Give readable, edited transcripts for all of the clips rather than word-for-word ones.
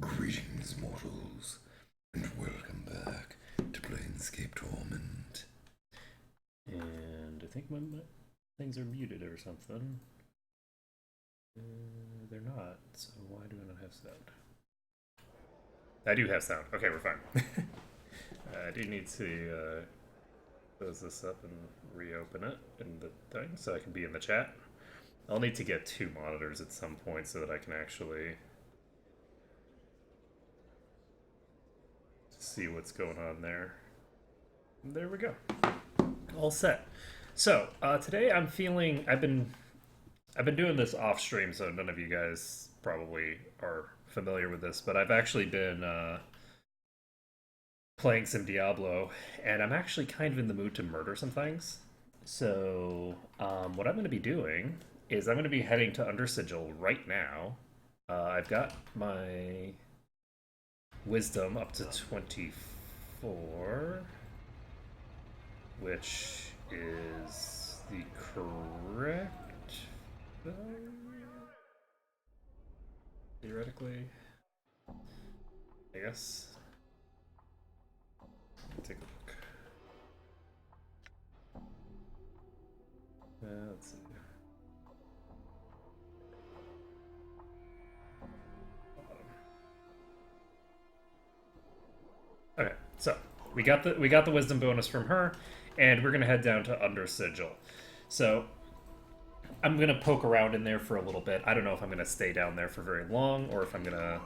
Greetings, mortals, and welcome back to Planescape Torment. And I think my things are muted or something. They're not, so why do I not have sound? I do have sound. Okay, we're fine. I do need to close this up and reopen it in the thing so I can be in the chat. I'll need to get 2 monitors at some point so that I can actually see what's going on there. There we go. All set. So today I'm feeling I've been doing this off stream, so none of you guys probably are familiar with this, but I've actually been playing some Diablo, and I'm actually kind of in the mood to murder some things. So what I'm going to be doing is I'm going to be heading to Undersigil right now. I've got my wisdom up to 24, which is the correct value? Theoretically, I guess. Let me take a look. Let's see. Okay, so we got the wisdom bonus from her, and we're gonna head down to Undersigil. So I'm gonna poke around in there for a little bit. I don't know if I'm gonna stay down there for very long, or if I'm gonna,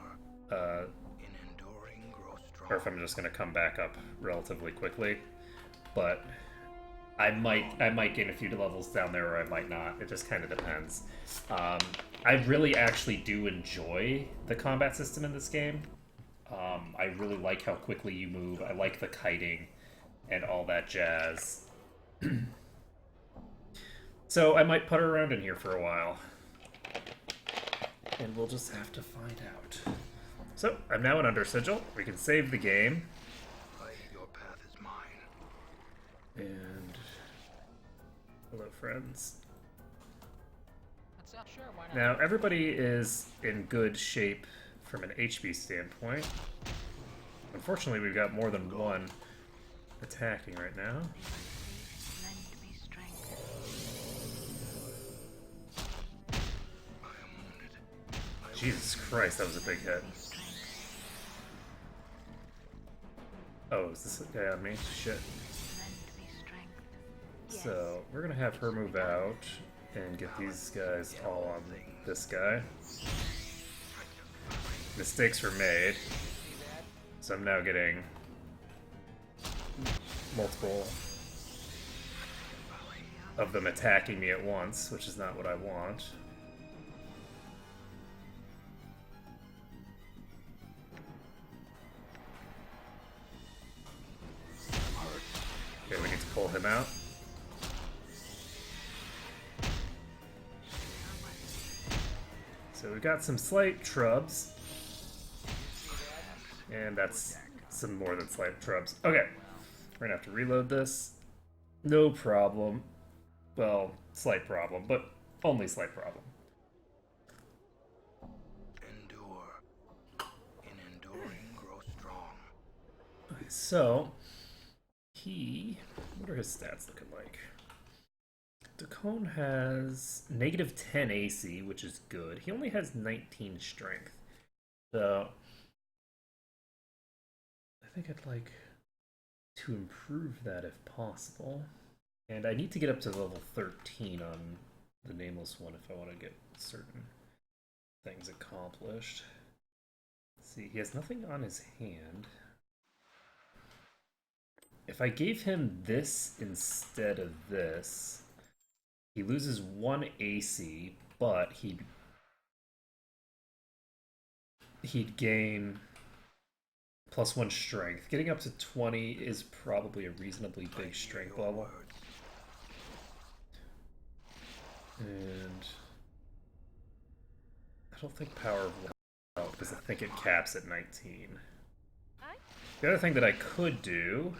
or if I'm just gonna come back up relatively quickly. But I might gain a few levels down there, or I might not. It just kind of depends. I really actually do enjoy the combat system in this game. I really like how quickly you move. I like the kiting and all that jazz. So I might putter around in here for a while. And we'll just have to find out. So, I'm now in Undersigil. We can save the game. Your path is mine. And hello, friends. Sure, why not? Now, everybody is in good shape from an HP standpoint. Unfortunately, we've got more than one attacking right now. Jesus Christ, that was a big hit. Oh, is this guy on me? Shit. So, we're gonna have her move out and get these guys all on this guy. Mistakes were made. So I'm now getting multiple of them attacking me at once, which is not what I want. Okay, we need to pull him out. So we've got some slight trubs. And that's some more than slight trubs. Okay, we're gonna have to reload this. No problem. Well, slight problem, but only slight problem. Endure. In enduring, grow strong. Okay, so what are his stats looking like? Dacone has negative 10 AC, which is good. He only has 19 strength. So I think I'd like to improve that if possible. And I need to get up to level 13 on the Nameless one if I want to get certain things accomplished. Let's see, he has nothing on his hand. If I gave him this instead of this, he loses 1 AC, but he'd gain +1 strength. Getting up to 20 is probably a reasonably big strength level. And I don't think power will help because I think it caps at 19. The other thing that I could do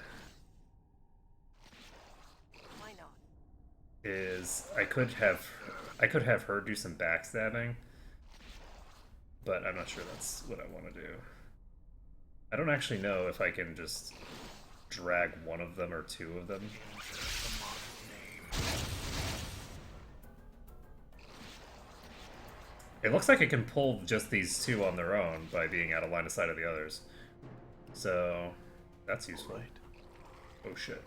is I could have her do some backstabbing. but I'm not sure that's what I want to do. I don't actually know if I can just drag one of them or two of them. It looks like it can pull just these two on their own by being out of line of sight of the others. So, that's useful. Right. Oh shit.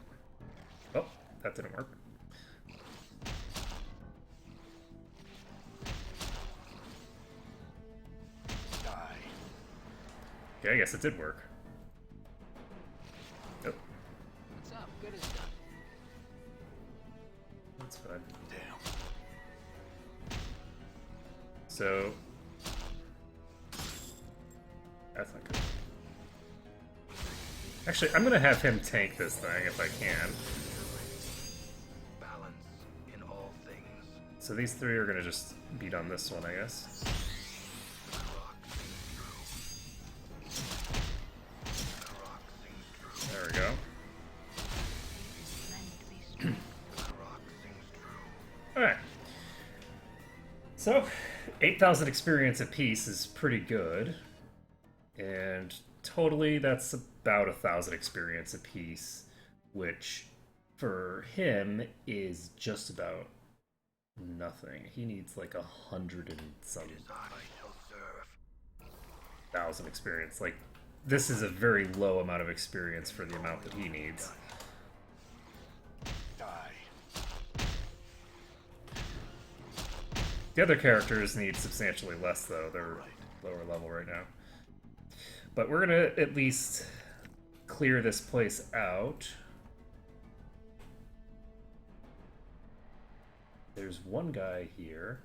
Oh, that didn't work. Die. Okay, I guess it did work. Nope, What's up? Good as done. that's fine. Damn. So... That's not good. Actually, I'm gonna have him tank this thing if I can. Balance in all things. So these three are gonna just beat on this one, I guess. There we go. Alright. So, 8,000 experience apiece is pretty good. And totally, that's about 1,000 experience apiece, which for him is just about nothing. He needs like 100 and some I shall serve. thousand experience. Like, this is a very low amount of experience for the amount that he needs. Die. The other characters need substantially less, though. They're lower level right now. But we're gonna at least clear this place out. There's one guy here.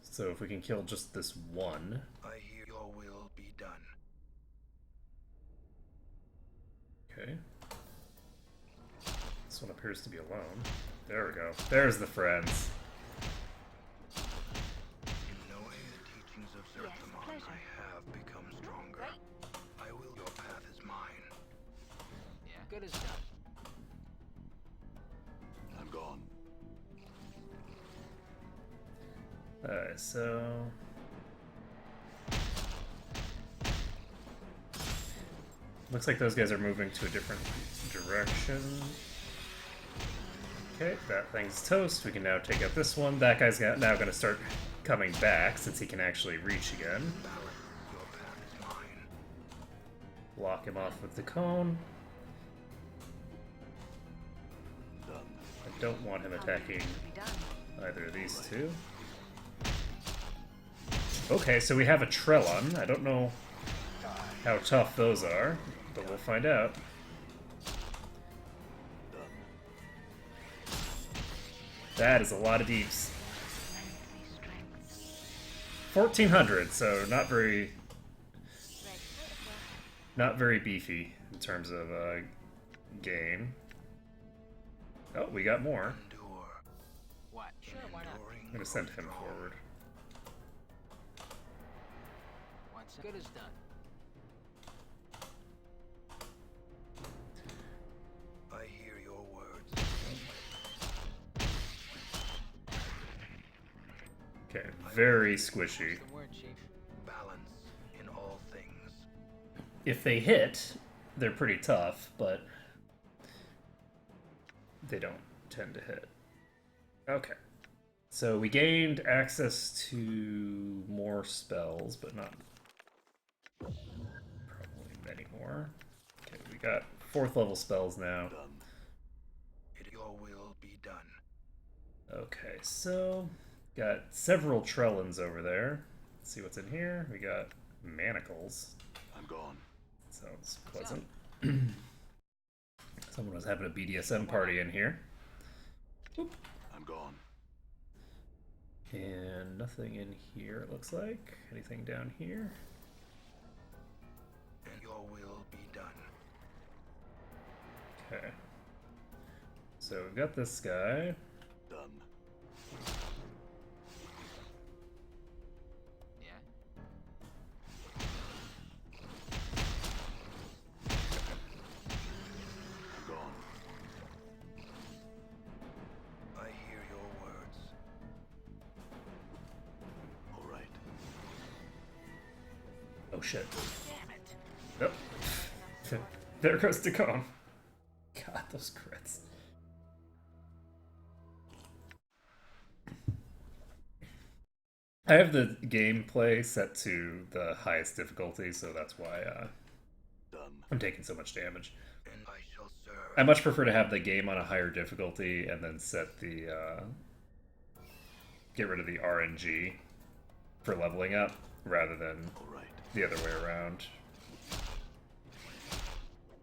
So if we can kill just this one. I hear your will be done. Okay. This one appears to be alone. There we go. There's the friends. Knowing the teachings of Zertamon, I have become stronger. I will. Your path is mine. Yeah. Good as done. I'm gone. Alright, so... Looks like those guys are moving to a different direction. Okay, that thing's toast. We can now take out this one. That guy's now going to start coming back since he can actually reach again. Your path is mine. Block him off with the cone. Done. I don't want him attacking either of these two. Okay, so we have a Trellon. I don't know how tough those are, but we'll find out. That is a lot of deeps. 1,400, so not very beefy in terms of gain. Oh, we got more. Endure. What? Sure, why not? I'm gonna send him forward. What's good as done. I hear your words. Okay, very squishy. The word, Chief. Balance in all things. If they hit, they're pretty tough, but they don't tend to hit. Okay. So we gained access to more spells, but not probably many more. Okay, we got 4th level spells now. Done. Your will be done. Okay, so got several Trellons over there. Let's see what's in here. We got manacles. I'm gone. Sounds pleasant. Someone was having a BDSM party in here. Oop. I'm gone. And nothing in here, it looks like. Anything down here? And your will be done. Okay. So we've got this guy. Done. Yeah. I'm gone. I hear your words. All shit. Oh. There goes Decon. God, those crits. I have the gameplay set to the highest difficulty, so that's why Done. I'm taking so much damage. And I shall serve. I much prefer to have the game on a higher difficulty and then set the get rid of the RNG for leveling up rather than All right. the other way around.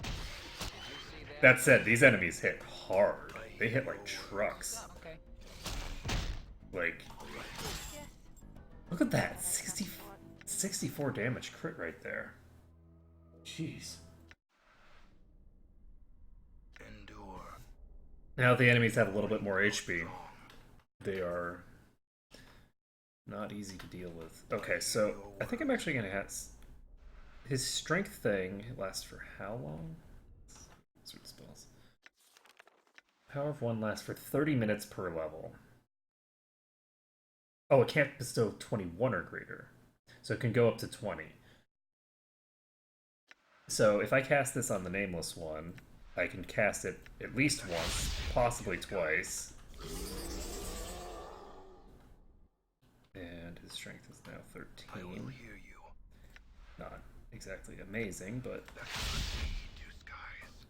I see that. That said, these enemies hit hard. They hit like trucks. Okay. Like, look at that. 64 damage crit right there. Jeez. Endure. Now the enemies have a little bit more HP. They are not easy to deal with. Okay, so I think I'm actually going to have... His strength thing lasts for how long? Sort of spells. Power of one lasts for 30 minutes per level. Oh, it can't bestow 21 or greater. So it can go up to 20. So if I cast this on the nameless one, I can cast it at least once, possibly twice. And his strength is now 13. I will hear you. Not exactly amazing, but That to skies.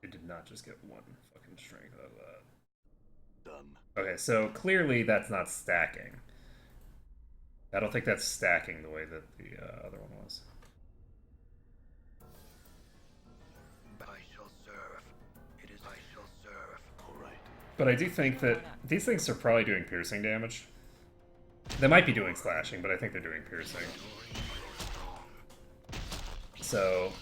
it did not just get one fucking strength out of that. Done. Okay, so clearly that's not stacking. I don't think that's stacking the way that the other one was. I shall serve. It is I shall serve. All right. But I do think that these things are probably doing piercing damage. They might be doing slashing, but I think they're doing piercing. So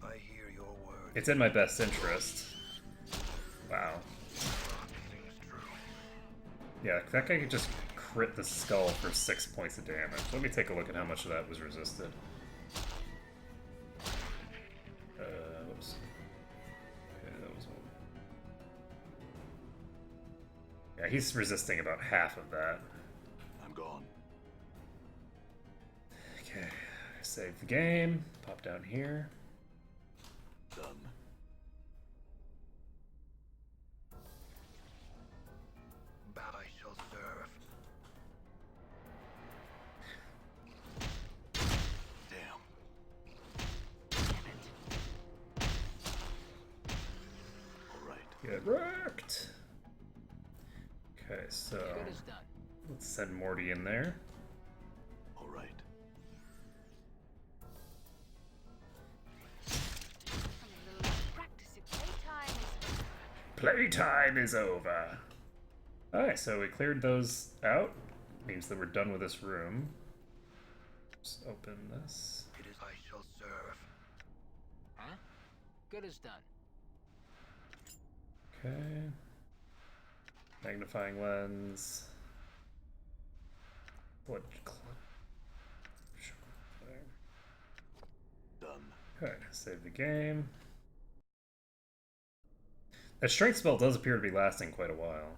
I hear your words. it's in my best interest. Wow. Yeah, that guy could just crit the skull for 6 points of damage. Let me take a look at how much of that was resisted. Whoops. Okay, that was one. Yeah, he's resisting about half of that. I'm gone. Okay, save the game. Pop down here. Done. I shall serve. Damn. All right. Get wrecked. Okay, so Good as done. let's send Morty in there. All right. Playtime is over. Alright, so we cleared those out. Means that we're done with this room. Let's open this. It is I shall serve. Huh? Good as done. Okay. Magnifying lens. Blood clot. Done. Okay, save the game. That strength spell does appear to be lasting quite a while.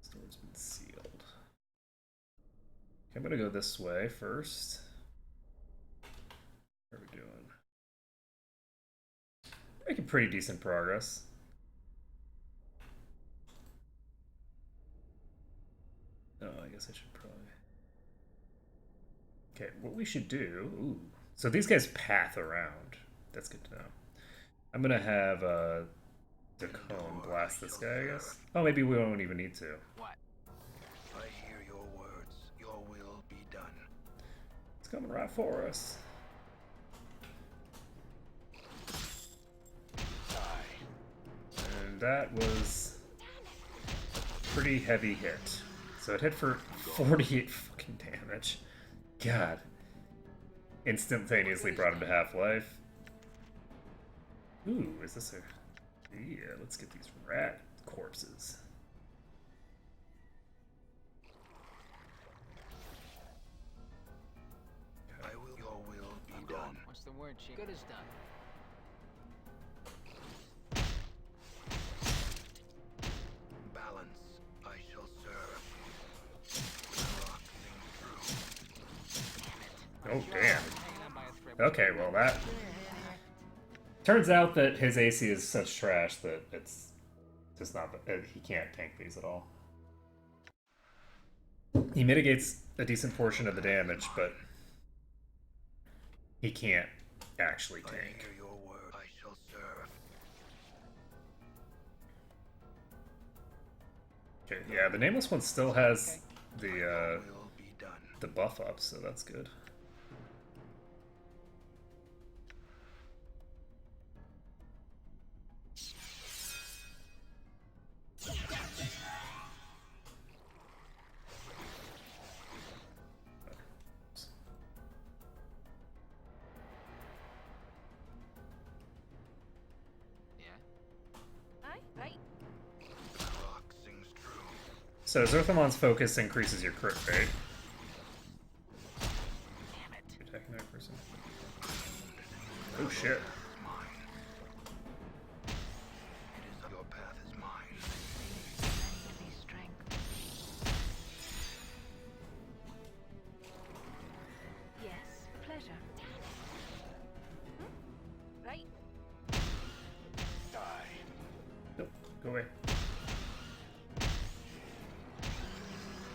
Store's been sealed. Okay, I'm gonna go this way first. What are we doing? Making pretty decent progress. Oh, I guess I should probably... Okay, what we should do... Ooh. So these guys path around. That's good to know. I'm gonna have Decone blast this guy, I guess. Oh, maybe we won't even need to. What? I hear your words. Your will be done. It's coming right for us. And that was a pretty heavy hit. So it hit for 48 fucking damage. God. Instantaneously brought him to half-life. Ooh, is this a... Yeah, let's get these rat corpses. Your will be I'm done. gone. What's the word, Chief? Good as done. Balance. I shall serve. Okay, well that... Turns out that his AC is such trash that it's just not... he can't tank these at all. He mitigates a decent portion of the damage, but he can't actually I tank. hear your word. I shall serve. Okay, yeah, the Nameless one still has Will be done. the buff up, so that's good. Rock sings true. So Zerthamon's focus increases your crit rate. Damn it. You're attacking that person. Oh shit. Your path is mine. Yes, pleasure. Right. Die. Nope, go away.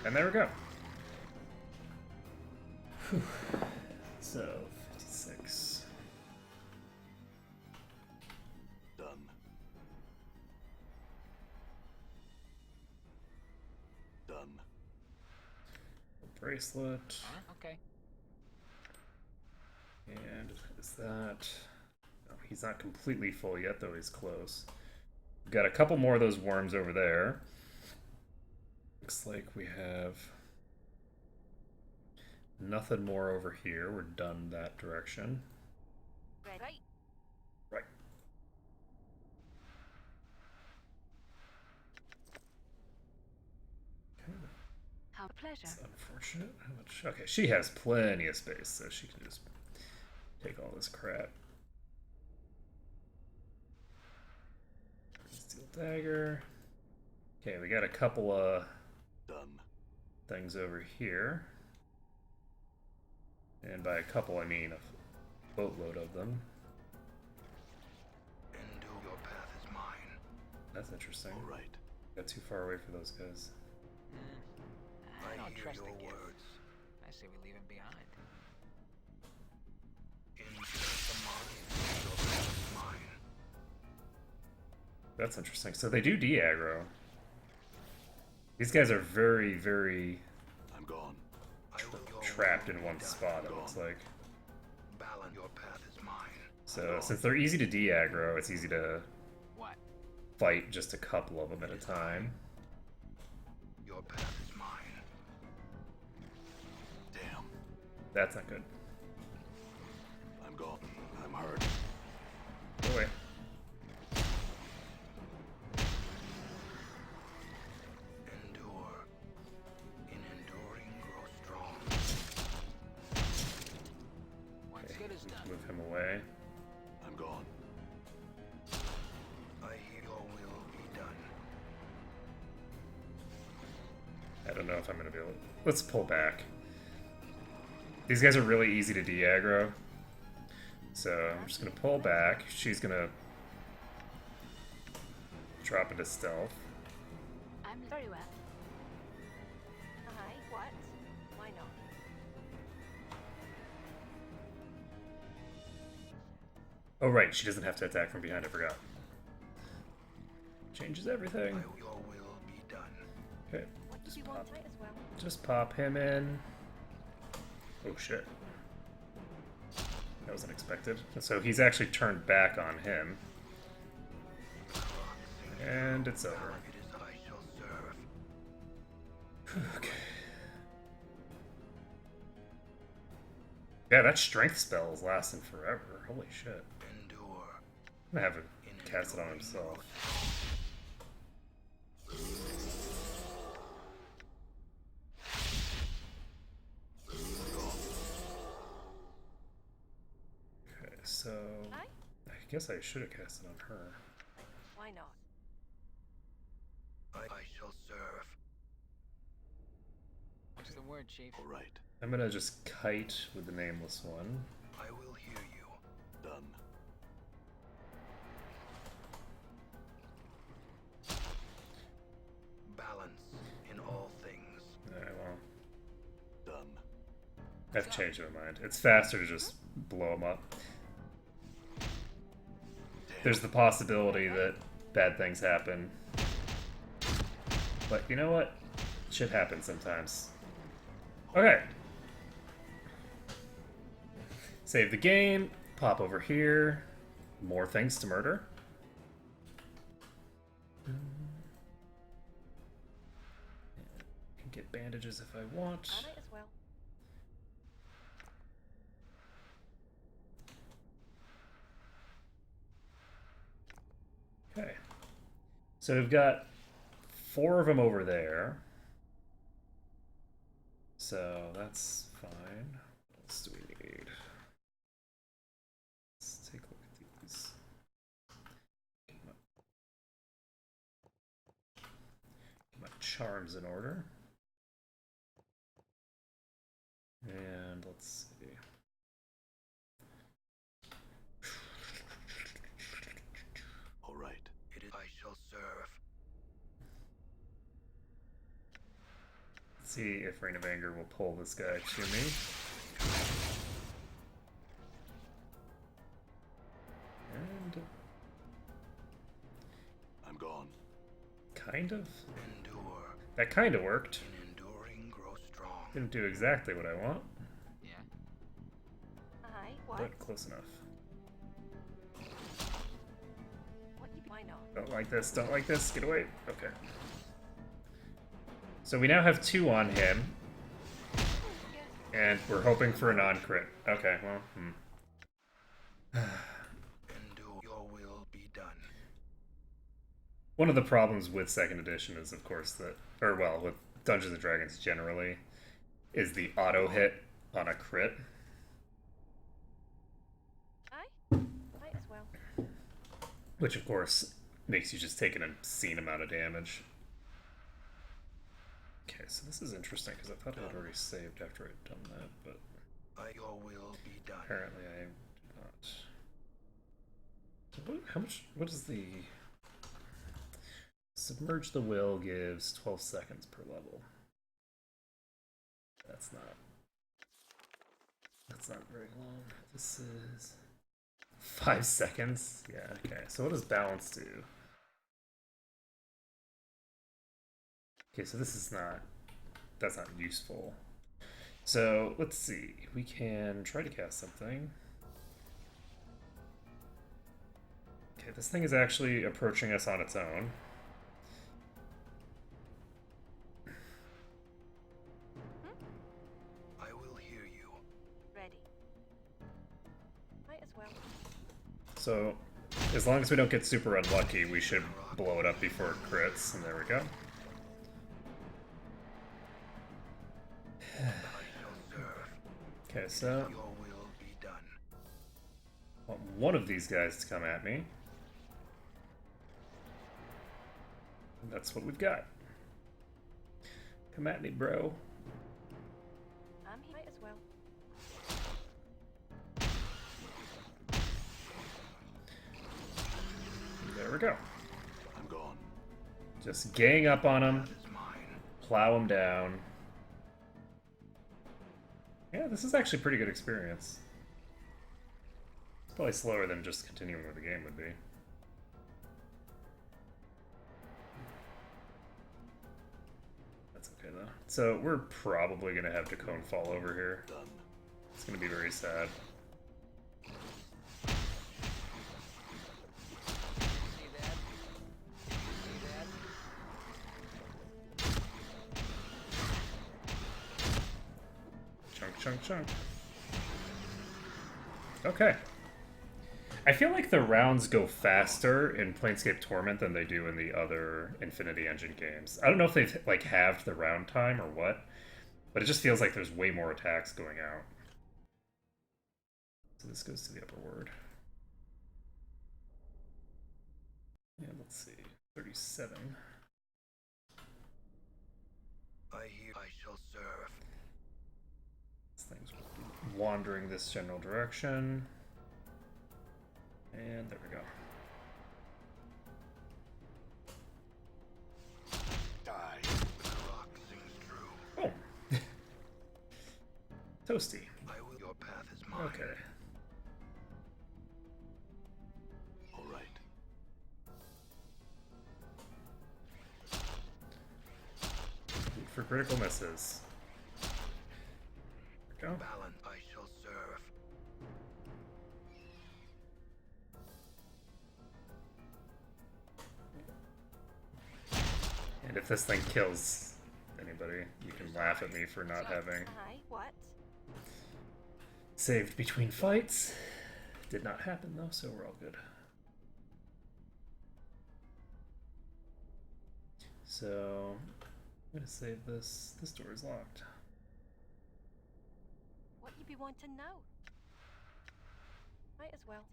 And there we go. Whew. So, 56. Done. Done. Bracelet. Okay. And is that... Oh, he's not completely full yet, though he's close. We've got a couple more of those worms over there. Looks like we have nothing more over here. We're done that direction. Right. Right. Okay, How pleasure. that's unfortunate. How much? Okay, she has plenty of space, so she can just take all this crap. Steel dagger. Okay, we got a couple of Done. things over here. And by a couple, I mean a boatload of them. Endure. Your path is mine. That's interesting. All right. Got too far away for those guys. I don't hear trust the your gift. words. I say we leave him behind. Insert the mind. Your path is mine. That's interesting. So they do de-aggro. These guys are very, very I'm gone. I will your trapped will in be one done. spot, it looks like. Balance. Your path is mine. So since they're easy to de-aggro, it's easy to What? fight just a couple of them at a time. Your path is mine. Damn. That's not good. I'm gone. I'm hurt. Go away. Endure. In enduring, grow strong. What's good is done. Move him away. I'm gone. I hear your will be done. I don't know if I'm going to be able to... Let's pull back. These guys are really easy to de-aggro. So I'm just going to pull back. She's going to drop into stealth. I'm very well. Aye, what? Why not? Oh right, she doesn't have to attack from behind, I forgot. Changes everything. Your will be done. Okay, What did you want? Might as well. just pop him in. Oh shit. That was unexpected. So he's actually turned back on him. And it's over. It is I shall serve. Okay. Yeah, that strength spell is lasting forever. Holy shit. Endure. I'm gonna have him cast it on himself. Okay, so Aye? I guess I should have cast it on her. Why not? I shall serve. What's the word, Chief? All right. I'm gonna just kite with the nameless one. I will hear I've changed my mind. It's faster to just blow them up. There's the possibility that bad things happen. But you know what? Shit happens sometimes. Okay. Save the game. Pop over here. More things to murder. Can get bandages if I want. I might as well. Okay. So we've got 4 of them over there. So that's fine. What else do we need? Let's take a look at these. Get my charms in order. And let's see. All right. It is I shall serve. Let's see if Reign of Anger will pull this guy to me. And I'm gone. kind of. Endure. That kind of worked. In enduring, grow strong. Didn't do exactly what I want, Yeah. Aye, what? but close enough. What you why not? Don't like this, don't like this, get away. Okay. So we now have 2 on him, and we're hoping for a non-crit. Okay, well, Endure. Your will be done. One of the problems with 2nd edition is, of course, that, or well, with Dungeons and Dragons generally, is the auto hit on a crit. Aye? Might as well. Which, of course, makes you just take an obscene amount of damage. Okay, so this is interesting, because I thought I had already saved after I'd done that, but Your will be done. apparently I did not. So how much, what is the... Submerge the Will gives 12 seconds per level. That's not very long. This is 5 seconds. Yeah, okay. So what does balance do? Okay, so this is not, that's not useful. So let's see. We can try to cast something. Okay, this thing is actually approaching us on its own. I will hear you. Ready. Might as well. So, as long as we don't get super unlucky, we should blow it up before it crits, and there we go. I shall serve. Okay, so Your will be done. I want one of these guys to come at me. And that's what we've got. Come at me, bro. I'm here. Might as well. There we go. I'm gone. Just gang up on him, It's mine. plow him down. Yeah, this is actually a pretty good experience. It's probably slower than just continuing where the game would be. That's okay though. So we're probably gonna have Dacone fall over here. Done. It's gonna be very sad. See that? See that? Chunk, chunk, chunk. Okay. I feel like the rounds go faster in Planescape Torment than they do in the other Infinity Engine games. I don't know if they've like halved the round time or what, but it just feels like there's way more attacks going out. So this goes to the upper word. Yeah, let's see. 37. I hear. I shall serve. This thing's wandering this general direction. And there we go. Die. The rock sings true. Oh! Toasty. I will. Your path is mine. Okay. All right. For critical misses. There we go. Balance. I shall serve. And if this thing kills anybody, you can laugh at me for not having Aye, what? saved between fights. Did not happen though, so we're all good. So I'm gonna save this. This door is locked. What you be wanting now? Might as well.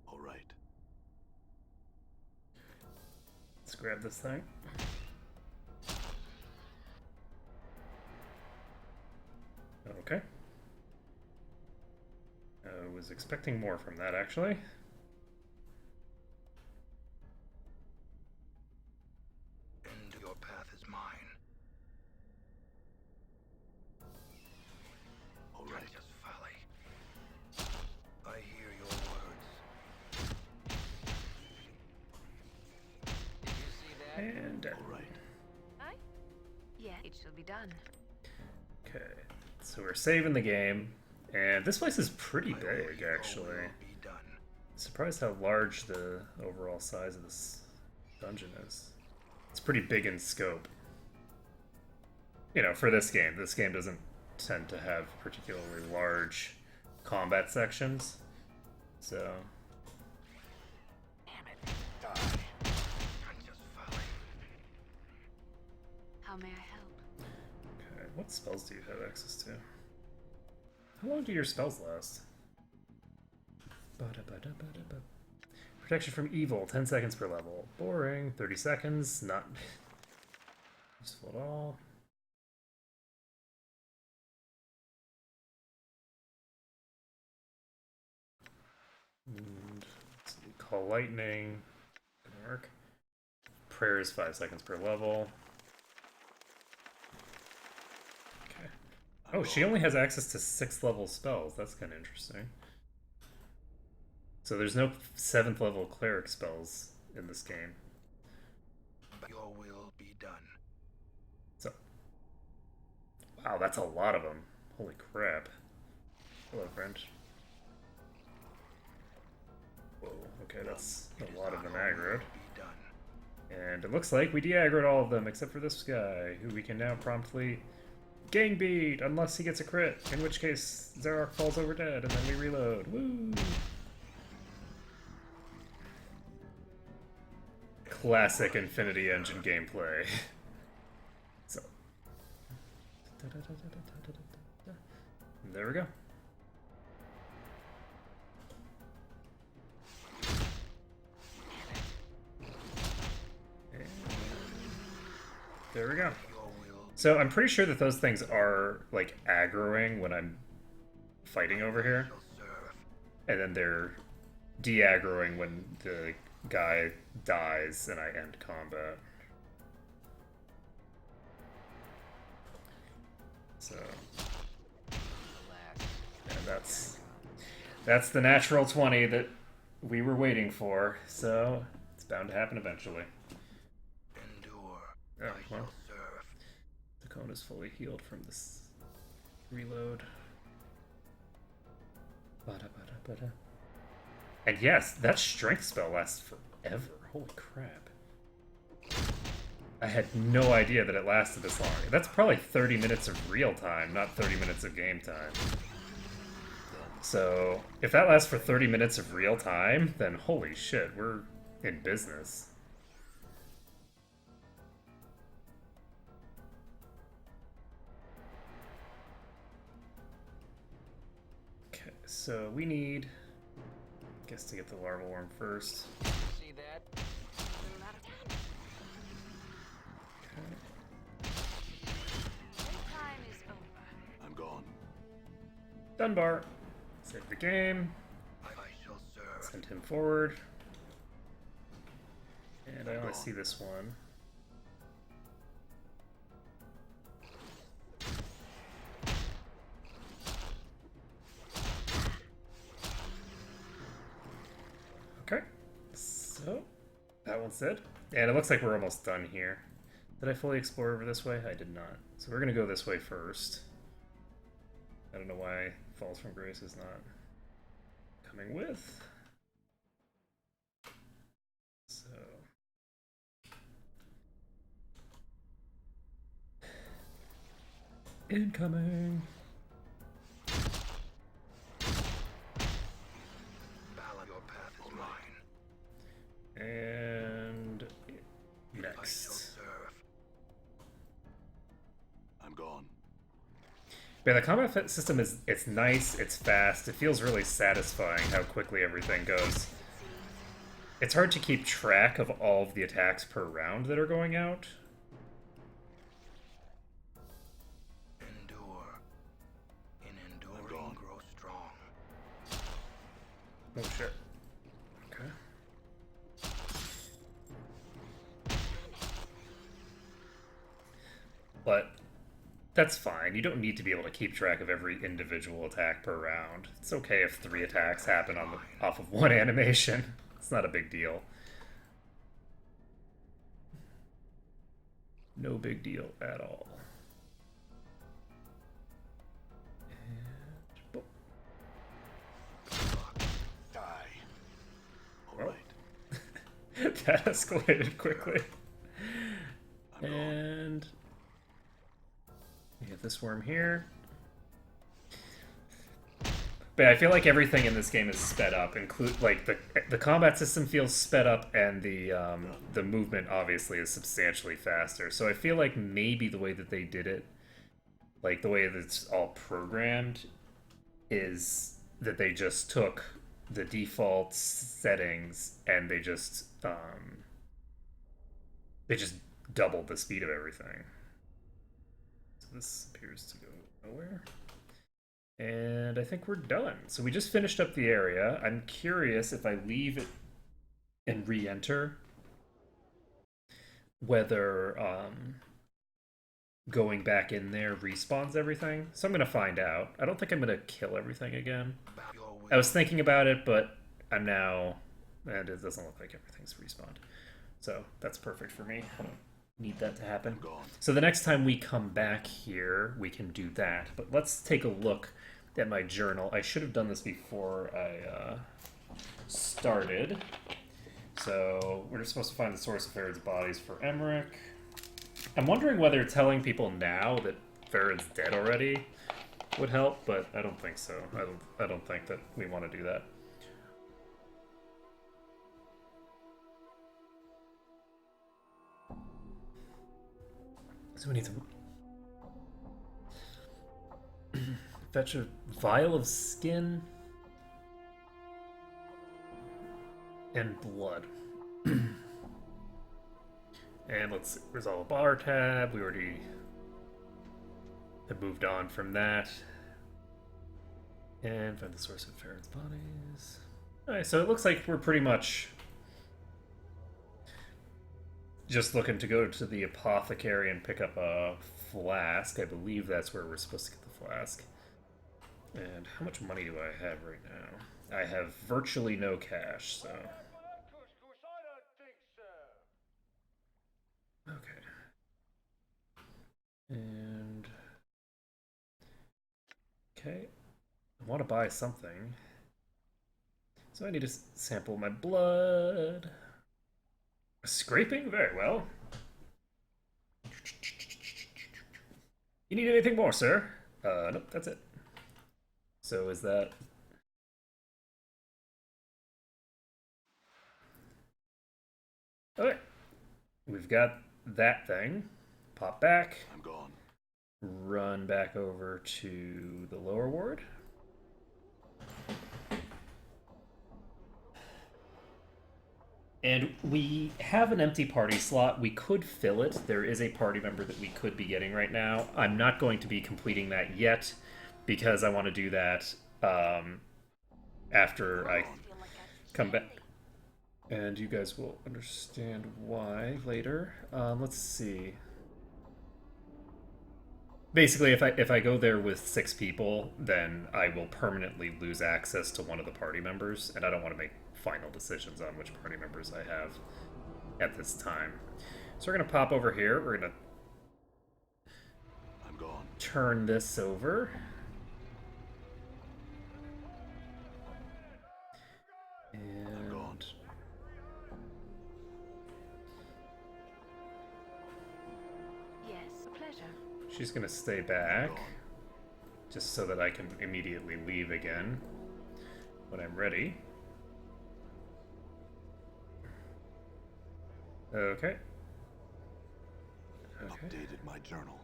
All right. Let's grab this thing. Okay. I was expecting more from that, actually. And your path is mine. All right. Just folly. I hear your words. Did you see that? And dead. All right. Aye? Yeah, it shall be done. Okay. So we're saving the game. And this place is pretty I will big, your actually. will be done. Surprised how large the overall size of this dungeon is. It's pretty big in scope. You know, for this game doesn't tend to have particularly large combat sections. So, Damn it. Die. Just folly. How may I help? okay, what spells do you have access to? How long do your spells last? Ba-da-ba-da-ba-da-ba. Protection from evil, 10 seconds per level. Boring, 30 seconds, not useful at all. And let's see, call lightning, gonna work. Prayer is 5 seconds per level. Okay. Oh, she only has access to 6th level spells. That's kind of interesting. So there's no 7th level cleric spells in this game. Your will be done. So, wow, that's a lot of them. Holy crap. Hello, friend. Whoa, okay, that's a lot of them aggroed. Be done. And it looks like we de-aggroed all of them except for this guy, who we can now promptly gang beat, unless he gets a crit, in which case Zarok falls over dead, and then we reload. Woo! Classic Infinity Engine gameplay. So. There we go. And there we go. Your will. So I'm pretty sure that those things are like aggroing when I'm fighting over here, Shall serve. and then they're de-aggroing when the guy dies and I end combat. So, Relax. and that's the natural 20 that we were waiting for. So it's bound to happen eventually. Endure. Oh, I well. shall serve. The cone is fully healed from this reload. Ba-da-ba-da-ba-da. And yes, that strength spell lasts forever. Holy crap. I had no idea that it lasted this long. That's probably 30 minutes of real time, not 30 minutes of game time. So, if that lasts for 30 minutes of real time, then holy shit, we're in business. Okay, so we need, I guess, to get the larval worm first. See that? Okay. Time is over. I'm gone. Dunbar. Save the game. I shall serve. Send him forward. And I only see this one. So, that one's it. And it looks like we're almost done here. Did I fully explore over this way? I did not. So we're going to go this way first. I don't know why Falls from Grace is not coming with. So... Incoming! Balance your path is mine. And... I shall next. serve. I'm gone. Yeah, the combat system is, it's nice, it's fast, it feels really satisfying how quickly everything goes. It's hard to keep track of all of the attacks per round that are going out. Endure. In enduring, gone. grow strong. Oh shit. Okay. But that's fine. You don't need to be able to keep track of every individual attack per round. It's okay if 3 attacks happen on the, off of one animation. It's not a big deal. No big deal at all. And boom. Die. All Well. right. That escalated quickly. I'm gone. And we have this worm here. But I feel like everything in this game is sped up. Include like the combat system feels sped up, and the movement obviously is substantially faster. So I feel like maybe the way that they did it, like the way that it's all programmed, is that they just took the default settings and they just doubled the speed of everything. So this appears to go nowhere. And I think we're done. So we just finished up the area. I'm curious if I leave it and re-enter, whether going back in there respawns everything. So I'm going to find out. I don't think I'm going to kill everything again. Your will. I was thinking about it, but I'm now... And it doesn't look like everything's respawned. So that's perfect for me. I don't need that to happen. Gone. So the next time we come back here, we can do that. But let's take a look at my journal. I should have done this before I started. So we're just supposed to find the source of Farrod's bodies for Emmerich. I'm wondering whether telling people now that Farrod's dead already would help, but I don't think so. I don't think that we want to do that. So we need to fetch a vial of skin and blood. And let's resolve a bar tab. We already have moved on from that. And find the source of Farrod's bodies. Alright, so it looks like we're pretty much just looking to go to the apothecary and pick up a flask. I believe that's where we're supposed to get the flask. And how much money do I have right now? I have virtually no cash, so... Okay. And... Okay. I want to buy something. So I need to sample my blood. Scraping? Very well. You need anything more, sir? Nope, that's it. So is that... Okay. We've got that thing. Pop back. I'm gone. Run back over to the lower ward. And we have an empty party slot. We could fill it. There is a party member that we could be getting right now. I'm not going to be completing that yet because I want to do that after I come back. And you guys will understand why later. Let's see. Basically, if I go there with 6 people, then I will permanently lose access to one of the party members, and I don't want to make final decisions on which party members I have at this time. So we're going to pop over here. We're going to I'm gone. turn this over. And Gone. Yes, a pleasure. she's going to stay back, just so that I can immediately leave again when I'm ready. Okay. Updated my journal.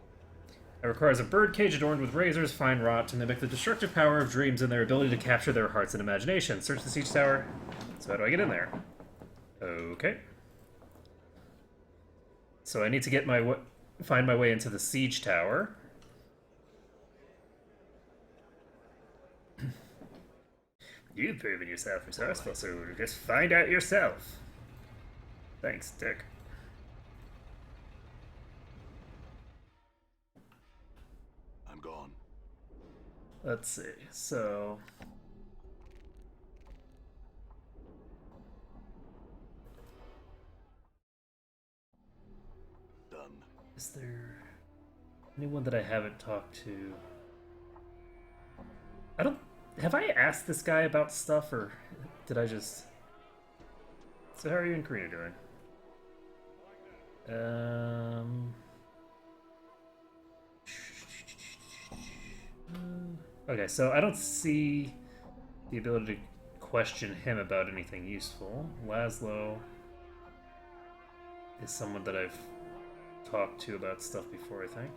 It requires a birdcage adorned with razors, fine wrought, to mimic the destructive power of dreams and their ability to capture their hearts and imagination. Search the siege tower. So how do I get in there? Okay. So I need to get find my way into the siege tower. You've proven yourself resourceful, so just find out yourself. Thanks, Dick. I'm gone. Let's see, so... Done. Is there anyone that I haven't talked to? I don't... Have I asked this guy about stuff, or did I just... So how are you and Karina doing? Okay, so I don't see the ability to question him about anything useful. Laszlo is someone that I've talked to about stuff before, I think.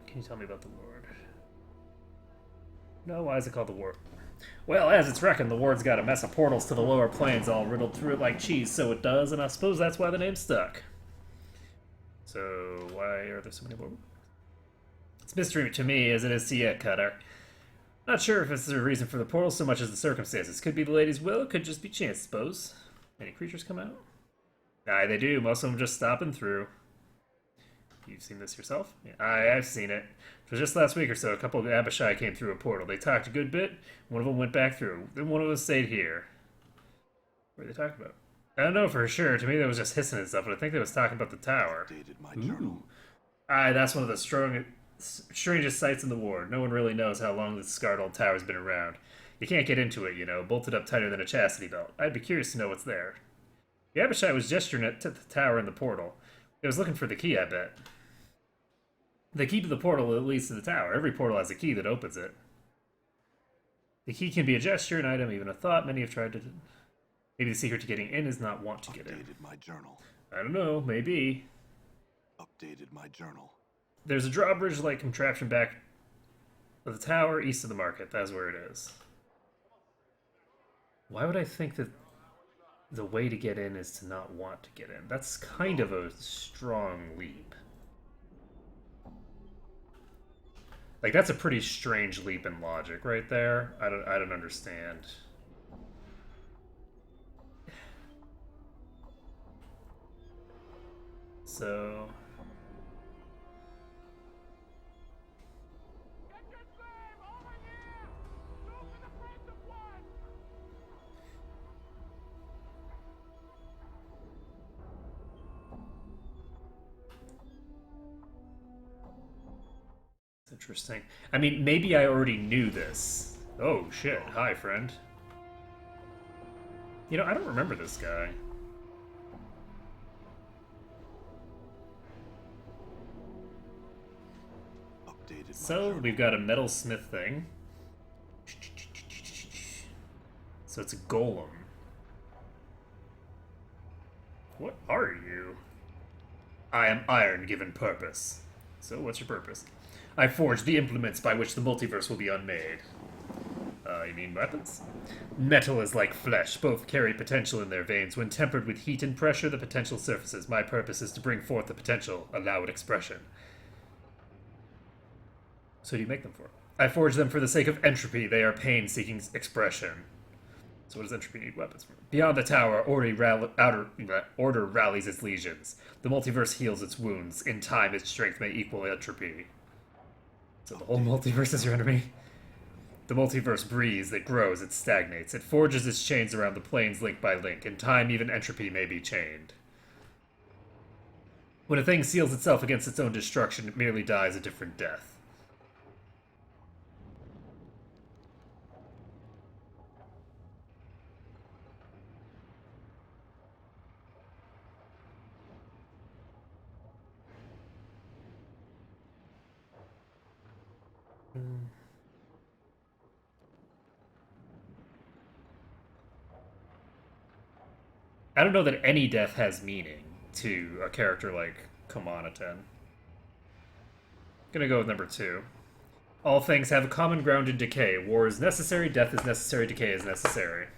Can you tell me about the ward? No, why is it called the ward? Well, as it's reckoned, the ward's got a mess of portals to the lower planes all riddled through it like cheese, so it does, and I suppose that's why the name stuck. So, why are there so many more? It's mystery to me as it is to you, Cutter. Not sure if it's the reason for the portal so much as the circumstances. Could be the lady's will, could just be chance, suppose. Any creatures come out? Aye, they do. Most of them just stopping through. You've seen this yourself? Yeah, I've seen it. It was just last week or so, a couple of Abishai came through a portal. They talked a good bit, one of them went back through. Then one of them stayed here. What are they talking about? I don't know for sure. To me, that was just hissing and stuff, but I think they was talking about the tower. Updated my journal. Aye, that's one of the strangest sights in the ward. No one really knows how long this scarred old tower's been around. You can't get into it, you know, bolted up tighter than a chastity belt. I'd be curious to know what's there. The Abishai was gesturing at the tower in the portal. It was looking for the key, I bet. The key to the portal that leads to the tower. Every portal has a key that opens it. The key can be a gesture, an item, even a thought. Many have tried to... Maybe the secret to getting in is not want to get in. Updated my journal. I don't know, maybe. Updated my journal. There's a drawbridge-like contraption back of the tower, east of the market. That's where it is. Why would I think that the way to get in is to not want to get in? That's kind of a strong leap. Like, that's a pretty strange leap in logic right there. I don't understand. So... Interesting. I mean, maybe I already knew this. Oh, shit. Hi, friend. You know, I don't remember this guy. Updated So, we've got a metalsmith thing. So it's a golem. What are you? I am iron given purpose. So, what's your purpose? I forge the implements by which the multiverse will be unmade. You mean weapons? Metal is like flesh. Both carry potential in their veins. When tempered with heat and pressure, the potential surfaces. My purpose is to bring forth the potential, allow it expression. So what do you make them for? I forge them for the sake of entropy. They are pain seeking expression. So what does entropy need weapons for? Beyond the tower, order rallies its legions. The multiverse heals its wounds. In time, its strength may equal entropy. So the whole multiverse is your enemy? The multiverse breathes, it grows, it stagnates, it forges its chains around the planes link by link. In time, even entropy may be chained. When a thing seals itself against its own destruction, it merely dies a different death. I don't know that any death has meaning to a character like Kamanaten. Gonna go with number 2. All things have a common ground in decay. War is necessary, death is necessary, decay is necessary.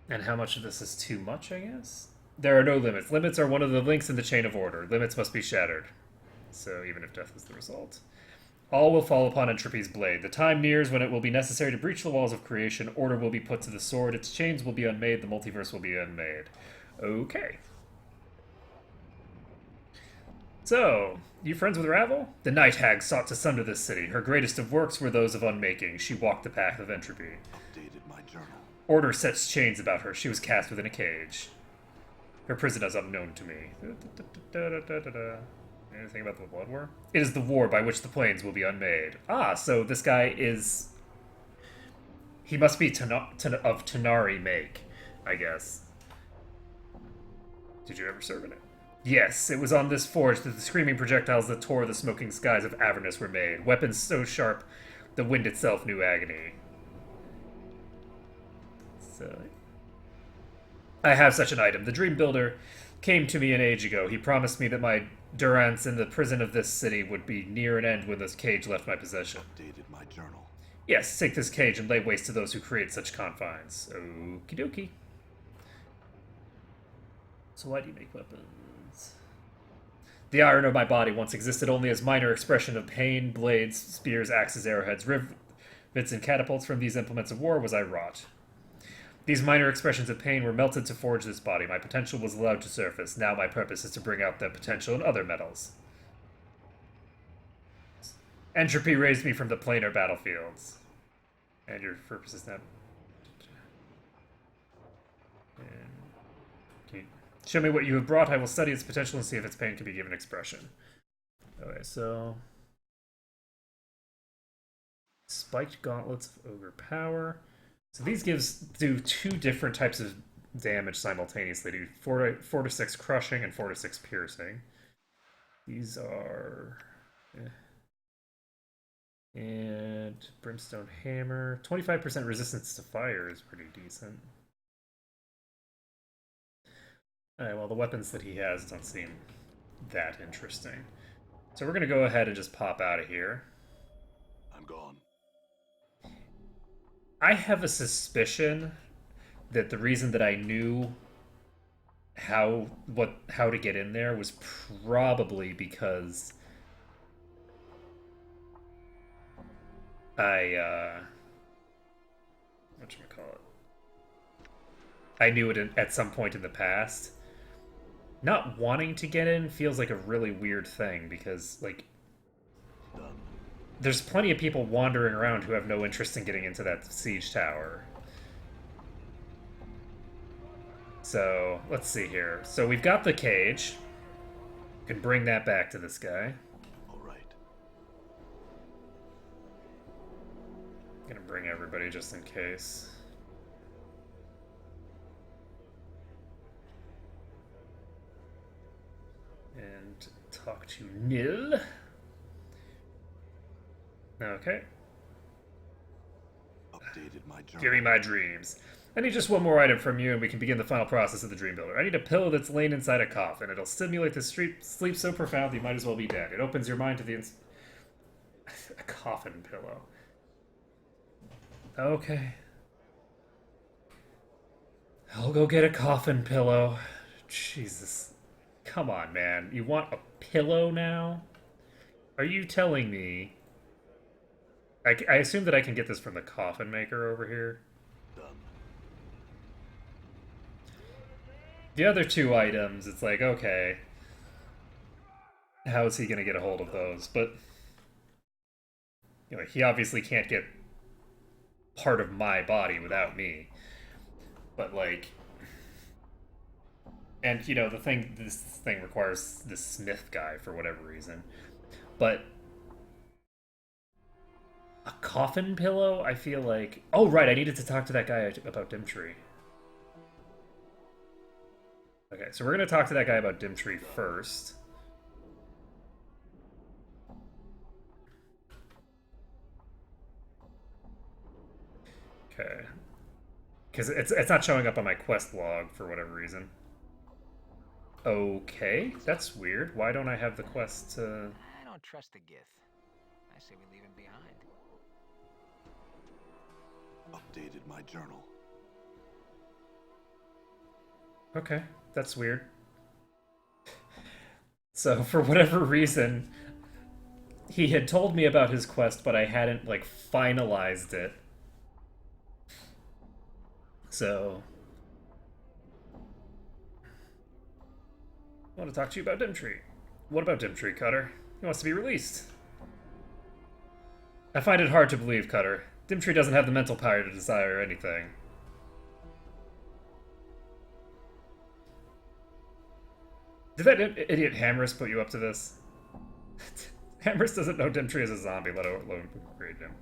And how much of this is too much, I guess? There are no limits. Limits are one of the links in the chain of order. Limits must be shattered. So even if death is the result. All will fall upon Entropy's blade. The time nears when it will be necessary to breach the walls of creation. Order will be put to the sword. Its chains will be unmade. The multiverse will be unmade. Okay. So, you friends with Ravel? The Night Hag sought to sunder this city. Her greatest of works were those of unmaking. She walked the path of entropy. Updated my journal. Order sets chains about her. She was cast within a cage. Her prison is unknown to me. Anything about the Blood War? It is the war by which the planes will be unmade. Ah, so this guy is... He must be of Tanari make, I guess. Did you ever serve in it? Yes, it was on this forge that the screaming projectiles that tore the smoking skies of Avernus were made. Weapons so sharp, the wind itself knew agony. So... I have such an item. The Dream Builder came to me an age ago. He promised me that my durance in the prison of this city would be near an end when this cage left my possession. Updated my journal. Yes, take this cage and lay waste to those who create such confines. Okie dokie. So why do you make weapons? The iron of my body once existed only as minor expression of pain. Blades, spears, axes, arrowheads, rivets, and catapults. From these implements of war was I wrought. These minor expressions of pain were melted to forge this body. My potential was allowed to surface. Now my purpose is to bring out that potential in other metals. Entropy raised me from the planar battlefields. And your purpose is now... Show me what you have brought. I will study its potential and see if its pain can be given expression. Okay, so... Spiked Gauntlets of Ogre Power... So these do 2 different types of damage simultaneously. They do 4 to 6 crushing and 4 to 6 piercing. These are... And Brimstone Hammer. 25% resistance to fire is pretty decent. Alright, well the weapons that he has don't seem that interesting. So we're going to go ahead and just pop out of here. I'm gone. I have a suspicion that the reason that I knew how to get in there was probably because I whatchamacallit? I knew it at some point in the past. Not wanting to get in feels like a really weird thing because like there's plenty of people wandering around who have no interest in getting into that siege tower. So, let's see here. So we've got the cage. Can bring that back to this guy. Alright. Gonna bring everybody just in case. And talk to Nil. Okay. Updated my journal. Give me my dreams. I need just one more item from you and we can begin the final process of the Dream Builder. I need a pillow that's lain inside a coffin. It'll stimulate the sleep so profound that you might as well be dead. It opens your mind to the a coffin pillow. Okay. I'll go get a coffin pillow. Jesus. Come on, man. You want a pillow now? Are you telling me... I assume that I can get this from the coffin maker over here. Done. The other two items, it's like, okay, how is he going to get a hold of those? But, you know, he obviously can't get part of my body without me. But, like, and, you know, this thing requires this smith guy for whatever reason. But a coffin pillow, I feel like... Oh, right, I needed to talk to that guy about Dimtree. Okay, so we're going to talk to that guy about Dimtree first. Okay. Because it's not showing up on my quest log for whatever reason. Okay, that's weird. Why don't I have the quest to... I don't trust the Gith. I say we leave him behind. Updated my journal. Okay, that's weird. So, for whatever reason, he had told me about his quest, but I hadn't, like, finalized it. So... I want to talk to you about Dimtree. What about Dimtree, Cutter? He wants to be released. I find it hard to believe, Cutter. Dimtree doesn't have the mental power to desire anything. Did that idiot Hammerus put you up to this? Hammerus doesn't know Dimtree is a zombie, let alone create him.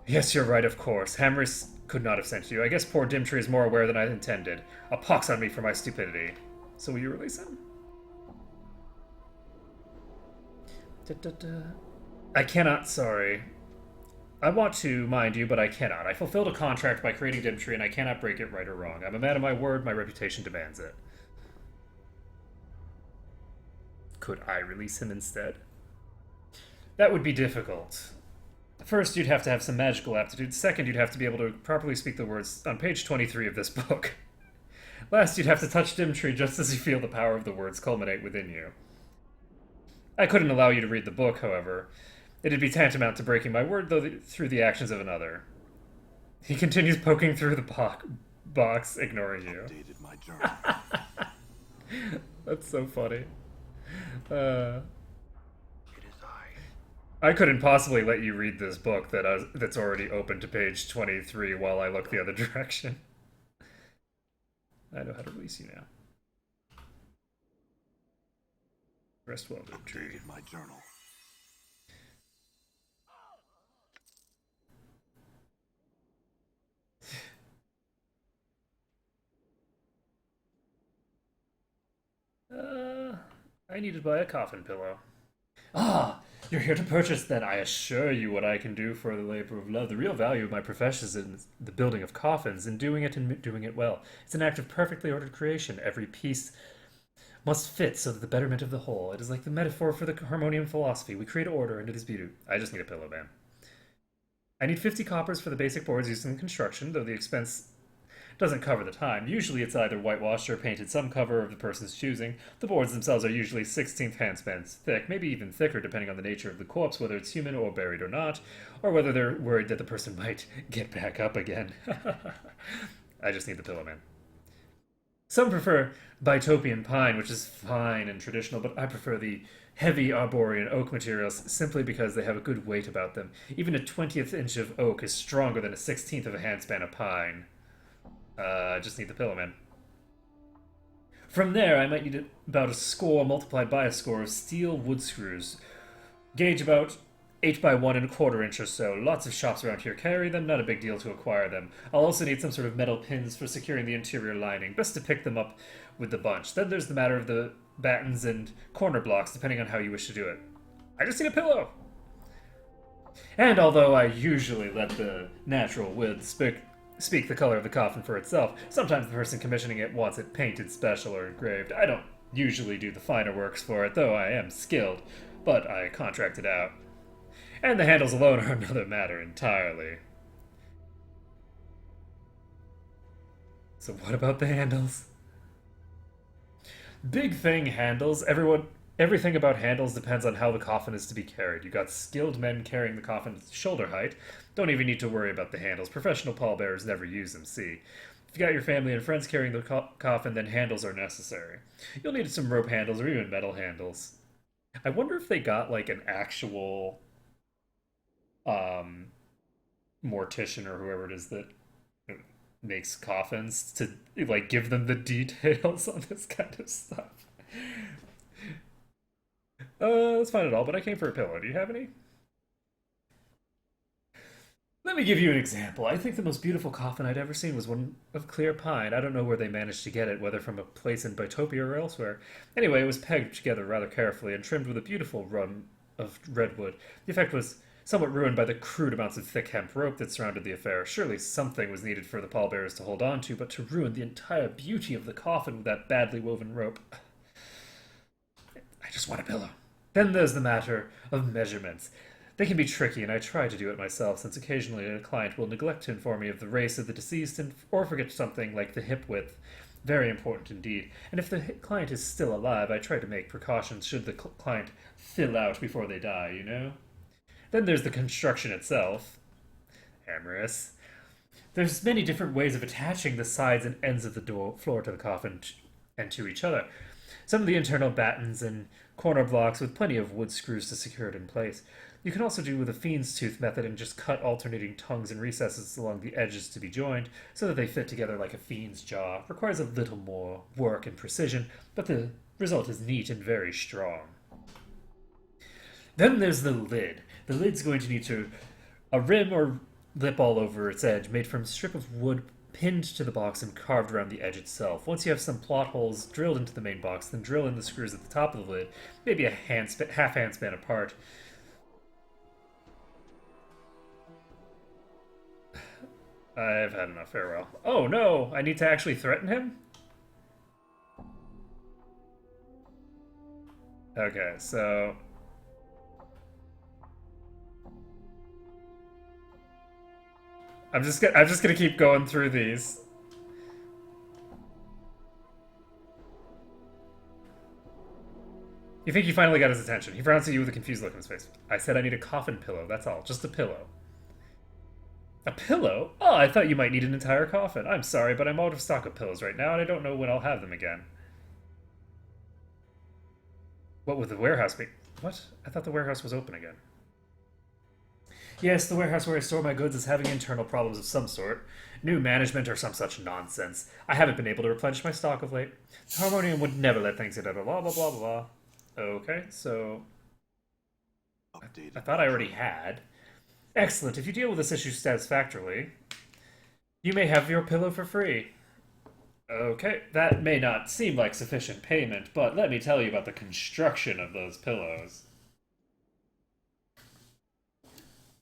Yes, you're right, of course. Hammerus could not have sent you. I guess poor Dimtree is more aware than I intended. A pox on me for my stupidity. So will you release him? I cannot, sorry. I want to, mind you, but I cannot. I fulfilled a contract by creating Dimtree, and I cannot break it right or wrong. I'm a man of my word, my reputation demands it. Could I release him instead? That would be difficult. First, you'd have to have some magical aptitude. Second, you'd have to be able to properly speak the words on page 23 of this book. Last, you'd have to touch Dimtree just as you feel the power of the words culminate within you. I couldn't allow you to read the book, however. It'd be tantamount to breaking my word, though, through the actions of another. He continues poking through the box, ignoring you. Updated my journal. That's so funny. It is I. I couldn't possibly let you read this book that's already open to page 23 while I look the other direction. I know how to release you now. Rest well, Dimtree. Updated my journal. I need to buy a coffin pillow. Ah, you're here to purchase then. I assure you what I can do for the labor of love. The real value of my profession is in the building of coffins and doing it well. It's an act of perfectly ordered creation. Every piece must fit so that the betterment of the whole. It is like the metaphor for the harmonium philosophy. We create order into this beauty. I just need a pillow, man. I need 50 coppers for the basic boards used in construction, though the expense doesn't cover the time. Usually it's either whitewashed or painted some cover of the person's choosing. The boards themselves are usually 16th handspans thick, maybe even thicker depending on the nature of the corpse, whether it's human or buried or not, or whether they're worried that the person might get back up again. I just need the pillow, man. Some prefer Bitopian pine, which is fine and traditional, but I prefer the heavy arborean oak materials simply because they have a good weight about them. Even a 20th inch of oak is stronger than a 16th of a handspan of pine. I just need the pillow, man. From there, I might need about a score multiplied by a score of steel wood screws. Gauge about 8 by 1¼ inch or so. Lots of shops around here carry them, not a big deal to acquire them. I'll also need some sort of metal pins for securing the interior lining. Best to pick them up with the bunch. Then there's the matter of the battens and corner blocks, depending on how you wish to do it. I just need a pillow! And although I usually let the natural width speak the color of the coffin for itself, sometimes the person commissioning it wants it painted special or engraved. I don't usually do the finer works for it, though I am skilled, but I contract it out. And the handles alone are another matter entirely. So what about the handles? Big thing, handles. Everything about handles depends on how the coffin is to be carried. You got skilled men carrying the coffin shoulder height. Don't even need to worry about the handles. Professional pallbearers never use them, see. If you got your family and friends carrying the coffin, then handles are necessary. You'll need some rope handles or even metal handles. I wonder if they got like an actual um mortician or whoever it is that makes coffins to like give them the details on this kind of stuff. That's fine at all, but I came for a pillow. Do you have any? Let me give you an example. I think the most beautiful coffin I'd ever seen was one of clear pine. I don't know where they managed to get it, whether from a place in Bitopia or elsewhere. Anyway, it was pegged together rather carefully and trimmed with a beautiful run of redwood. The effect was somewhat ruined by the crude amounts of thick hemp rope that surrounded the affair. Surely something was needed for the pallbearers to hold on to, but to ruin the entire beauty of the coffin with that badly woven rope. I just want a pillow. Then there's the matter of measurements. They can be tricky, and I try to do it myself, since occasionally a client will neglect to inform me of the race of the deceased or forget something like the hip width. Very important indeed. And if the client is still alive, I try to make precautions should the client fill out before they die, you know? Then there's the construction itself. Amorous. There's many different ways of attaching the sides and ends of the floor to the coffin and to each other. Some of the internal battens and corner blocks with plenty of wood screws to secure it in place. You can also do with a fiend's tooth method and just cut alternating tongues and recesses along the edges to be joined so that they fit together like a fiend's jaw. Requires a little more work and precision, but the result is neat and very strong. Then there's the lid. The lid's going to need a rim or lip all over its edge, made from a strip of wood pinned to the box and carved around the edge itself. Once you have some plot holes drilled into the main box, then drill in the screws at the top of the lid, maybe a half handspan apart. I've had enough. Farewell. Oh no! I need to actually threaten him? Okay, so... I'm just gonna keep going through these. You think you finally got his attention. He frowns at you with a confused look on his face. I said I need a coffin pillow, that's all. Just a pillow. A pillow? Oh, I thought you might need an entire coffin. I'm sorry, but I'm out of stock of pillows right now, and I don't know when I'll have them again. What would the warehouse be? What? I thought the warehouse was open again. Yes, the warehouse where I store my goods is having internal problems of some sort. New management or some such nonsense. I haven't been able to replenish my stock of late. Harmonium would never let things get out of blah blah blah blah. Okay, so... I thought I already had. Excellent. If you deal with this issue satisfactorily, you may have your pillow for free. Okay, that may not seem like sufficient payment, but let me tell you about the construction of those pillows.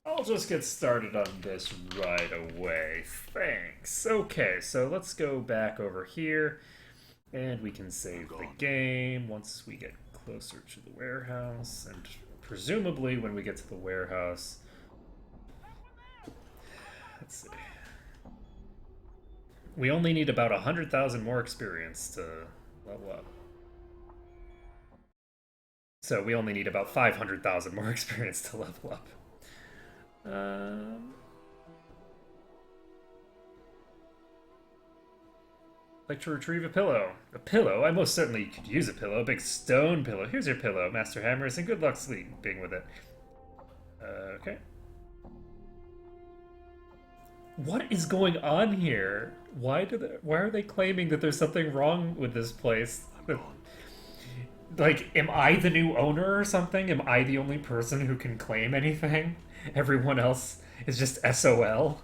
I'll just get started on this right away. Thanks. Okay, so let's go back over here, and we can save the game once we get closer to the warehouse, and presumably when we get to the warehouse... Let's see. We only need about 100,000 more experience to level up. So we only need about 500,000 more experience to level up. Like to retrieve a pillow. A pillow? I most certainly could use a pillow. A big stone pillow. Here's your pillow, Master Hammers, and good luck sleeping with it. Okay. What is going on here? Why are they claiming that there's something wrong with this place? Like, am I the new owner or something? Am I the only person who can claim anything? Everyone else is just SOL?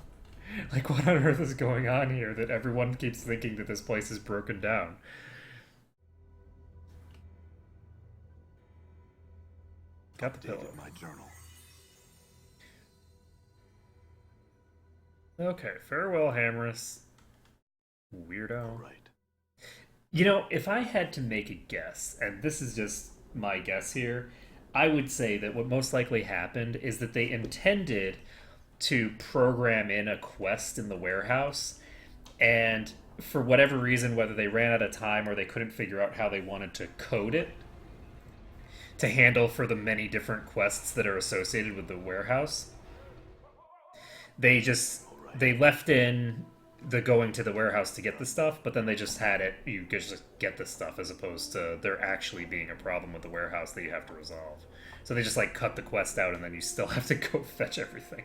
Like, what on earth is going on here that everyone keeps thinking that this place is broken down? Got the pillow. My journal. Okay, farewell, Hammerus. Weirdo. Right. You know, if I had to make a guess, and this is just my guess here, I would say that what most likely happened is that they intended to program in a quest in the warehouse, and for whatever reason, whether they ran out of time or they couldn't figure out how they wanted to code it to handle for the many different quests that are associated with the warehouse, they left in the going to the warehouse to get the stuff, but then they just had it, you could just get the stuff as opposed to there actually being a problem with the warehouse that you have to resolve. So they just like cut the quest out and then you still have to go fetch everything.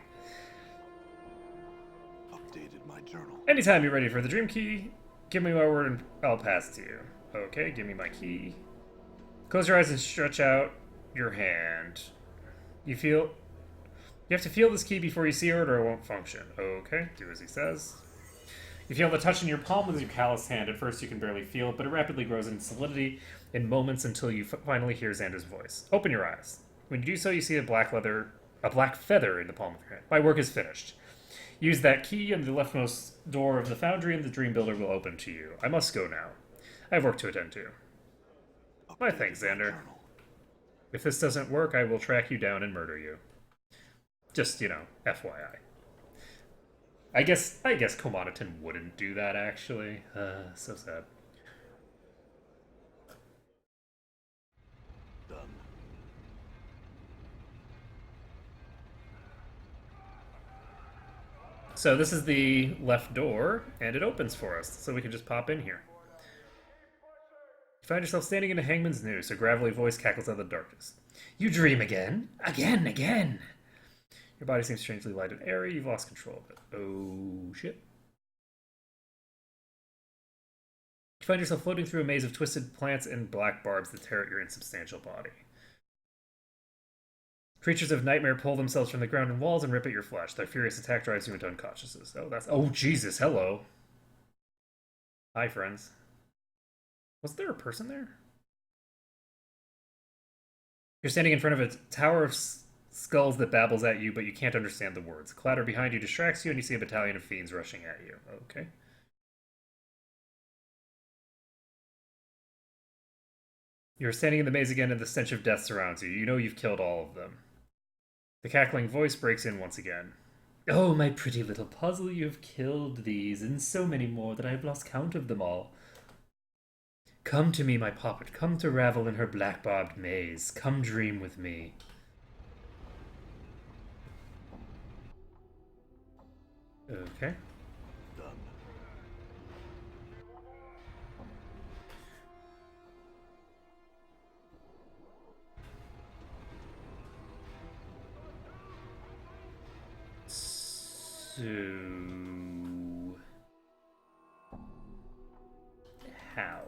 Updated my journal. Anytime you're ready for the dream key, give me my word and I'll pass it to you. Okay, give me my key. Close your eyes and stretch out your hand. You have to feel this key before you see it or it won't function. Okay, do as he says. You feel the touch in your palm with your calloused hand. At first you can barely feel it, but it rapidly grows in solidity in moments until you finally hear Xander's voice. Open your eyes. When you do so, you see a black feather in the palm of your hand. My work is finished. Use that key and the leftmost door of the foundry and the Dream Builder will open to you. I must go now. I have work to attend to. My thanks, Xander. If this doesn't work, I will track you down and murder you. Just, FYI. I guess Komanaton wouldn't do that, actually. So sad. Done. So this is the left door, and it opens for us, so we can just pop in here. You find yourself standing in a hangman's noose. A gravelly voice cackles out of the darkness. You dream again? Again! Your body seems strangely light and airy. You've lost control of it. Oh, shit. You find yourself floating through a maze of twisted plants and black barbs that tear at your insubstantial body. Creatures of nightmare pull themselves from the ground and walls and rip at your flesh. Their furious attack drives you into unconsciousness. Oh, Jesus, hello. Hi, friends. Was there a person there? You're standing in front of a tower of skulls that babbles at you, but you can't understand the words. Clatter behind you distracts you, and you see a battalion of fiends rushing at you. Okay. You're standing in the maze again, and the stench of death surrounds you. You know you've killed all of them. The cackling voice breaks in once again. Oh, my pretty little puzzle, you have killed these, and so many more that I have lost count of them all. Come to me, my poppet. Come to ravel in her black-barbed maze. Come dream with me. Okay. Done. So... how?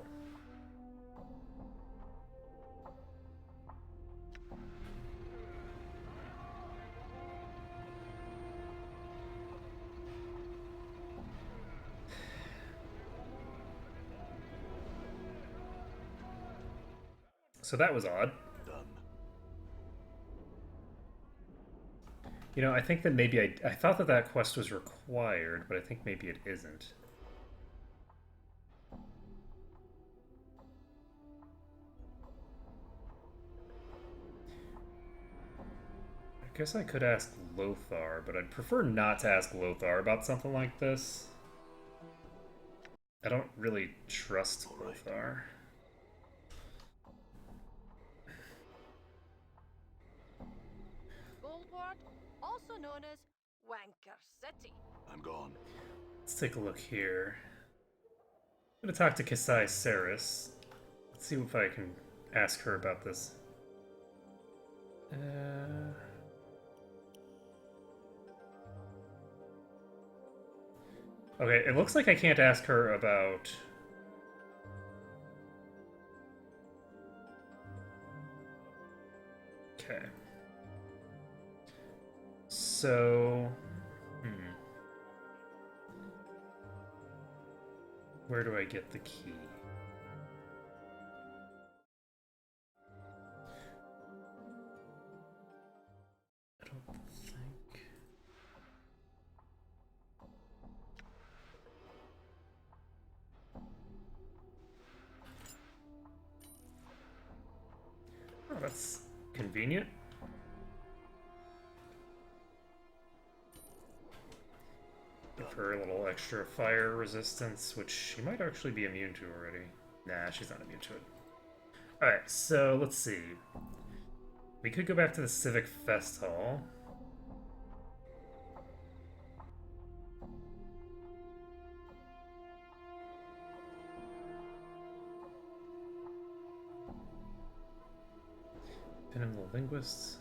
So that was odd. Done. I think that maybe I thought that quest was required, but I think maybe it isn't. I guess I could ask Lothar, but I'd prefer not to ask Lothar about something like this. I don't really trust Lothar. Goldward, also known as Wanker City. I'm gone. Let's take a look here. I'm gonna talk to Kasai Saris. Let's see if I can ask her about this. Okay, it looks like I can't ask her about... Okay. So... Where do I get the key? I don't think... Oh, that's convenient. Give her a little extra fire resistance, which she might actually be immune to already. Nah, she's not immune to it. Alright, so let's see. We could go back to the Civic Fest Hall. Pinning the linguists.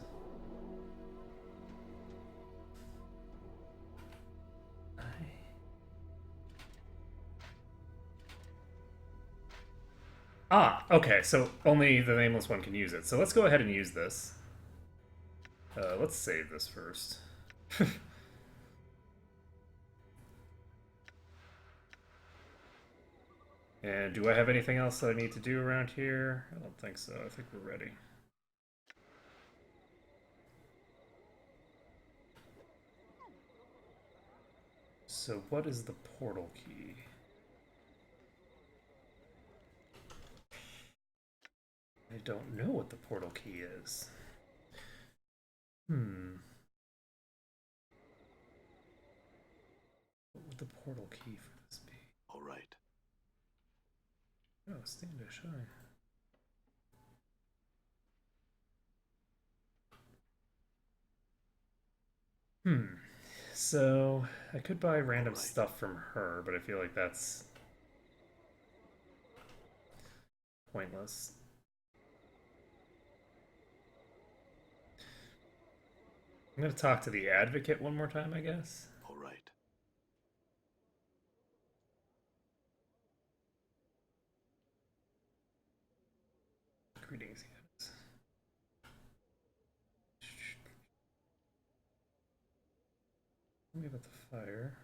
Ah, okay, so only the nameless one can use it. So let's go ahead and use this. Let's save this first. And do I have anything else that I need to do around here? I don't think so. I think we're ready. So what is the portal key? I don't know what the portal key is. What would the portal key for this be? All right. Oh, Standish, hi. So I could buy random stuff from her, but I feel like that's pointless. I'm gonna talk to the advocate one more time, I guess. All right. Greetings, guys. Tell me about the fire.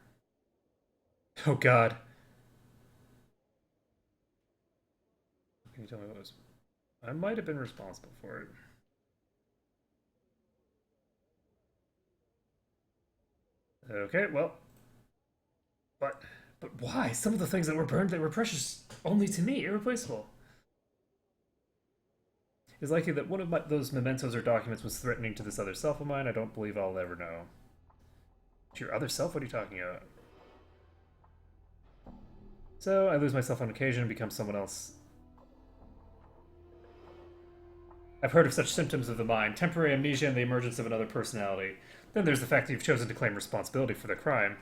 Oh God. Can you tell me what was? I might have been responsible for it. Okay, well, but why? Some of the things that were burned, they were precious only to me, irreplaceable. It's likely that one of those mementos or documents was threatening to this other self of mine. I don't believe I'll ever know. To your other self? What are you talking about? So, I lose myself on occasion and become someone else. I've heard of such symptoms of the mind, temporary amnesia and the emergence of another personality. Then there's the fact that you've chosen to claim responsibility for the crime.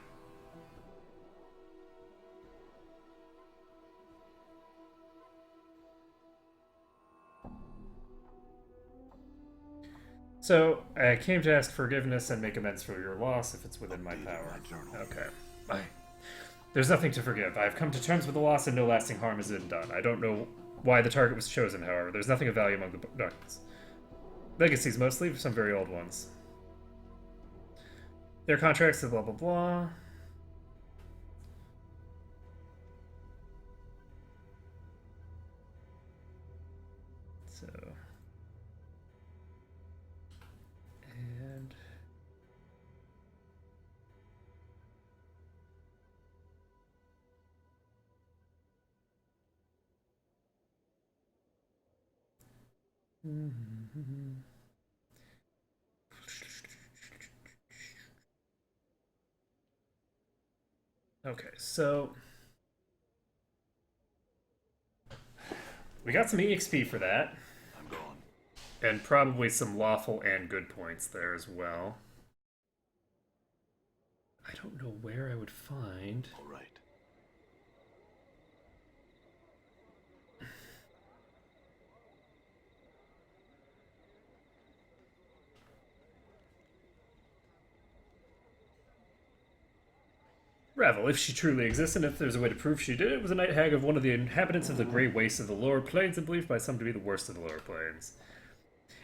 So, I came to ask forgiveness and make amends for your loss if it's within my power. Okay. Bye. There's nothing to forgive. I've come to terms with the loss and no lasting harm has been done. I don't know why the target was chosen, however. There's nothing of value among the documents. Legacies mostly, some very old ones. Their contracts, blah blah blah. So... And... Okay, so we got some EXP for that. I'm gone. And probably some lawful and good points there as well. I don't know where I would find... All right. Ravel, if she truly exists, and if there's a way to prove she did it, was a night hag of one of the inhabitants of the Grey Wastes of the Lower Plains and believed by some to be the worst of the Lower Plains.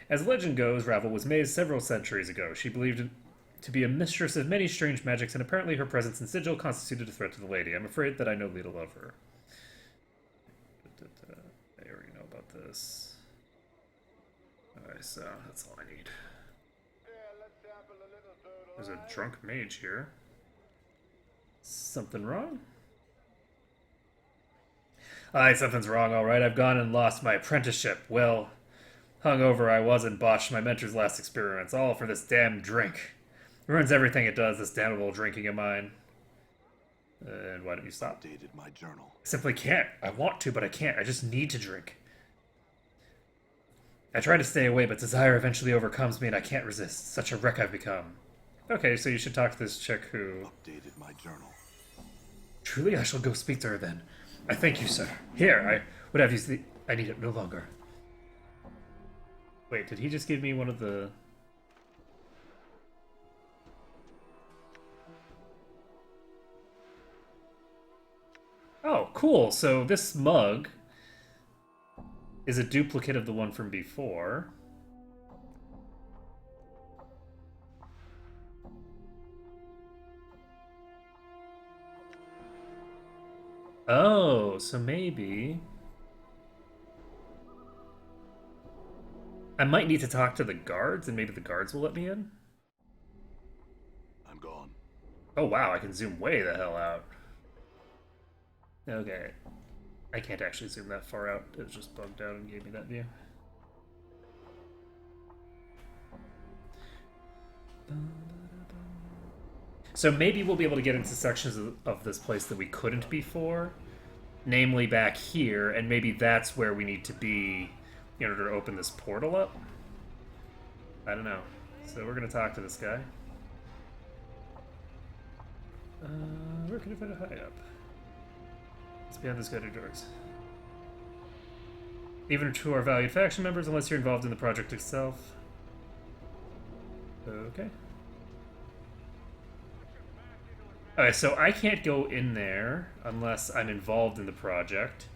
As legend goes, Ravel was mazed several centuries ago. She believed to be a mistress of many strange magics, and apparently her presence in Sigil constituted a threat to the lady. I'm afraid that I know little of her. I already know about this. Alright, so that's all I need. There's a drunk mage here. Something wrong? Aye, something's wrong, alright. I've gone and lost my apprenticeship. Well, hungover I was and botched my mentor's last experiments, all for this damn drink. It ruins everything it does, this damnable drinking of mine. And why don't you stop? Updated my journal. I simply can't. I want to, but I can't. I just need to drink. I try to stay away, but desire eventually overcomes me and I can't resist. Such a wreck I've become. Okay, so you should talk to this chick who... Updated my journal. Truly, I shall go speak to her then. I thank you, sir. Here, I would have used the... I need it no longer. Wait, did he just give me one of the... Oh, cool. So this mug is a duplicate of the one from before. Oh, so maybe... I might need to talk to the guards, and maybe the guards will let me in? I'm gone. Oh wow, I can zoom way the hell out. Okay. I can't actually zoom that far out. It just bugged out and gave me that view. So maybe we'll be able to get into sections of this place that we couldn't before. Namely back here, and maybe that's where we need to be in order to open this portal up? I don't know. So we're gonna talk to this guy. Where can I find a high-up? It's behind this guided doors. Even to our valued faction members, unless you're involved in the project itself. Okay. Alright, so I can't go in there unless I'm involved in the project.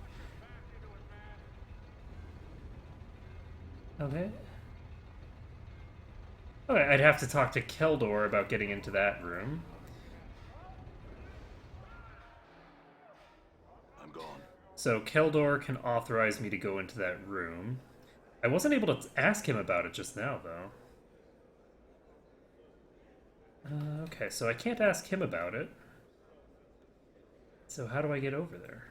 Okay. Okay, I'd have to talk to Keldor about getting into that room. I'm gone. So Keldor can authorize me to go into that room. I wasn't able to ask him about it just now, though. Okay, so I can't ask him about it. So how do I get over there?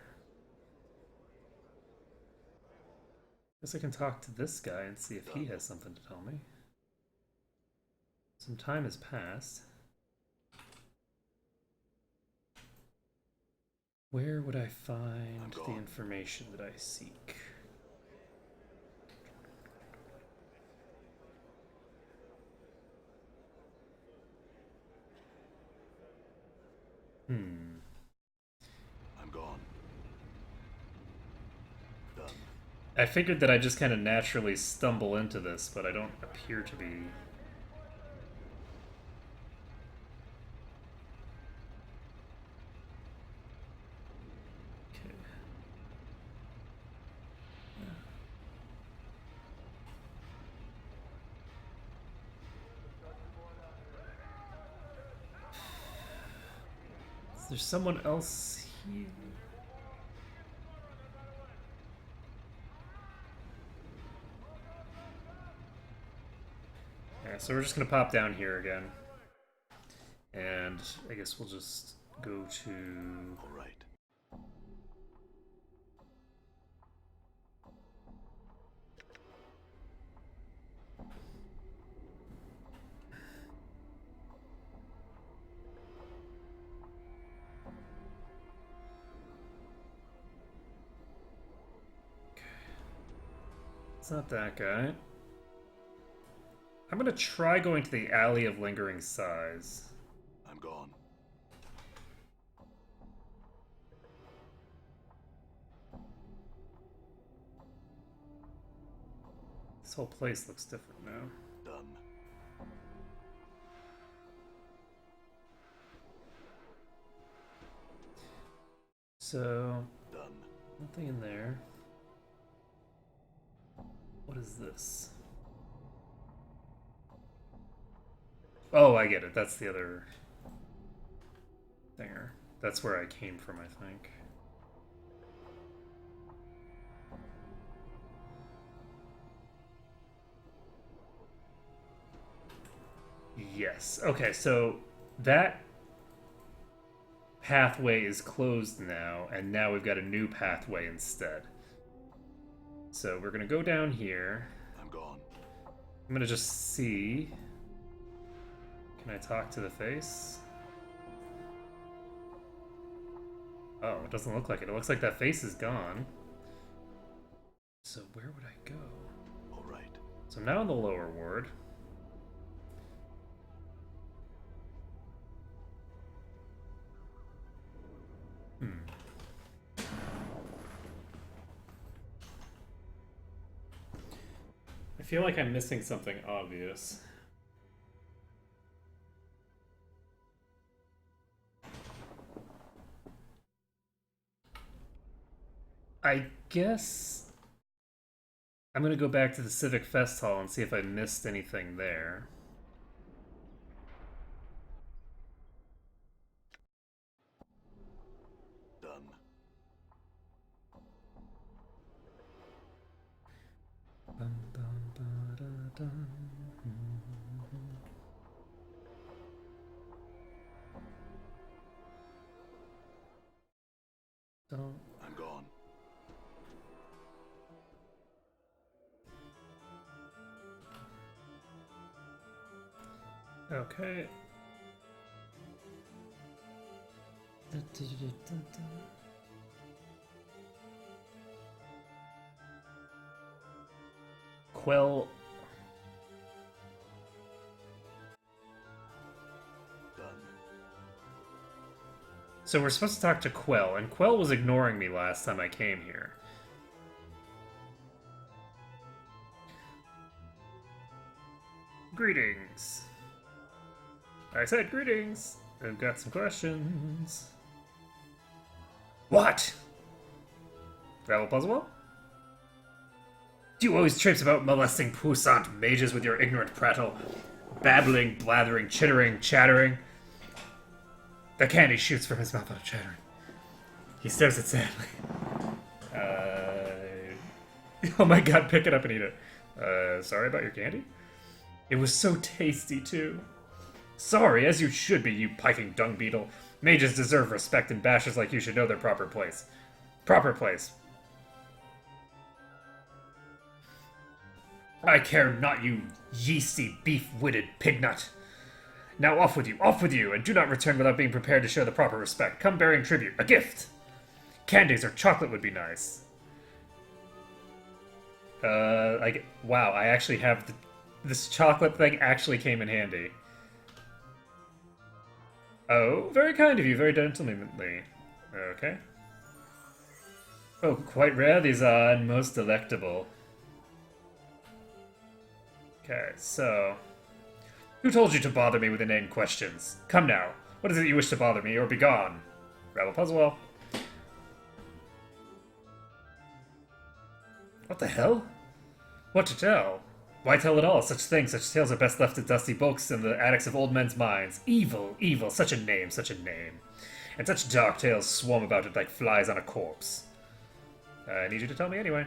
Guess I can talk to this guy and see if he has something to tell me. Some time has passed. Where would I find the information that I seek? I'm gone. Done. I figured that I just kind of naturally stumble into this, but I don't appear to be. Okay. Is there someone else here? Alright, so we're just gonna pop down here again. And I guess we'll just go to... All right. It's not that guy. I'm gonna try going to the Alley of Lingering Sighs. I'm gone. This whole place looks different now. Done. So, Done. nothing in there. What is this? Oh, I get it. That's the other thinger. That's where I came from, I think. Yes. Okay, so that pathway is closed now, and now we've got a new pathway instead. So we're gonna go down here. I'm gone. I'm gonna just see. Can I talk to the face? Oh, it doesn't look like it. It looks like that face is gone. So where would I go? All right. So I'm now in the lower ward. I feel like I'm missing something obvious. I guess I'm gonna go back to the Civic Fest Hall and see if I missed anything there. Done. Bum, bum, ba-da-dum. Don't. I'm gone. Okay. Quell. Done. So we're supposed to talk to Quell, and Quell was ignoring me last time I came here. Greetings. I said greetings. I've got some questions. What? Travel Puzzle? Do you always traipse about molesting puissant mages with your ignorant prattle? Babbling, blathering, chittering, chattering? The candy shoots from his mouth out of chattering. He stares it sadly. Oh my god, pick it up and eat it. Sorry about your candy? It was so tasty, too. Sorry, as you should be, you piking dung beetle. Mages deserve respect, and bashers like you should know their proper place. Proper place. I care not, you yeasty, beef-witted pignut. Now off with you, and do not return without being prepared to show the proper respect. Come bearing tribute, a gift. Candies or chocolate would be nice. Wow, I actually have this chocolate thing actually came in handy. Oh, very kind of you, very gentlemanly. Okay. Oh, quite rare these are, and most delectable. Okay, so... Who told you to bother me with inane questions? Come now, what is it you wish to bother me, or be gone? Rattle Puzzlewell. What the hell? What to tell? Why tell at all? Such tales are best left to dusty books in the attics of old men's minds. Evil, evil, such a name, such a name. And such dark tales swarm about it like flies on a corpse. I need you to tell me anyway.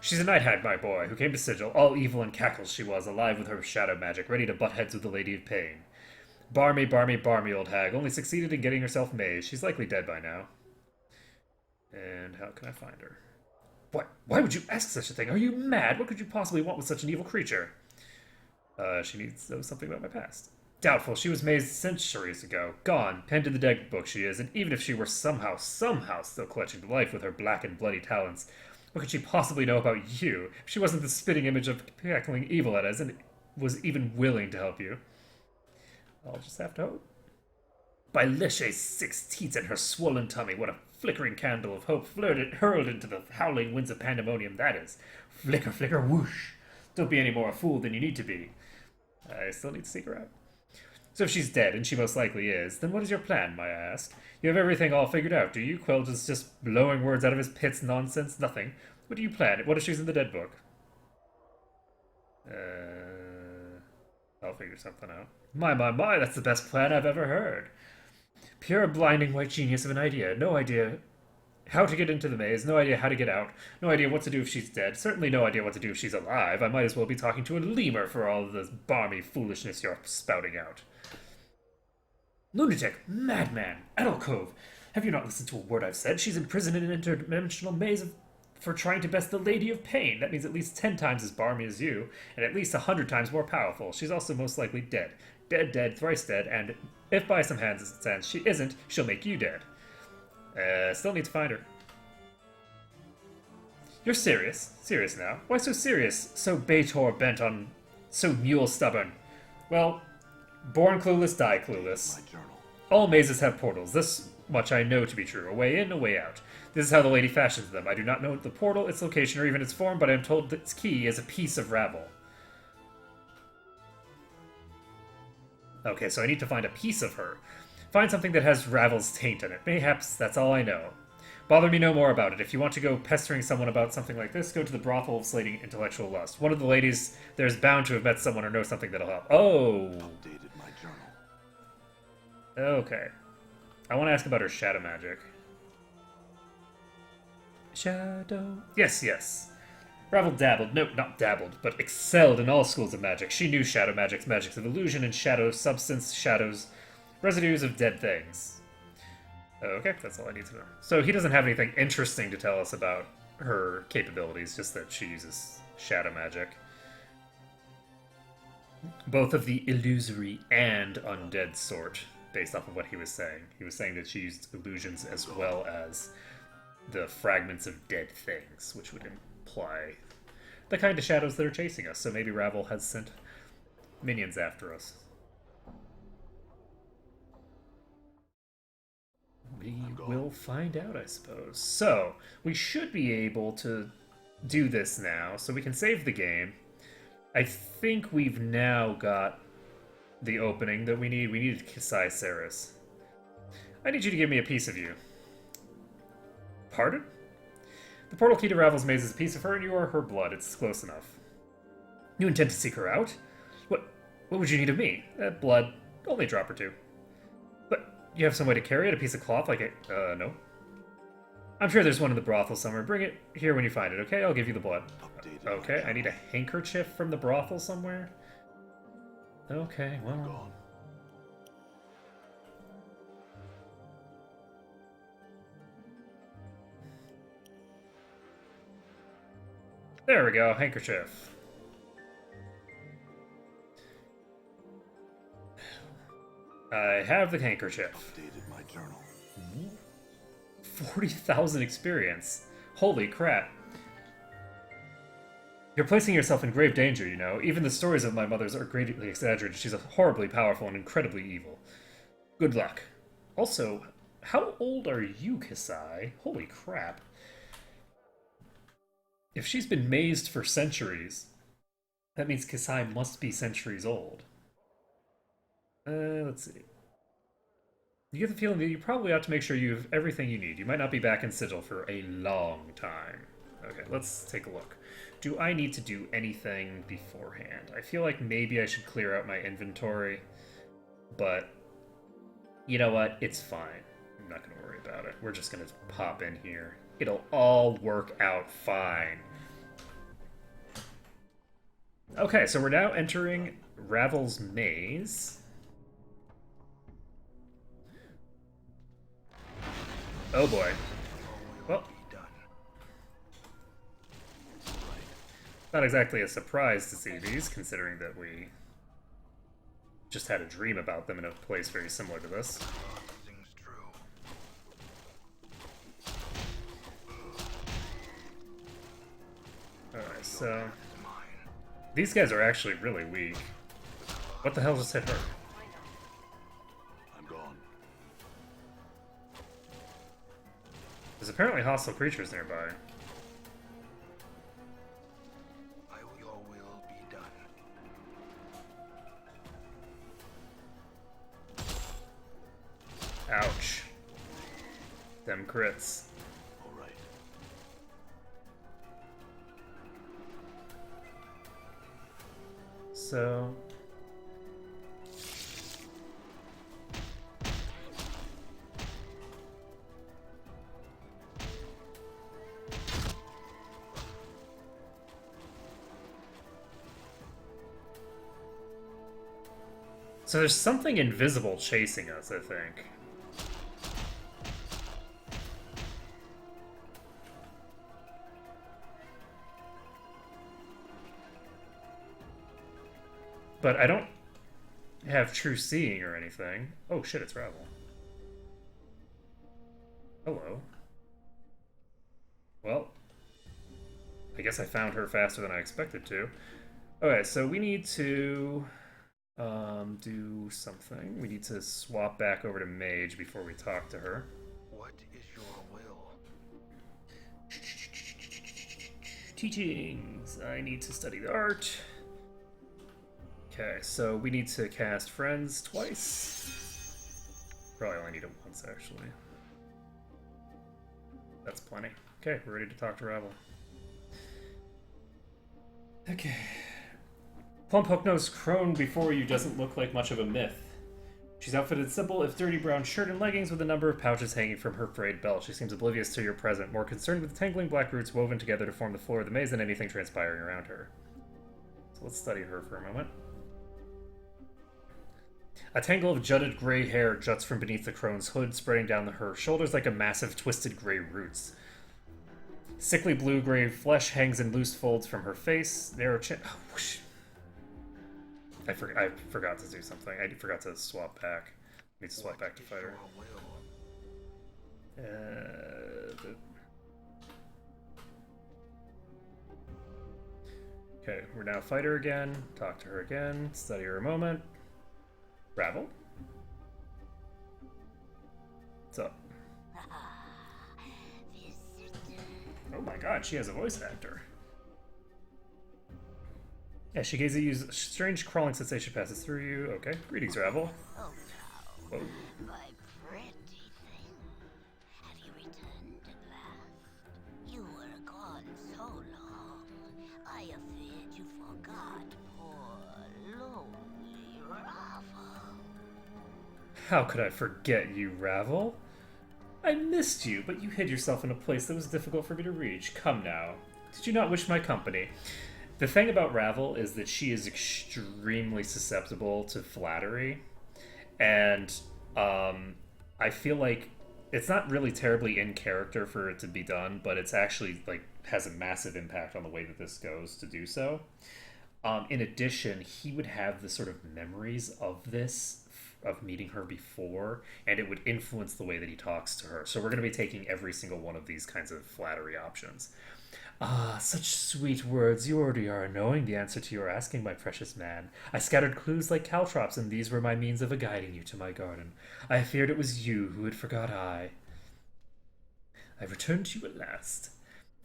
She's a night hag, my boy, who came to Sigil. All evil and cackles she was, alive with her shadow magic, ready to butt heads with the Lady of Pain. Barmy, barmy, barmy, old hag, only succeeded in getting herself mazed. She's likely dead by now. And how can I find her? What? Why would you ask such a thing? Are you mad? What could you possibly want with such an evil creature? She needs to know something about my past. Doubtful. She was mazed centuries ago. Gone. Pinned to the dead book she is, and even if she were somehow still clutching to life with her black and bloody talons, what could she possibly know about you if she wasn't the spitting image of cackling evil at us and was even willing to help you? I'll just have to hope. By Leshe's 6 teats and her swollen tummy, what a flickering candle of hope hurled into the howling winds of pandemonium that is. Flicker, flicker, whoosh. Don't be any more a fool than you need to be. I still need to seek her out. So if she's dead, and she most likely is, then what is your plan, may I ask? You have everything all figured out, do you? Quell is just blowing words out of his pits nonsense? Nothing. What do you plan? What if she's in the dead book? I'll figure something out. My, that's the best plan I've ever heard. Pure blinding white genius of an idea. No idea how to get into the maze, no idea how to get out, no idea what to do if she's dead, certainly no idea what to do if she's alive. I might as well be talking to a lemur for all of this balmy foolishness you're spouting out. Lunatic, madman, alcove. Have you not listened to a word I've said? She's imprisoned in an interdimensional maze for trying to best the Lady of Pain. That means at least 10 times as balmy as you, and at least 100 times more powerful. She's also most likely dead. Dead, thrice dead, and if by some hands she isn't, she'll make you dead. Still need to find her. You're serious? Serious now? Why so serious? So Baitor bent on... so mule stubborn? Well, born clueless, die clueless. My journal. All mazes have portals. This much I know to be true. A way in, a way out. This is how the lady fashions them. I do not know the portal, its location, or even its form, but I am told that its key is a piece of Ravel. Okay, so I need to find a piece of her. Find something that has Ravel's taint in it. Mayhaps that's all I know. Bother me no more about it. If you want to go pestering someone about something like this, go to the brothel of slating intellectual lust. One of the ladies there's bound to have met someone or know something that'll help. Oh! Updated my journal. Okay. I want to ask about her shadow magic. Shadow... Yes, yes. Ravel dabbled, no, not dabbled, but excelled in all schools of magic. She knew shadow magics, magics of illusion, and shadow substance, shadows, residues of dead things. Okay, that's all I need to know. So he doesn't have anything interesting to tell us about her capabilities, just that she uses shadow magic. Both of the illusory and undead sort, based off of what he was saying. He was saying that she used illusions as well as the fragments of dead things, which would imply the kind of shadows that are chasing us. So maybe Ravel has sent minions after us. We will find out, I suppose. So, we should be able to do this now, so we can save the game. I think we've now got the opening that we need. We need Kasai Saris. I need you to give me a piece of you. Pardon? The portal key to Ravel's maze is a piece of her, and you are her blood. It's close enough. You intend to seek her out? What would you need of me? Blood. Only a drop or two. You have some way to carry it? A piece of cloth like it? No. I'm sure there's one in the brothel somewhere. Bring it here when you find it, okay? I'll give you the blood. Okay, I need a handkerchief from the brothel somewhere? Okay, well... There we go, handkerchief. I have the handkerchief. Updated my journal. 40,000 experience. Holy crap. You're placing yourself in grave danger, you know. Even the stories of my mother's are greatly exaggerated. She's horribly powerful and incredibly evil. Good luck. Also, how old are you, Kasai? Holy crap. If she's been mazed for centuries, that means Kasai must be centuries old. Let's see. You get the feeling that you probably ought to make sure you have everything you need. You might not be back in Sigil for a long time. Okay, let's take a look. Do I need to do anything beforehand? I feel like maybe I should clear out my inventory, but you know what? It's fine. I'm not going to worry about it. We're just going to pop in here. It'll all work out fine. Okay, so we're now entering Ravel's maze. Oh boy. Well, not exactly a surprise to see these, considering that we just had a dream about them in a place very similar to this. Alright, so... these guys are actually really weak. What the hell just hit her? I'm gone. There's apparently hostile creatures nearby. Your will be done. Ouch. Them crits. All right. So... so there's something invisible chasing us, I think. But I don't have true seeing or anything. Oh shit, it's Ravel. Hello. Well, I guess I found her faster than I expected to. Okay, so we need to do something. We need to swap back over to Mage before we talk to her. What is your will? Teachings. I need to study the art. Okay, so we need to cast Friends twice. Probably only need it once, actually. That's plenty. Okay, we're ready to talk to Ravel. Okay. Plump Hook-Nosed crone before you doesn't look like much of a myth. She's outfitted simple, if dirty, brown shirt and leggings with a number of pouches hanging from her frayed belt. She seems oblivious to your present, more concerned with tangling black roots woven together to form the floor of the maze than anything transpiring around her. So let's study her for a moment. A tangle of jutted gray hair juts from beneath the crone's hood, spreading down her shoulders like a massive twisted gray roots. Sickly blue-gray flesh hangs in loose folds from her face. Narrow chin. Oh, whoosh. I forgot to do something. I forgot to swap back. I need to swap back to fighter. Okay, we're now fighter again. Talk to her again. Study her a moment. Ravel? What's up? Oh my god, she has a voice actor. Yeah, she gazes at you. Strange crawling sensation passes through you. Okay. Greetings, Ravel. Oh no. Whoa. My pretty thing. Have you returned at last? You were gone so long. I feared you forgot poor, lonely Ravel. How could I forget you, Ravel? I missed you, but you hid yourself in a place that was difficult for me to reach. Come now. Did you not wish my company? The thing about Ravel is that she is extremely susceptible to flattery, and I feel like it's not really terribly in character for it to be done, but it's actually like has a massive impact on the way that this goes to do so. In addition, he would have the sort of memories of this, of meeting her before, and it would influence the way that he talks to her. So we're going to be taking every single one of these kinds of flattery options. Ah, such sweet words. You already are knowing the answer to your asking, my precious man. I scattered clues like caltrops, and these were my means of guiding you to my garden. I feared it was you who had forgot I. I've returned to you at last.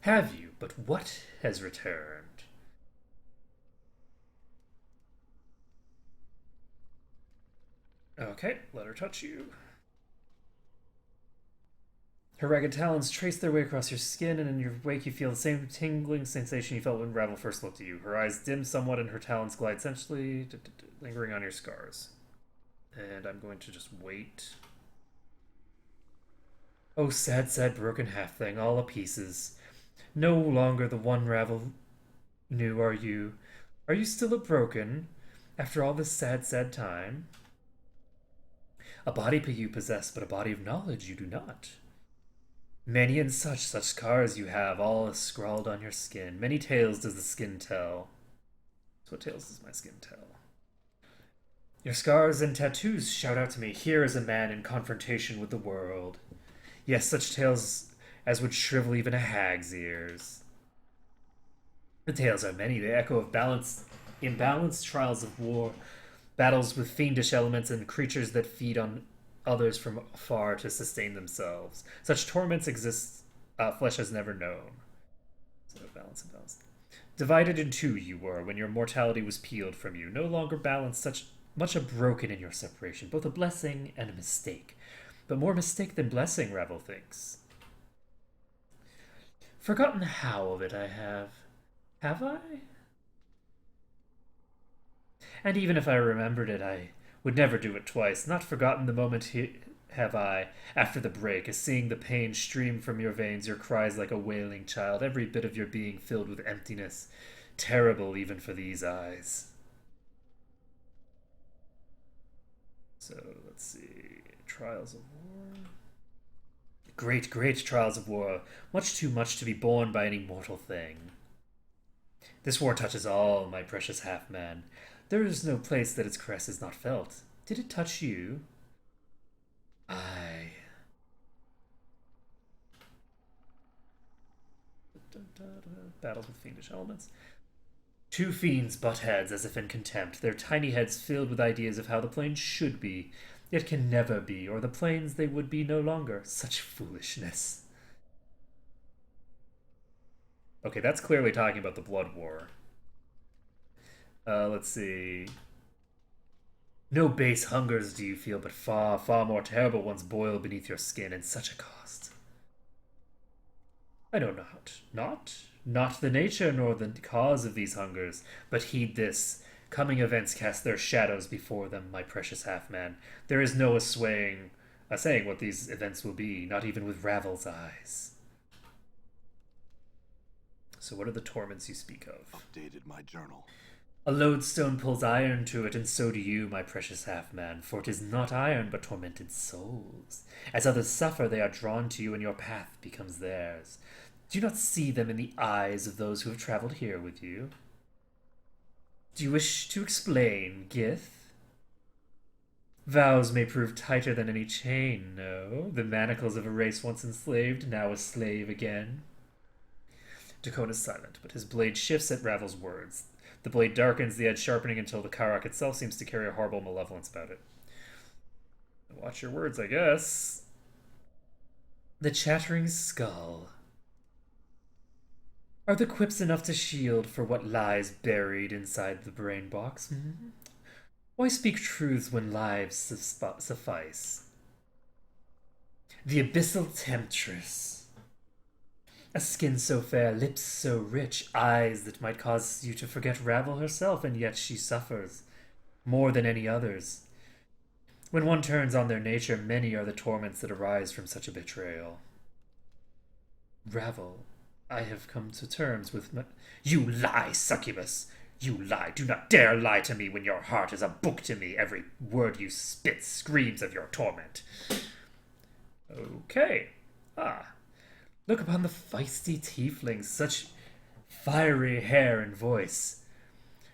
Have you? But what has returned? Okay, let her touch you. Her ragged talons trace their way across your skin, and in your wake you feel the same tingling sensation you felt when Ravel first looked at you. Her eyes dim somewhat, and her talons glide sensually, lingering on your scars. And I'm going to just wait. Oh, sad, sad broken half-thing, all a pieces. No longer the one Ravel knew are you. Are you still a broken, after all this sad, sad time? A body you possess, but a body of knowledge you do not. Many and such scars you have, all scrawled on your skin. Many tales does the skin tell. So what tales does my skin tell? Your scars and tattoos shout out to me. Here is a man in confrontation with the world. Yes, such tales as would shrivel even a hag's ears. The tales are many. They echo of imbalanced trials of war, battles with fiendish elements and creatures that feed on others from afar to sustain themselves. Such torments exist flesh has never known. So balance and balance. Divided in two you were when your mortality was peeled from you. No longer balanced, such much a broken in your separation, both a blessing and a mistake. But more mistake than blessing, Ravel thinks. Forgotten how of it I have. Have I? And even if I remembered it, I would never do it twice. Not forgotten the moment have I, after the break, as seeing the pain stream from your veins, your cries like a wailing child, every bit of your being filled with emptiness, terrible even for these eyes. So, let's see. Trials of War. Great, great trials of war. Much too much to be borne by any mortal thing. This war touches all, my precious half-man. There is no place that its caress is not felt. Did it touch you? Aye. Battles with fiendish elements. Two fiends butt heads as if in contempt, their tiny heads filled with ideas of how the plains should be, yet can never be, or the plains they would be no longer. Such foolishness. Okay, that's clearly talking about the Blood War. Let's see. No base hungers do you feel, but far, far more terrible ones boil beneath your skin, and such a cost. I know not the nature nor the cause of these hungers, but heed this. Coming events cast their shadows before them, my precious half-man. There is no saying what these events will be, not even with Ravel's eyes. So what are the torments you speak of? Updated my journal. A lodestone pulls iron to it, and so do you, my precious half-man, for it is not iron, but tormented souls. As others suffer, they are drawn to you, and your path becomes theirs. Do you not see them in the eyes of those who have traveled here with you? Do you wish to explain, Gith? Vows may prove tighter than any chain, no? The manacles of a race once enslaved, now a slave again. Dakona's silent, but his blade shifts at Ravel's words. The blade darkens, the edge sharpening until the Karak itself seems to carry a horrible malevolence about it. Watch your words, I guess. The chattering skull. Are the quips enough to shield for what lies buried inside the brain box? Why speak truths when lives suffice? The abyssal temptress. A skin so fair, lips so rich, eyes that might cause you to forget Ravel herself, and yet she suffers more than any others. When one turns on their nature, many are the torments that arise from such a betrayal. Ravel, I have come to terms with my... You lie, succubus! You lie! Do not dare lie to me when your heart is a book to me. Every word you spit screams of your torment. Okay. Look upon the feisty tiefling, such fiery hair and voice.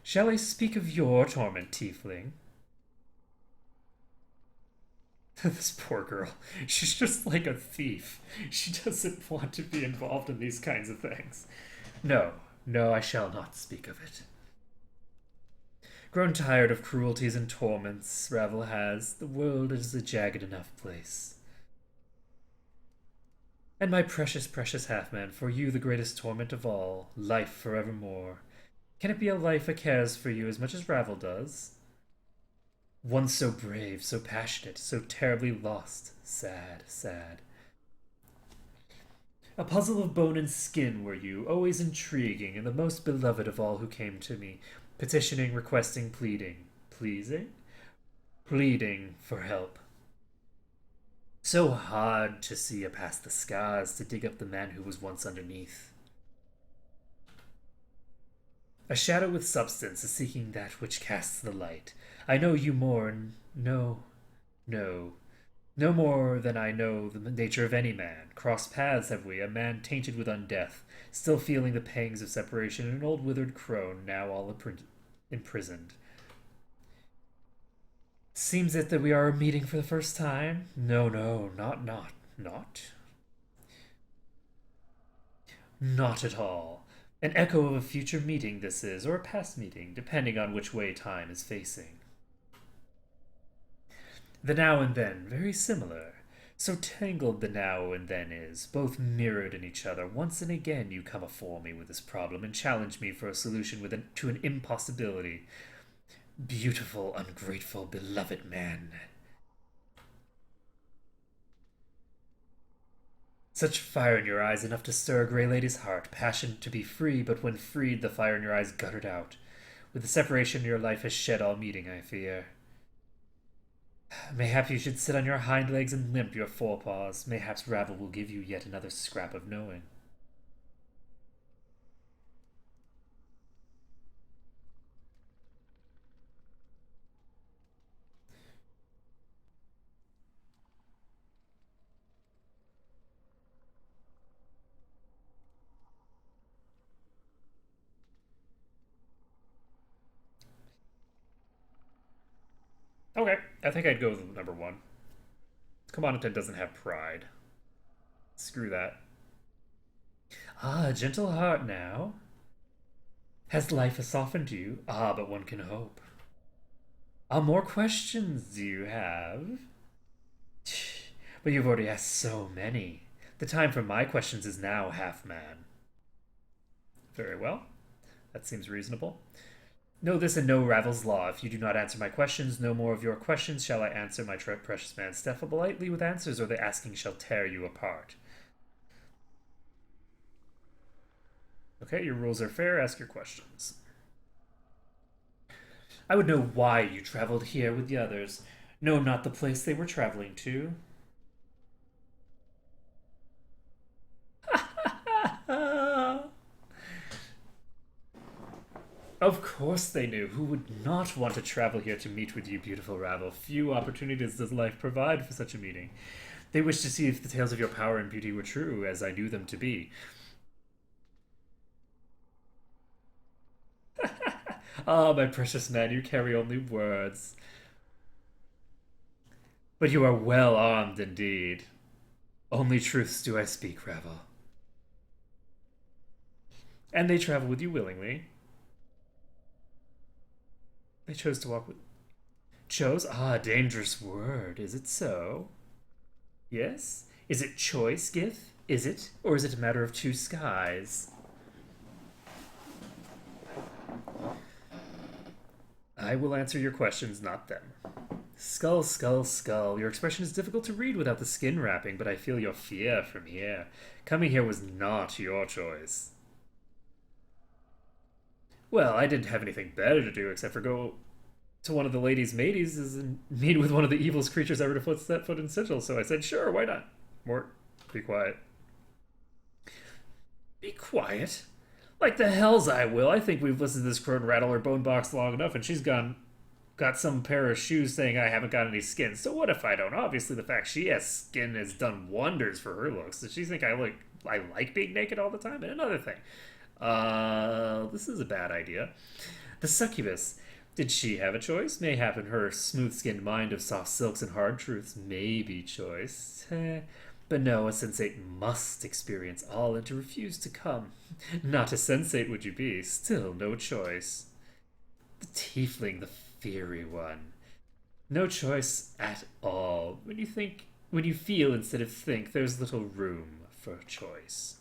Shall I speak of your torment, tiefling? This poor girl. She's just like a thief. She doesn't want to be involved in these kinds of things. No, I shall not speak of it. Grown tired of cruelties and torments, Ravel has. The world is a jagged enough place. And my precious, precious half-man, for you the greatest torment of all, life forevermore. Can it be a life that cares for you as much as Ravel does? One so brave, so passionate, so terribly lost. Sad, sad. A puzzle of bone and skin were you, always intriguing, and the most beloved of all who came to me, petitioning, requesting, pleading. Pleasing? Pleading for help. So hard to see past the scars, to dig up the man who was once underneath. A shadow with substance is seeking that which casts the light. I know you more, and no more than I know the nature of any man. Crossed paths have we, a man tainted with undeath, still feeling the pangs of separation, and an old withered crone, now all imprisoned. Seems it that we are meeting for the first time? No, not. Not at all. An echo of a future meeting this is, or a past meeting, depending on which way time is facing. The now and then, very similar. So tangled the now and then is, both mirrored in each other. Once and again you come afore me with this problem and challenge me for a solution to an impossibility. Beautiful, ungrateful, beloved man. Such fire in your eyes, enough to stir a grey lady's heart, passion to be free, but when freed, the fire in your eyes guttered out. With the separation, your life has shed all meaning, I fear. Mayhap you should sit on your hind legs and limp your forepaws. Mayhaps Ravel will give you yet another scrap of knowing. Okay, I think I'd go with number one. Commandant doesn't have pride. Screw that. Gentle heart now. Has life softened you? But one can hope. More questions do you have? But you've already asked so many. The time for my questions is now, half-man. Very well. That seems reasonable. Know this and know Ravel's law. If you do not answer my questions, no more of your questions shall I answer, my precious man. Step lightly with answers, or the asking shall tear you apart. Okay, your rules are fair. Ask your questions. I would know why you traveled here with the others. No, not the place they were traveling to. Of course they knew. Who would not want to travel here to meet with you, beautiful Ravel? Few opportunities does life provide for such a meeting. They wished to see if the tales of your power and beauty were true, as I knew them to be. Ah, my precious man, you carry only words. But you are well armed indeed. Only truths do I speak, Ravel. And they travel with you willingly. They chose to walk with... Chose? Ah, dangerous word. Is it so? Yes? Is it choice, Gith? Is it? Or is it a matter of two skies? I will answer your questions, not them. Skull, skull, skull. Your expression is difficult to read without the skin wrapping, but I feel your fear from here. Coming here was not your choice. Well, I didn't have anything better to do except for go to one of the ladies' mateys and meet with one of the evilest creatures ever to set foot in Sigil, so I said, sure, why not? Mort, be quiet. Be quiet? Like the hells I will. I think we've listened to this crone rattle her bone box long enough, and she's got some pair of shoes saying I haven't got any skin. So what if I don't? Obviously, the fact she has skin has done wonders for her looks. Does she think I like being naked all the time? And another thing, this is a bad idea. The succubus. Did she have a choice? Mayhap in her smooth-skinned mind of soft silks and hard truths may be choice. But no, a sensate must experience all and to refuse to come. Not a sensate would you be, still no choice. The tiefling, the fiery one. No choice at all. When you feel instead of think, there's little room for choice.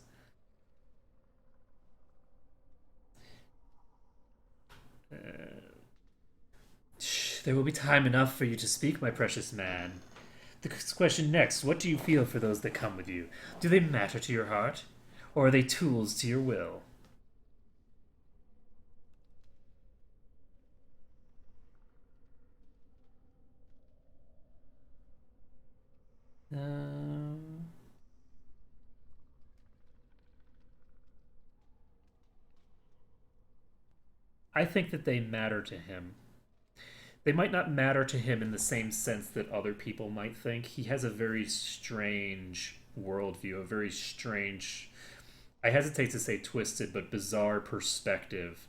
There will be time enough for you to speak, my precious man. The question next, what do you feel for those that come with you? Do they matter to your heart? Or are they tools to your will? I think that they matter to him. They might not matter to him in the same sense that other people might think. He has a very strange worldview, a very strange, I hesitate to say twisted, but bizarre perspective.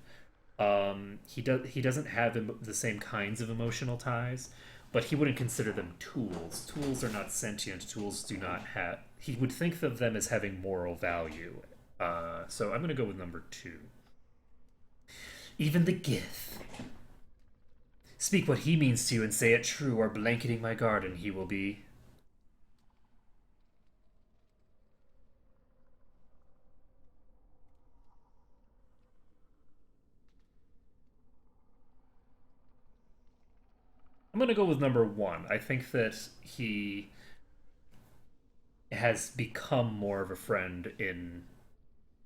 He doesn't have the same kinds of emotional ties, but he wouldn't consider them tools. Tools are not sentient. Tools do not have... He would think of them as having moral value. So I'm going to go with number 2. Even the Gith. Speak what he means to you and say it true, or blanketing my garden he will be. I'm going to go with number 1. I think that he has become more of a friend in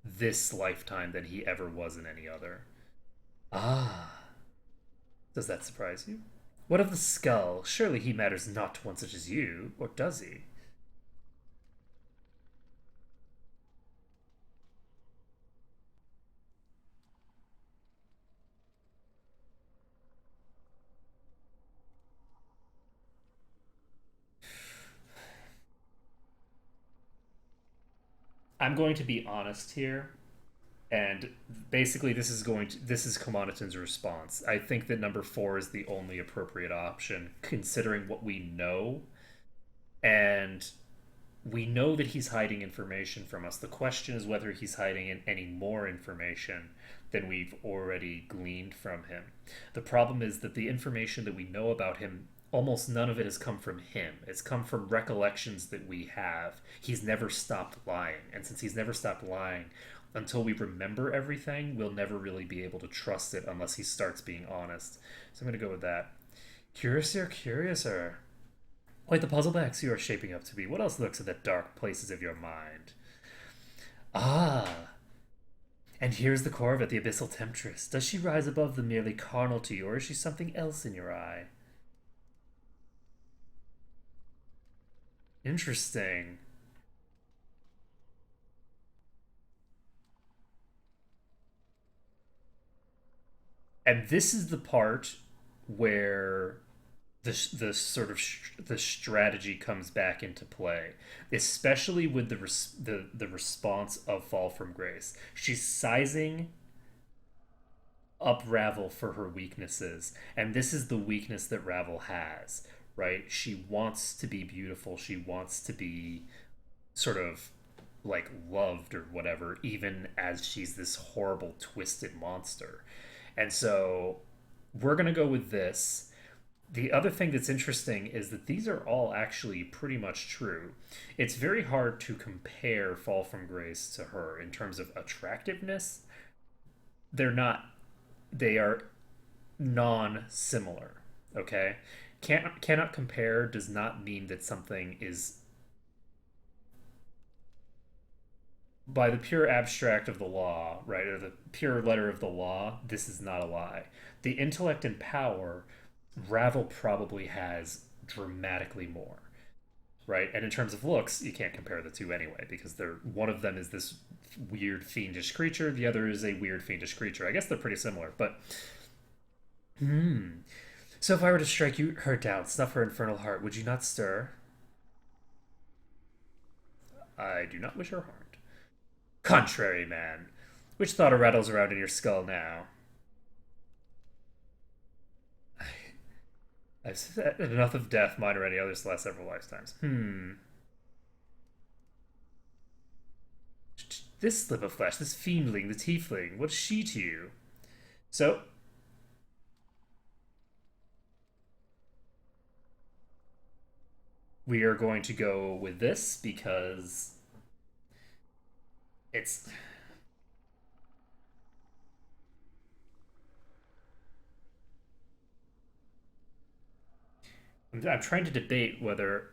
this lifetime than he ever was in any other. Ah. Does that surprise you? What of the skull? Surely he matters not to one such as you, or does he? I'm going to be honest here, and basically this is Commonaton's response. I think that number 4 is the only appropriate option, considering what we know, and we know that he's hiding information from us. The question is whether he's hiding any more information than we've already gleaned from him. The problem is that the information that we know about him, almost none of it has come from him. It's come from recollections that we have. He's never stopped lying. And since he's never stopped lying, until we remember everything, we'll never really be able to trust it unless he starts being honest. So I'm going to go with that. Curiouser, curiouser. Quite the puzzle box you are shaping up to be. What else lurks in the dark places of your mind? Ah, and here's the core of it, the Abyssal Temptress. Does she rise above the merely carnal to you, or is she something else in your eye? Interesting. And this is the part where the sort of the strategy comes back into play, especially with the response of Fall from Grace. She's sizing up Ravel for her weaknesses, and this is the weakness that Ravel has, right? She wants to be beautiful. She wants to be sort of like loved or whatever, even as she's this horrible twisted monster. And so we're going to go with this. The other thing that's interesting is that these are all actually pretty much true. It's very hard to compare Fall from Grace to her in terms of attractiveness. They're not, they are non-similar, okay? Cannot compare does not mean that something is, by the pure abstract of the law, right, or the pure letter of the law, this is not a lie. The intellect and power, Ravel probably has dramatically more, right? And in terms of looks, you can't compare the two anyway, because they're, one of them is this weird fiendish creature, the other is a weird fiendish creature. I guess they're pretty similar, but so if I were to strike you her down, snuff her infernal heart, would you not stir? I do not wish her harmed. Contrary, man. Which thought rattles around in your skull now? I've said enough of death, mine or any others, the last several lifetimes. This slip of flesh, this fiendling, the tiefling, what's she to you? So, we are going to go with this because it's... I'm trying to debate whether...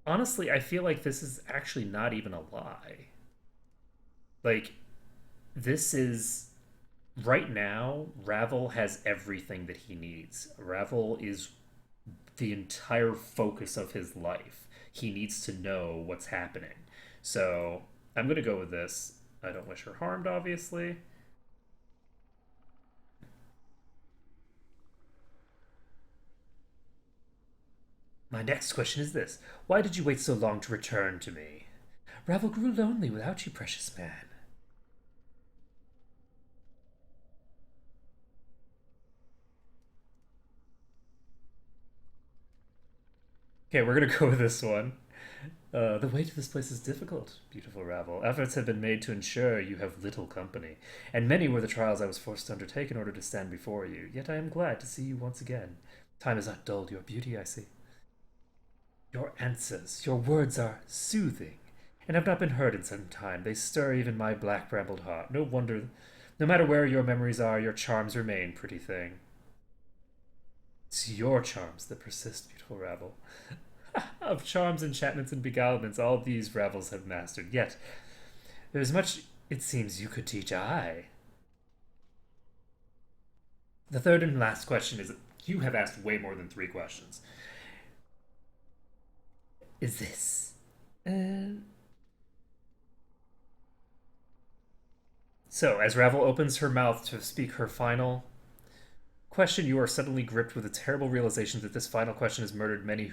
Honestly, I feel like this is actually not even a lie. Like, this is... Right now, Ravel has everything that he needs. Ravel is the entire focus of his life. He needs to know what's happening. So, I'm going to go with this. I don't wish her harmed, obviously. My next question is this. Why did you wait so long to return to me? Ravel grew lonely without you, precious man. Okay, we're gonna go with this one. The way to this place is difficult, beautiful Ravel. Efforts have been made to ensure you have little company, and many were the trials I was forced to undertake in order to stand before you. Yet I am glad to see you once again. Time has not dulled your beauty, I see. Your answers, your words are soothing, and have not been heard in some time. They stir even my black brambled heart. No wonder, no matter where your memories are, your charms remain, pretty thing. It's your charms that persist, beautiful Ravel. Of charms, enchantments, and beguilements, all these Ravels have mastered. Yet, there is much, it seems, you could teach I. The third and last question is, you have asked way more than 3 questions. Is this... So, as Ravel opens her mouth to speak her final question, you are suddenly gripped with a terrible realization that this final question has murdered many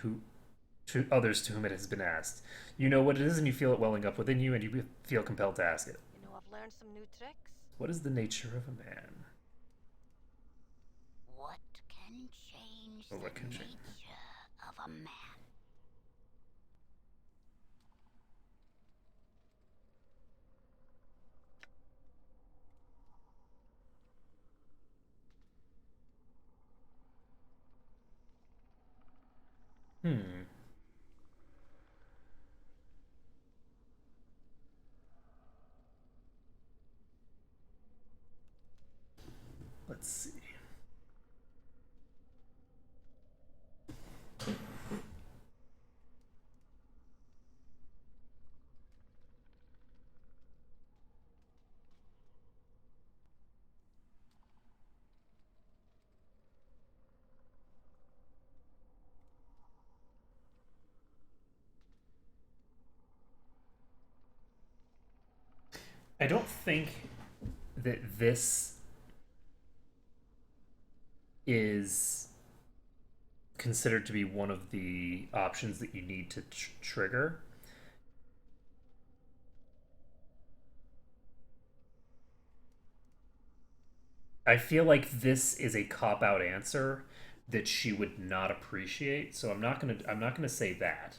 to others to whom it has been asked. You know what it is, and you feel it welling up within you, and you feel compelled to ask it. You know, I've learned some new tricks. What is the nature of a man? What can change Or what the can nature change? of a man? Hmm. Let's see. I don't think that this is considered to be one of the options that you need to trigger. I feel like this is a cop out answer that she would not appreciate, so I'm not gonna say that.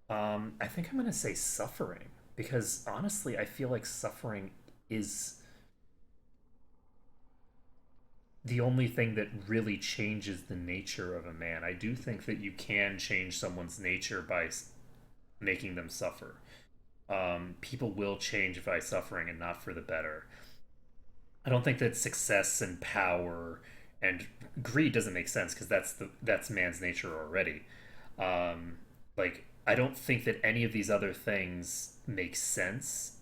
I think I'm gonna say suffering because honestly, I feel like suffering is the only thing that really changes the nature of a man. I do think that you can change someone's nature by making them suffer. People will change by suffering and not for the better. I don't think that success and power and greed doesn't make sense because that's man's nature already. Like I don't think that any of these other things make sense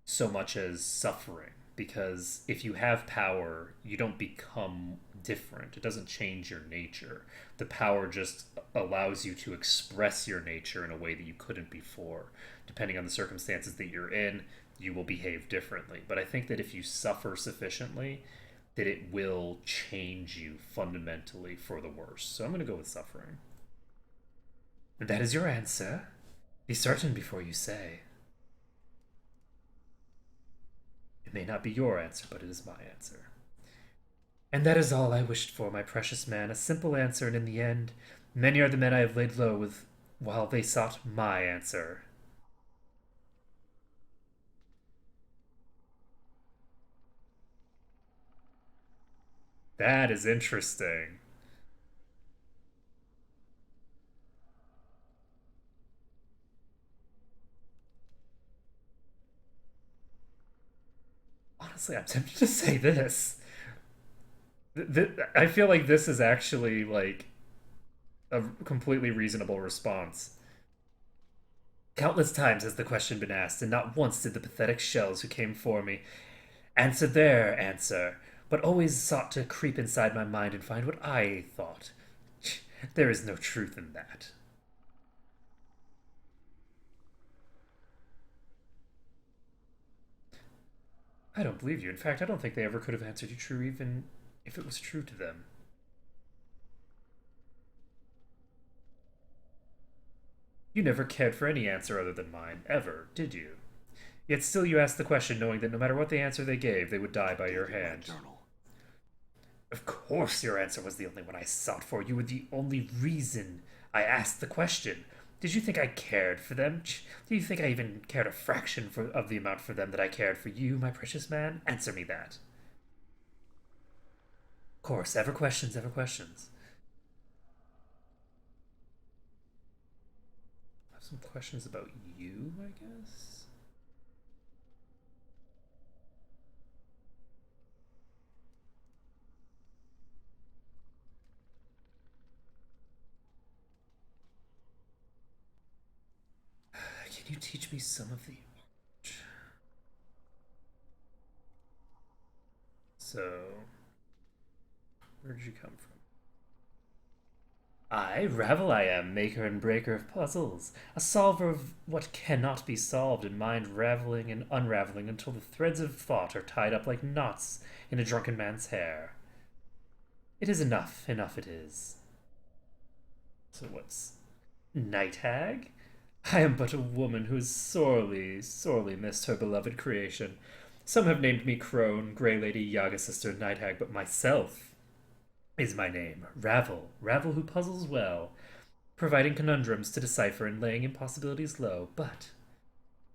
so much as suffering because if you have power, you don't become different. It doesn't change your nature. The power just allows you to express your nature in a way that you couldn't before. Depending on the circumstances that you're in, you will behave differently. But I think that if you suffer sufficiently, that it will change you fundamentally for the worse. So I'm going to go with suffering. And that is your answer. Be certain before you say. It may not be your answer, but it is my answer. And that is all I wished for, my precious man. A simple answer, and in the end, many are the men I have laid low with while they sought my answer. That is interesting. Honestly, I'm tempted to say this. I feel like this is actually like a completely reasonable response. Countless times has the question been asked, and not once did the pathetic shells who came for me answer their answer, but always sought to creep inside my mind and find what I thought. There is no truth in that. I don't believe you. In fact, I don't think they ever could have answered you true, even if it was true to them. You never cared for any answer other than mine, ever, did you? Yet still you asked the question, knowing that no matter what the answer they gave, they would die by your hand. Journal. Of course, your answer was the only one I sought for. You were the only reason I asked the question. Did you think I cared for them? Do you think I even cared a fraction of the amount for them that I cared for you, my precious man? Answer me that. Of course, ever questions, ever questions. I have some questions about you, I guess. Can you teach me some of the art? So, where did you come from? I, Ravel I am, maker and breaker of puzzles, a solver of what cannot be solved, and mind raveling and unraveling until the threads of thought are tied up like knots in a drunken man's hair. It is enough, enough it is. So what's Night Hag? I am but a woman who has sorely, sorely missed her beloved creation. Some have named me Crone, Grey Lady, Yaga Sister, Night Hag, but myself is my name. Ravel, Ravel who puzzles well, providing conundrums to decipher and laying impossibilities low. But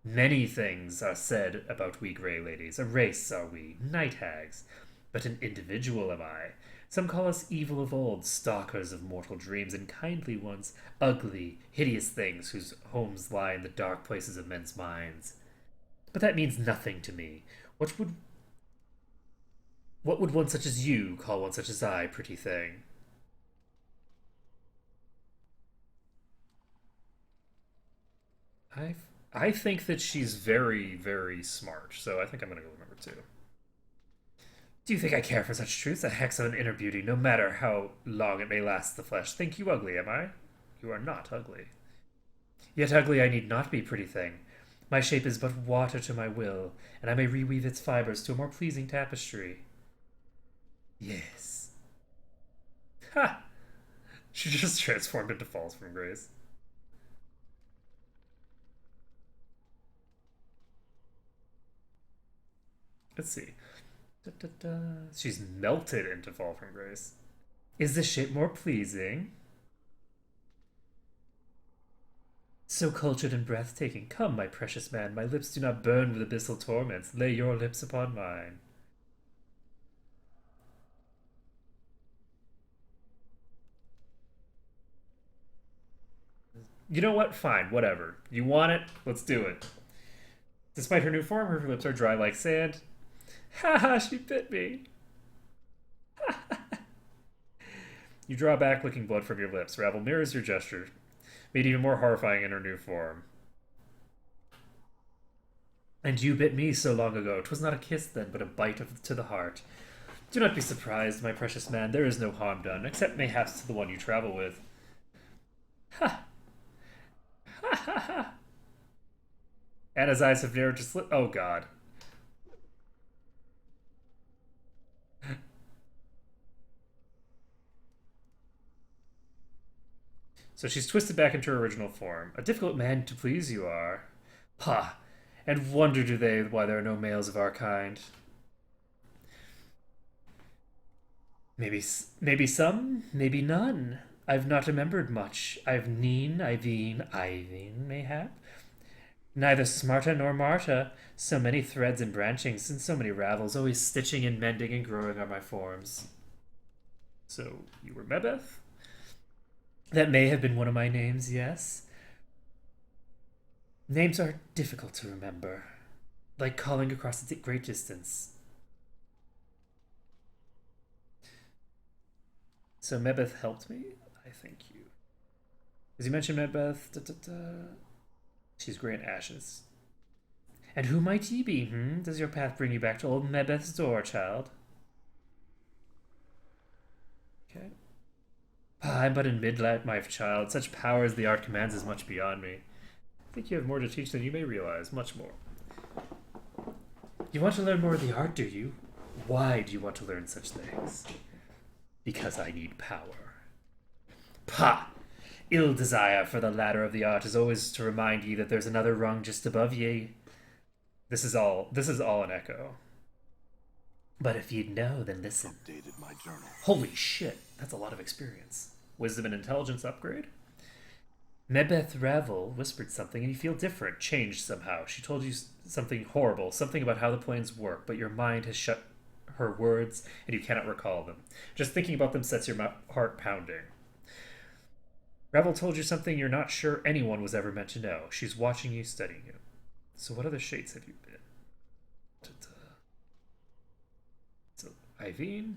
many things are said about we Grey Ladies. A race are we, Night Hags, but an individual am I. Some call us evil of old, stalkers of mortal dreams, and kindly ones, ugly, hideous things whose homes lie in the dark places of men's minds. But that means nothing to me. What would What would one such as you call one such as I, pretty thing? I I think that she's very, very smart, so I think I'm gonna go with number two. Do you think I care for such truths? A hex of an inner beauty, no matter how long it may last the flesh. Think you ugly, am I? You are not ugly. Yet ugly I need not be, pretty thing. My shape is but water to my will, and I may reweave its fibers to a more pleasing tapestry. Yes. Ha! She just transformed into Falls from Grace. Let's see. Da, da, da. She's melted into Fall from Grace. Is the shape more pleasing? So cultured and breathtaking. Come, my precious man, my lips do not burn with abyssal torments. Lay your lips upon mine. You know what? Fine, whatever. You want it? Let's do it. Despite her new form, her lips are dry like sand. Ha ha, she bit me. You draw back, licking blood from your lips. Ravel mirrors your gesture, made even more horrifying in her new form. And you bit me so long ago. 'Twas not a kiss then, but a bite to the heart. Do not be surprised, my precious man. There is no harm done, except mayhaps to the one you travel with. Ha! Ha ha ha! Anna's eyes have narrowed to slip. Oh god. So she's twisted back into her original form. A difficult man to please you are. Pah! And wonder do they why there are no males of our kind. Maybe some, maybe none. I've not remembered much. I've Iveen, mayhap. Neither Smarta nor Marta. So many threads and branchings, and so many ravels, always stitching and mending and growing are my forms. So you were Mebeth? That may have been one of my names, yes. Names are difficult to remember, like calling across a great distance. So Mebeth helped me? I thank you. As you mentioned, Mebeth, she's grey in ashes. And who might ye be, Does your path bring you back to old Mebeth's door, child? Okay. I'm but in midlife, my child. Such power as the art commands is much beyond me. I think you have more to teach than you may realize, much more. You want to learn more of the art, do you? Why do you want to learn such things? Because I need power. Pah! Ill desire for the ladder of the art is always to remind ye that there's another rung just above ye. This is all an echo. But if you'd know, then listen. Updated my journal. Holy shit, that's a lot of experience. Wisdom and intelligence upgrade? Mebeth Ravel whispered something and you feel different, changed somehow. She told you something horrible, something about how the planes work, but your mind has shut her words and you cannot recall them. Just thinking about them sets your heart pounding. Ravel told you something you're not sure anyone was ever meant to know. She's watching you, studying you. So what other shades have you been? So, Iveen?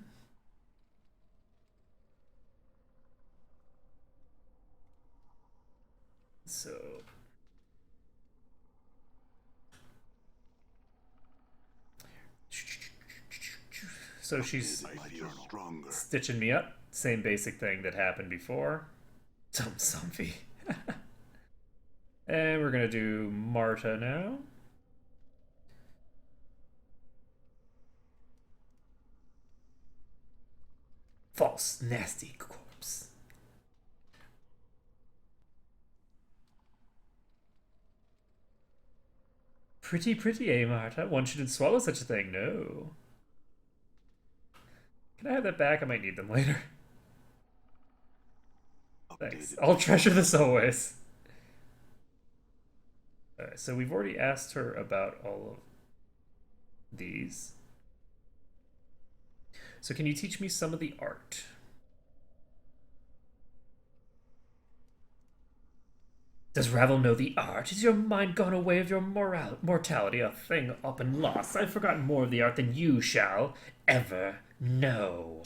So she's stitching me up. Same basic thing that happened before. Somfy. And we're gonna do Marta now. False, nasty corpse. Pretty, eh, Marta? One shouldn't swallow such a thing, no. Can I have that back? I might need them later. Thanks. I'll treasure this always. Alright, so we've already asked her about all of these. So can you teach me some of the art? Does Ravel know the art? Is your mind gone away of your mortality, a thing up and lost? I've forgotten more of the art than you shall ever know.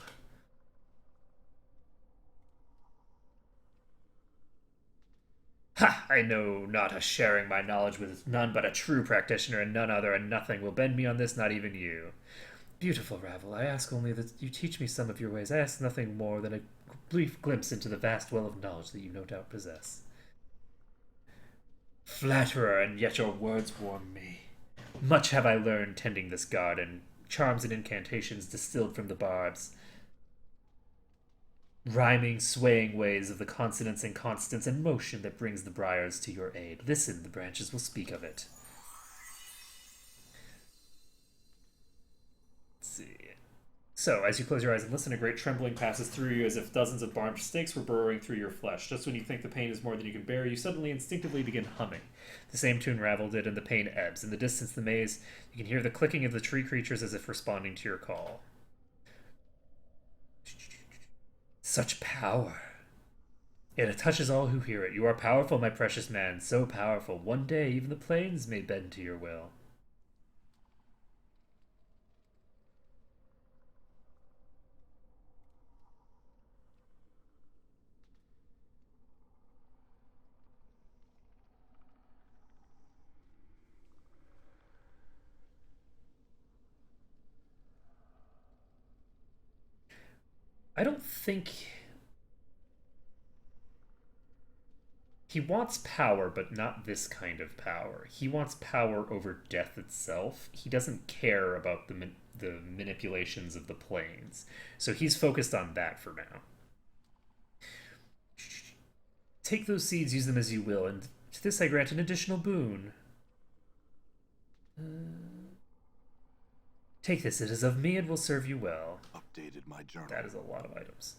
Ha! I know not a sharing my knowledge with none but a true practitioner, and none other, and nothing will bend me on this, not even you. Beautiful Ravel, I ask only that you teach me some of your ways. I ask nothing more than a brief glimpse into the vast well of knowledge that you no doubt possess. Flatterer, and yet your words warm me. Much have I learned tending this garden, charms and incantations distilled from the barbs, rhyming, swaying ways of the consonants and constants and motion that brings the briars to your aid. Listen, the branches will speak of it. Let's see. So, as you close your eyes and listen, a great trembling passes through you as if dozens of barbed snakes were burrowing through your flesh. Just when you think the pain is more than you can bear, you suddenly instinctively begin humming. The same tune Ravel did, and the pain ebbs. In the distance, the maze, you can hear the clicking of the tree creatures as if responding to your call. Such power. Yet it touches all who hear it. You are powerful, my precious man, so powerful. One day, even the plains may bend to your will. I don't think he wants power, but not this kind of power. He wants power over death itself. He doesn't care about the manipulations of the planes. So he's focused on that for now. Take those seeds, use them as you will, and to this I grant an additional boon. Take this, it is of me and will serve you well. Updated my journal. That is a lot of items.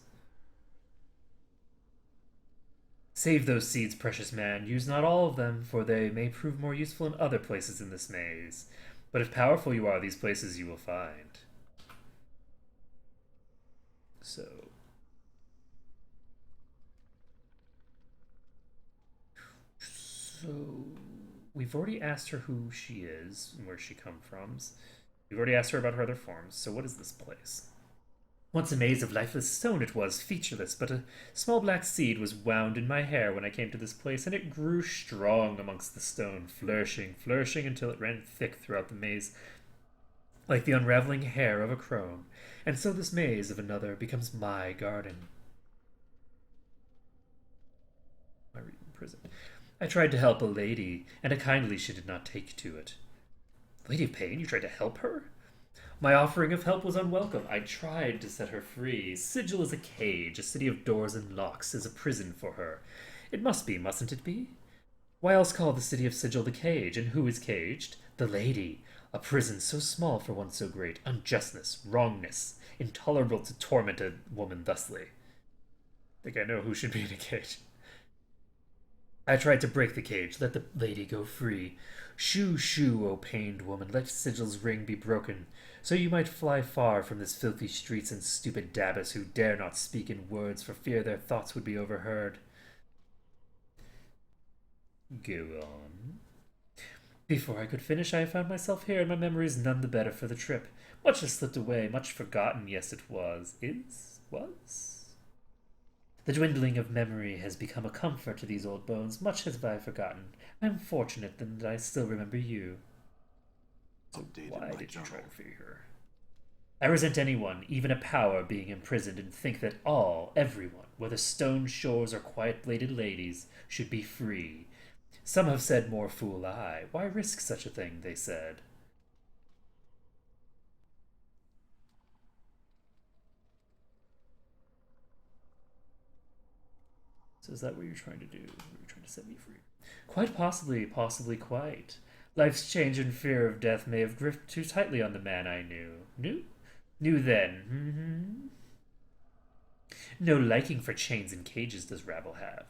Save those seeds, precious man. Use not all of them, for they may prove more useful in other places in this maze. But if powerful you are, these places you will find. So... we've already asked her who she is and where she comes from. We've already asked her about her other forms, so what is this place? Once a maze of lifeless stone it was, featureless, but a small black seed was wound in my hair when I came to this place, and it grew strong amongst the stone, flourishing, flourishing until it ran thick throughout the maze, like the unraveling hair of a crone. And so this maze of another becomes my garden. I read in prison. I tried to help a lady, and a kindly she did not take to it. Lady of Pain, you tried to help her? My offering of help was unwelcome. I tried to set her free. Sigil is a cage. A city of doors and locks is a prison for her. It must be, mustn't it be? Why else call the city of Sigil the cage? And who is caged? The lady. A prison so small for one so great. Unjustness, wrongness, intolerable to torment a woman thusly. I think I know who should be in a cage. I tried to break the cage, let the lady go free. Shoo, shoo, O pained woman, let Sigil's ring be broken, so you might fly far from this filthy streets and stupid dabbas who dare not speak in words for fear their thoughts would be overheard. Go on. Before I could finish, I found myself here, and my memories none the better for the trip. Much has slipped away, much forgotten, yes it was. Was? The dwindling of memory has become a comfort to these old bones. Much have I forgotten. I am fortunate then that I still remember you. So why did you try to free her? I resent anyone, even a power, being imprisoned, and think that all, everyone, whether stone shores or quiet-bladed ladies, should be free. Some have said, more fool I. Why risk such a thing, they said. So is that what you're trying to do? You're trying to set me free? Quite possibly, possibly quite. Life's change and fear of death may have gripped too tightly on the man I knew. Knew then. No liking for chains and cages does Ravel have.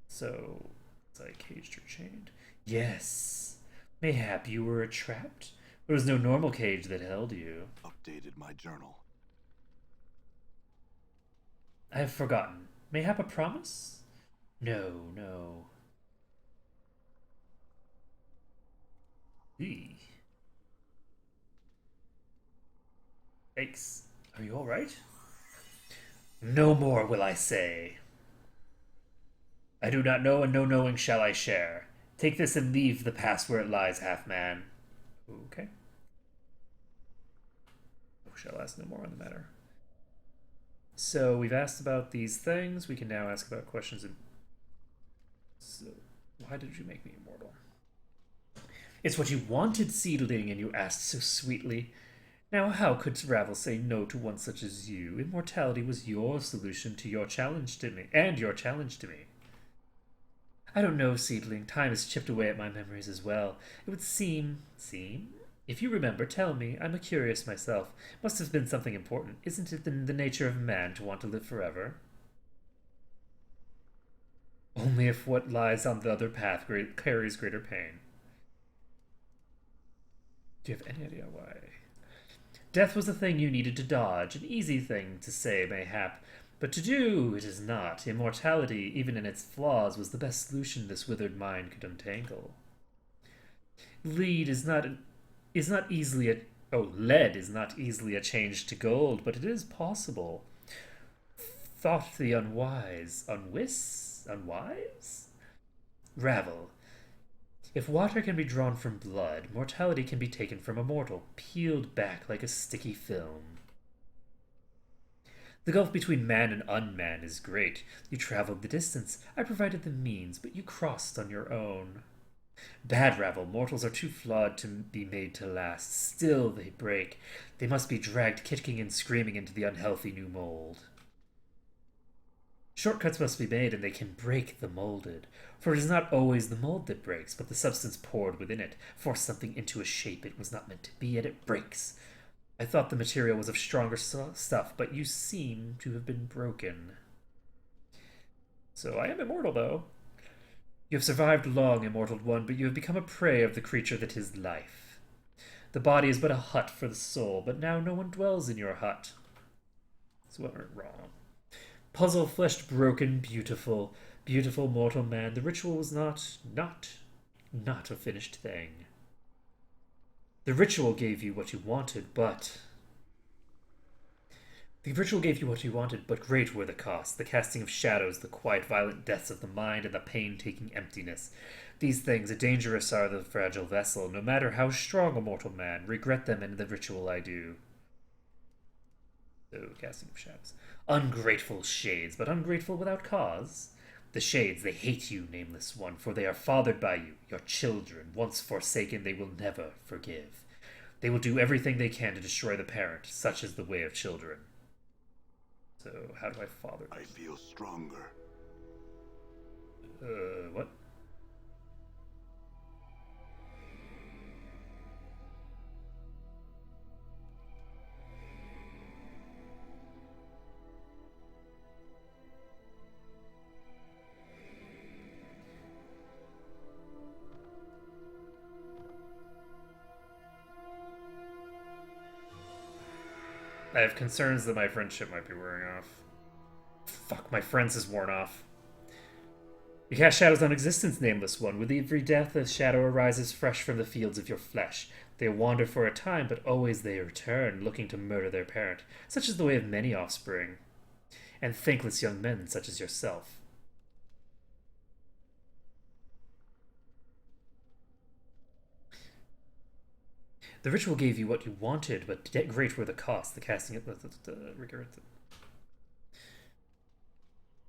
So, was I caged or chained? Yes. Mayhap you were trapped? There was no normal cage that held you. Updated my journal. I have forgotten. Mayhap a promise? No, no. Eee. Yikes. Are you alright? No more will I say. I do not know, and no knowing shall I share. Take this and leave the past where it lies, half-man. Okay. Oh, shall ask no more on the matter. So we've asked about these things. We can now ask about questions. So, why did you make me immortal? It's what you wanted, seedling, and you asked so sweetly. Now how could Ravel say no to one such as you? Immortality was your solution to your challenge to me, and your challenge to me. I don't know, seedling. Time has chipped away at my memories as well. It would seem... Seem? If you remember, tell me. I'm a curious myself. Must have been something important. Isn't it in the nature of man to want to live forever? Only if what lies on the other path carries greater pain. Do you have any idea why? Death was the thing you needed to dodge, an easy thing to say, mayhap, but to do it is not. Immortality, even in its flaws, was the best solution this withered mind could untangle. Lead is not easily lead is not easily a change to gold, but it is possible. Thought the unwise, unwise? Ravel. If water can be drawn from blood, mortality can be taken from a mortal, peeled back like a sticky film. The gulf between man and unman is great. You traveled the distance. I provided the means, but you crossed on your own. Bad Ravel, mortals are too flawed to be made to last. Still they break. They must be dragged kicking and screaming into the unhealthy new mold. Shortcuts must be made, and they can break the molded. For it is not always the mold that breaks, but the substance poured within it. Force something into a shape it was not meant to be, and it breaks. I thought the material was of stronger stuff, but you seem to have been broken. So I am immortal, though. You have survived long, immortal one, but you have become a prey of the creature that is life. The body is but a hut for the soul, but now no one dwells in your hut. So what went wrong? Puzzle-fleshed, broken, beautiful mortal man, the ritual was not a finished thing. The ritual gave you what you wanted, but... great were the costs, the casting of shadows, the quiet, violent deaths of the mind, and the pain-taking emptiness. These things, dangerous are the fragile vessel, no matter how strong a mortal man, regret them in the ritual I do. So, casting of shadows. Ungrateful shades, but ungrateful without cause. The shades, they hate you, nameless one, for they are fathered by you, your children. Once forsaken, they will never forgive. They will do everything they can to destroy the parent. Such is the way of children. So, how do I father them? I feel stronger. What? I have concerns that my friendship might be wearing off. Fuck, my friends is worn off. You cast shadows on existence, nameless one. With every death, a shadow arises fresh from the fields of your flesh. They wander for a time, but always they return, looking to murder their parent. Such is the way of many offspring. And thankless young men such as yourself. The ritual gave you what you wanted, but great were the costs. The casting of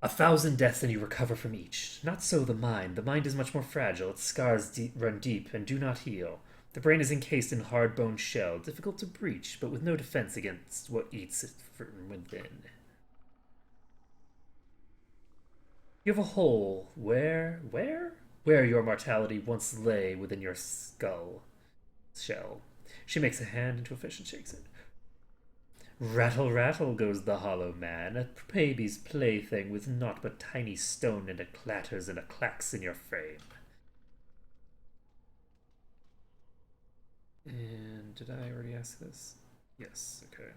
a thousand deaths and you recover from each. Not so the mind. The mind is much more fragile. Its scars run deep and do not heal. The brain is encased in hard bone shell, difficult to breach, but with no defense against what eats it from within. You have a hole where your mortality once lay within your skull shell. She makes a hand into a fish and shakes it. Rattle, rattle goes the hollow man, a baby's plaything with naught but tiny stone, and it clatters and it clacks in your frame. And did I already ask this? Yes, okay.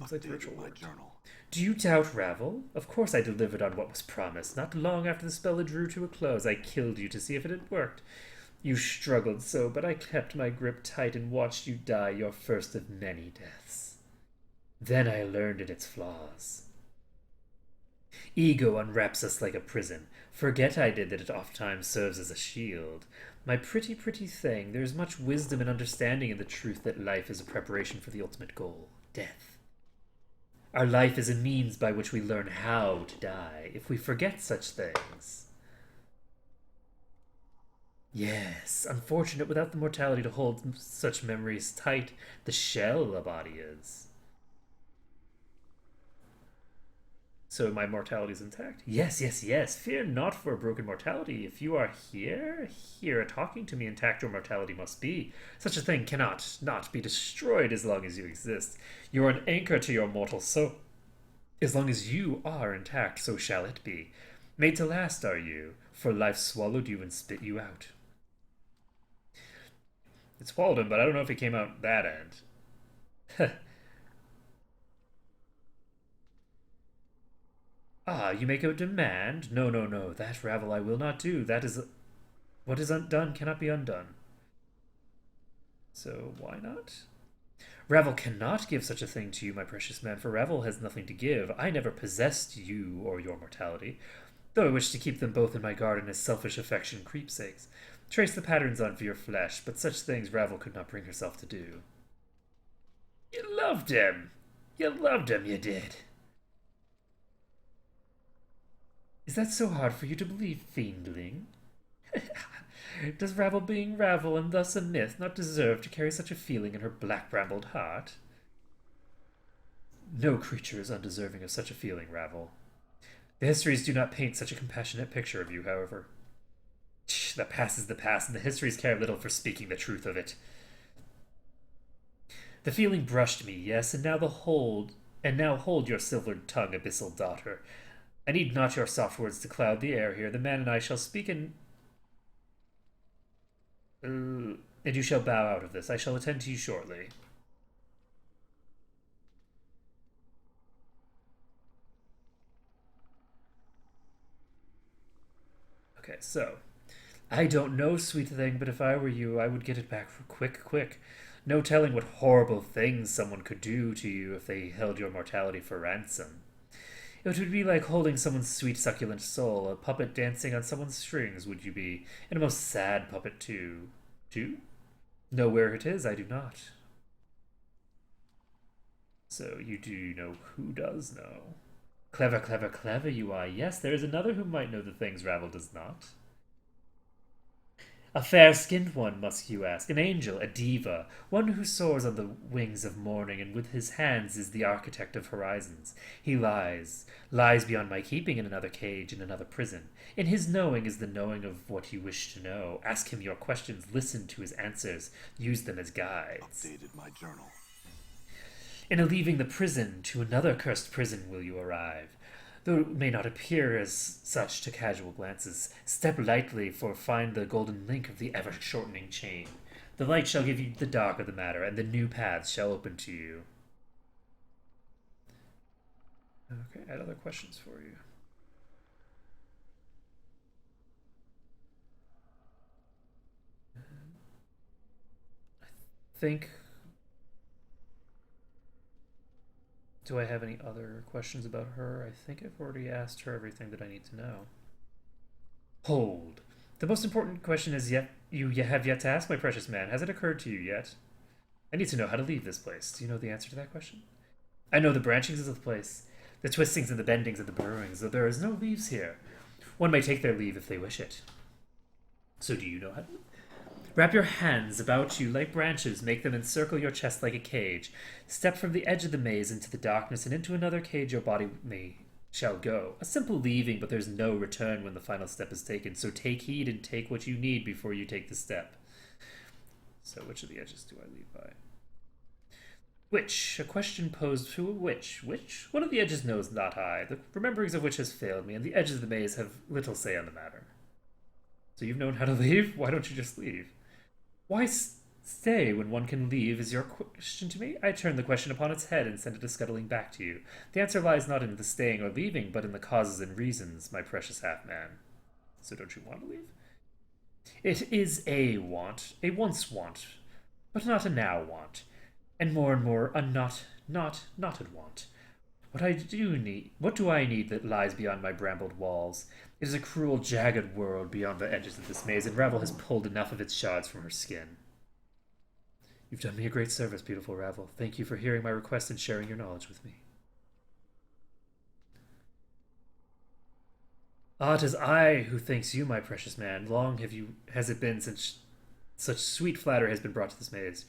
Seems like the Updated ritual my worked. journal. Do you doubt Ravel? Of course I delivered on what was promised. Not long after the spell had drew to a close, I killed you to see if it had worked. You struggled so, but I kept my grip tight and watched you die your first of many deaths. Then I learned its flaws. Ego unwraps us like a prison. Forget I did that it oft-times serves as a shield. My pretty, pretty thing, there is much wisdom and understanding in the truth that life is a preparation for the ultimate goal, death. Our life is a means by which we learn how to die, if we forget such things. Yes, unfortunate without the mortality to hold such memories tight, the shell a body is. So my mortality is intact? Yes, yes, yes. Fear not for a broken mortality. If you are here talking to me, intact your mortality must be. Such a thing cannot not be destroyed as long as you exist. You are an anchor to your mortal soul. As long as you are intact, so shall it be. Made to last are you, for life swallowed you and spit you out. It swallowed him, but I don't know if he came out that end. Ah, you make a demand? No, no, no, that Ravel I will not do. That is... What is undone cannot be undone. So, why not? Ravel cannot give such a thing to you, my precious man, for Ravel has nothing to give. I never possessed you or your mortality, though I wish to keep them both in my garden as selfish affection creepsakes. Trace the patterns on for your flesh, but such things Ravel could not bring herself to do. You loved him! You loved him, you did! Is that so hard for you to believe, fiendling? Does Ravel being Ravel and thus a myth not deserve to carry such a feeling in her black-brambled heart? No creature is undeserving of such a feeling, Ravel. The histories do not paint such a compassionate picture of you, however. The past is the past, and the histories care little for speaking the truth of it. The feeling brushed me, yes, and now hold your silvered tongue, abyssal daughter. I need not your soft words to cloud the air here. The man and I shall speak and you shall bow out of this. I shall attend to you shortly. Okay, so I don't know, sweet thing, but if I were you, I would get it back for quick, quick. No telling what horrible things someone could do to you if they held your mortality for ransom. It would be like holding someone's sweet, succulent soul, a puppet dancing on someone's strings, would you be? And a most sad puppet, too. Too? Know where it is? I do not. So you do know who does know. Clever, clever, clever you are. Yes, there is another who might know the things Ravel does not. A fair-skinned one, must you ask? An angel, a diva, one who soars on the wings of morning, and with his hands is the architect of horizons. He lies beyond my keeping in another cage, in another prison. In his knowing is the knowing of what you wish to know. Ask him your questions, listen to his answers, use them as guides. Updated my journal. In a leaving the prison, to another cursed prison will you arrive. Though it may not appear as such to casual glances, step lightly, for find the golden link of the ever-shortening chain. The light shall give you the dark of the matter, and the new paths shall open to you. Okay, I had other questions for you. I think... Do I have any other questions about her? I think I've already asked her everything that I need to know. Hold. The most important question is you have yet to ask, my precious man. Has it occurred to you yet? I need to know how to leave this place. Do you know the answer to that question? I know the branchings of the place, the twistings and the bendings and the burrowings, though there is no leaves here. One may take their leave if they wish it. So do you know how to leave? Wrap your hands about you like branches, make them encircle your chest like a cage. Step from the edge of the maze into the darkness, and into another cage your body shall go. A simple leaving, but there's no return when the final step is taken, so take heed and take what you need before you take the step. So which of the edges do I leave by? Which? A question posed to a witch. Which? One of the edges knows not I, the rememberings of which has failed me, and the edges of the maze have little say on the matter. So you've known how to leave? Why don't you just leave? Why Stay when one can leave is your question to me? I turn the question upon its head and send it scuttling back to you. The answer lies not in the staying or leaving, but in the causes and reasons, my precious half-man. So don't you want to leave? It is a want, a once want, but not a now want, and more a not want. What do I need that lies beyond my brambled walls? It is a cruel, jagged world beyond the edges of this maze, and Ravel has pulled enough of its shards from her skin. You've done me a great service, beautiful Ravel. Thank you for hearing my request and sharing your knowledge with me. Ah, 'tis I who thanks you, my precious man. Long has it been since such sweet flatter has been brought to this maze.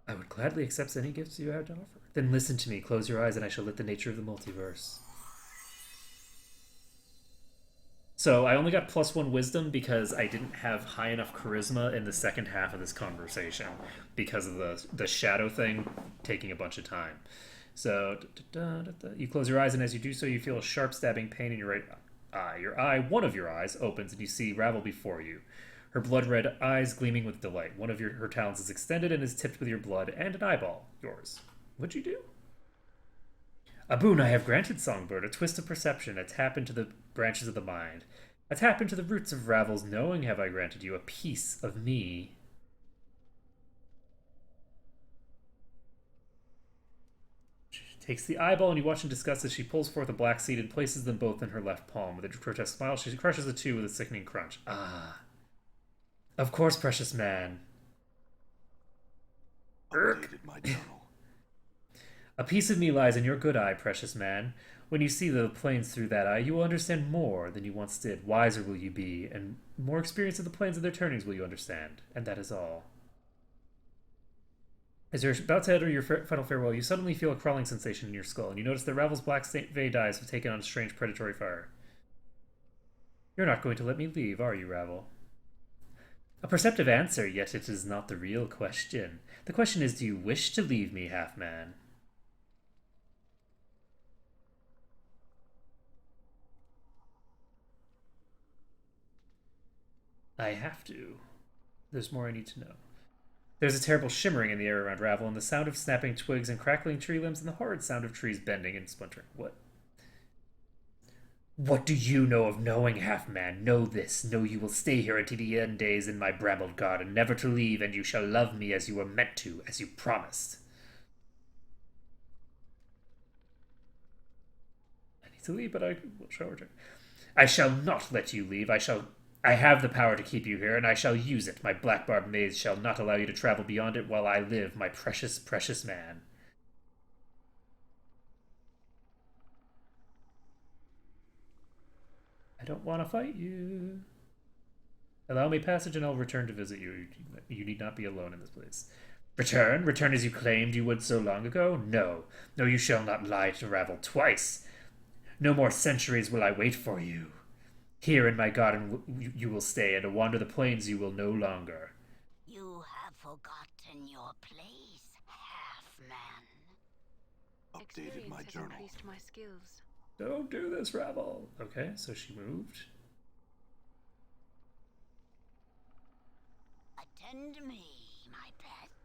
I would gladly accept any gifts you have to offer. Then listen to me, close your eyes, and I shall let the nature of the multiverse. So I only got +1 wisdom because I didn't have high enough charisma in the second half of this conversation because of the shadow thing taking a bunch of time. So you close your eyes, and as you do so, you feel a sharp stabbing pain in your right eye. One of your eyes opens, and you see Ravel before you. Her blood-red eyes gleaming with delight. One of her talons is extended and is tipped with your blood, and an eyeball, yours. What'd you do? A boon I have granted, Songbird, a twist of perception, a tap into the branches of the mind. A tap into the roots of Ravel's knowing have I granted you, a piece of me. She takes the eyeball, and you watch in disgust as she pulls forth a black seed and places them both in her left palm. With a grotesque smile, she crushes the two with a sickening crunch. Ah. Of course, precious man. Updated my journal. A piece of me lies in your good eye, precious man. When you see the planes through that eye, you will understand more than you once did. Wiser will you be, and more experience of the planes and their turnings will you understand. And that is all. As you're about to utter your final farewell, you suddenly feel a crawling sensation in your skull, and you notice that Ravel's black Vade eyes have taken on a strange predatory fire. You're not going to let me leave, are you, Ravel? A perceptive answer, yet it is not the real question. The question is, do you wish to leave me, half-man? I have to. There's more I need to know. There's a terrible shimmering in the air around Ravel, and the sound of snapping twigs and crackling tree limbs, and the horrid sound of trees bending and splintering. What do you know of knowing, half-man? Know this. Know you will stay here until the end days in my brambled garden, never to leave, and you shall love me as you were meant to, as you promised. I need to leave, but I will show return. I shall not let you leave. I have the power to keep you here, and I shall use it. My black barb maze shall not allow you to travel beyond it while I live, my precious, precious man. I don't want to fight you. Allow me passage, and I'll return to visit you. You need not be alone in this place. Return? Return as you claimed you would so long ago? No. No, you shall not lie to Ravel twice. No more centuries will I wait for you. Here in my garden you will stay, and to wander the plains you will no longer. You have forgotten your place, half-man. Updated my Experience has journal. increased my skills. Don't do this, Ravel. Okay, so she moved. Attend me, my pets.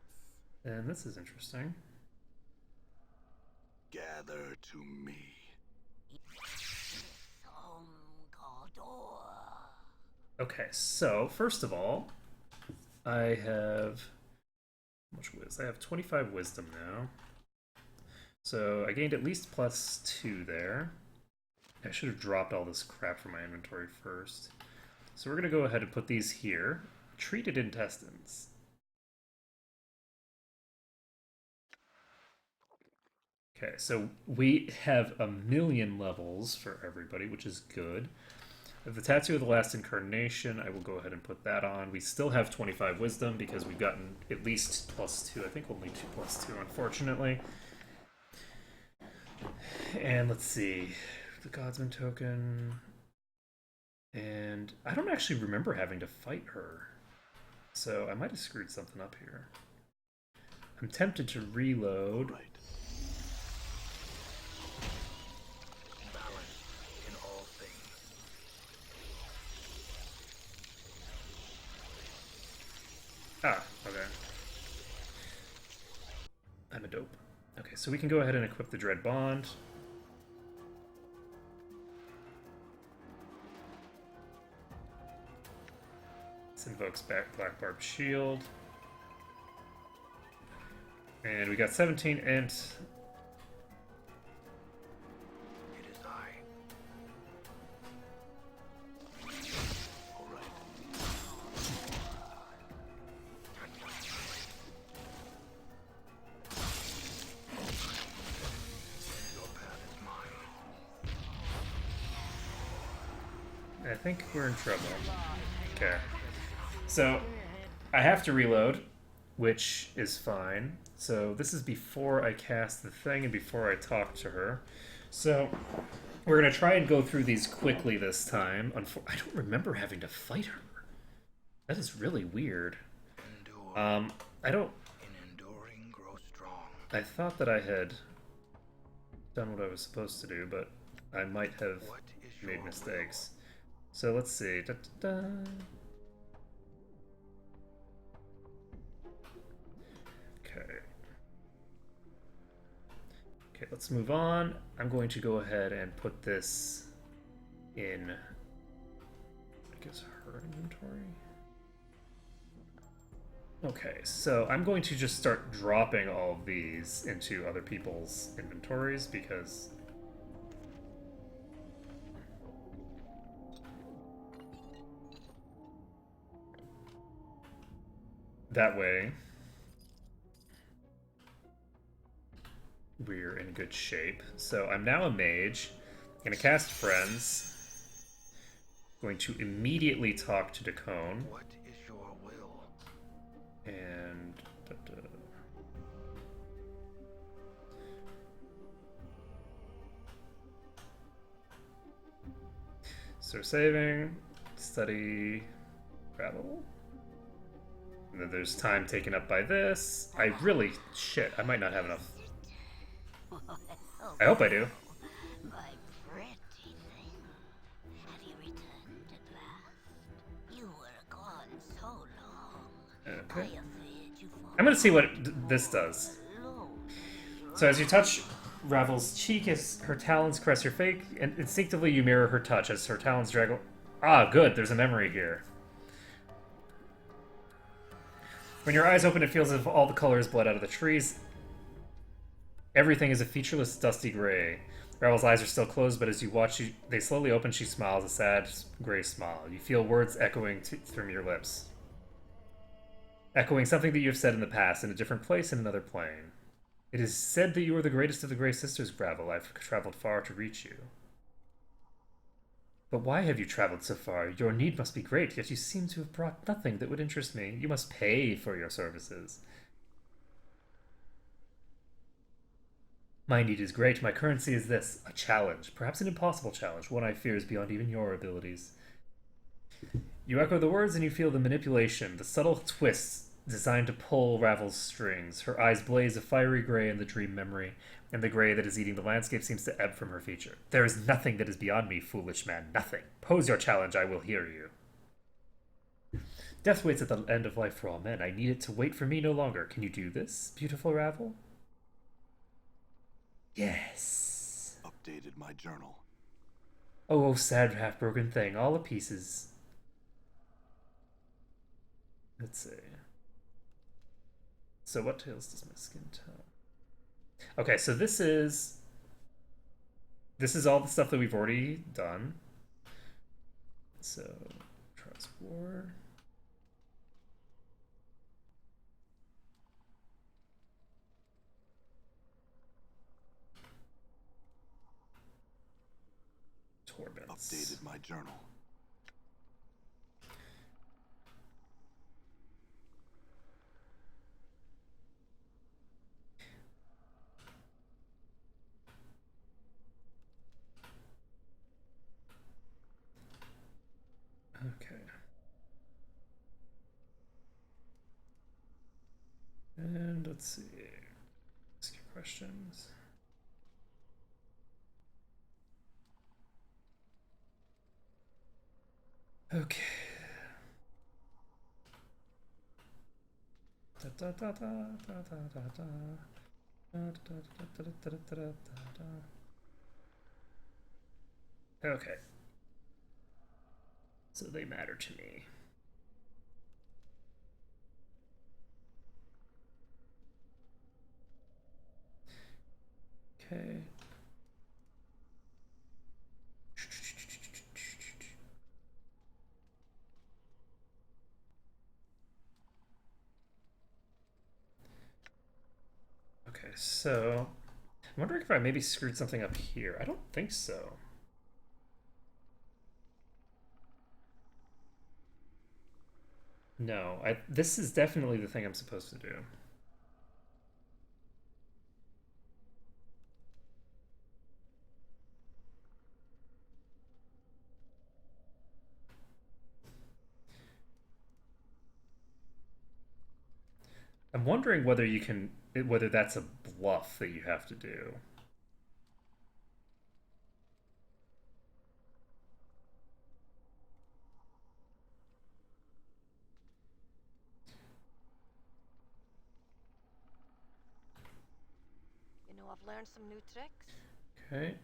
And this is interesting. Gather to me. Okay, so first of all, I have how much wisdom? I have 25 wisdom now. So I gained at least +2 there. I should have dropped all this crap from my inventory first. So we're going to go ahead and put these here. Treated intestines. Okay, so we have 1,000,000 levels for everybody, which is good. The Tattoo of the Last Incarnation, I will go ahead and put that on. We still have 25 wisdom because we've gotten at least +2. I think only 2 +2, unfortunately. And let's see. The Godsman token. And I don't actually remember having to fight her. So I might have screwed something up here. I'm tempted to reload. Right. Balance in all things. Ah, okay. Nope. Okay, so we can go ahead and equip the Dread Bond. This invokes back Black Barb Shield. And we got 17 int. It is I. All right. Your path is mine. I think we're in trouble. Okay. So, I have to reload, which is fine. So, this is before I cast the thing and before I talk to her. So, we're going to try and go through these quickly this time. I don't remember having to fight her. That is really weird. Endure. I don't... In enduring, grow strong. I thought that I had done what I was supposed to do, but I might have What is your made mistakes. So, let's see. Da-da-da. Okay, let's move on. I'm going to go ahead and put this in, I guess, her inventory. Okay, so I'm going to just start dropping all of these into other people's inventories because that way we're in good shape. So I'm now a mage. I'm going to cast Friends. Going to immediately talk to Dacone. What is your will? And... So saving, study, travel. And then there's time taken up by this. I really... Shit, I might not have enough. I hope I do. My pretty thing. Have you returned at last? You were gone so long. Okay. I have feared you for I'm gonna see what this does. long. So as you touch Ravel's cheek, as her talons caress your face, and instinctively you mirror her touch as her talons drag... Ah, good, there's a memory here. When your eyes open, it feels as if all the colors bled out of the trees. Everything is a featureless, dusty gray. Ravel's eyes are still closed, but as you watch, they slowly open. She smiles, a sad, gray smile. You feel words echoing from your lips. Echoing something that you have said in the past, in a different place, in another plane. It is said that you are the greatest of the Grey Sisters, Gravel. I've traveled far to reach you. But why have you traveled so far? Your need must be great, yet you seem to have brought nothing that would interest me. You must pay for your services. My need is great. My currency is this. A challenge. Perhaps an impossible challenge. One I fear is beyond even your abilities. You echo the words and you feel the manipulation, the subtle twists designed to pull Ravel's strings. Her eyes blaze a fiery gray in the dream memory, and the gray that is eating the landscape seems to ebb from her feature. There is nothing that is beyond me, foolish man. Nothing. Pose your challenge. I will hear you. Death waits at the end of life for all men. I need it to wait for me no longer. Can you do this, beautiful Ravel? Yes. Updated my journal. Oh, sad half-broken thing, all the pieces. Let's see. So what tales does my skin tell? Okay, so this is all the stuff that we've already done. So, Trust War. Torments. Updated my journal. Okay. And let's see. Ask your questions. Okay. Da, da, da, da, da, da, da, da. Okay. So they matter to me. Okay. Okay, so I'm wondering if I maybe screwed something up here. I don't think so. No, this is definitely the thing I'm supposed to do. I'm wondering whether you can, whether that's a bluff that you have to do. You know, I've learned some new tricks. Okay.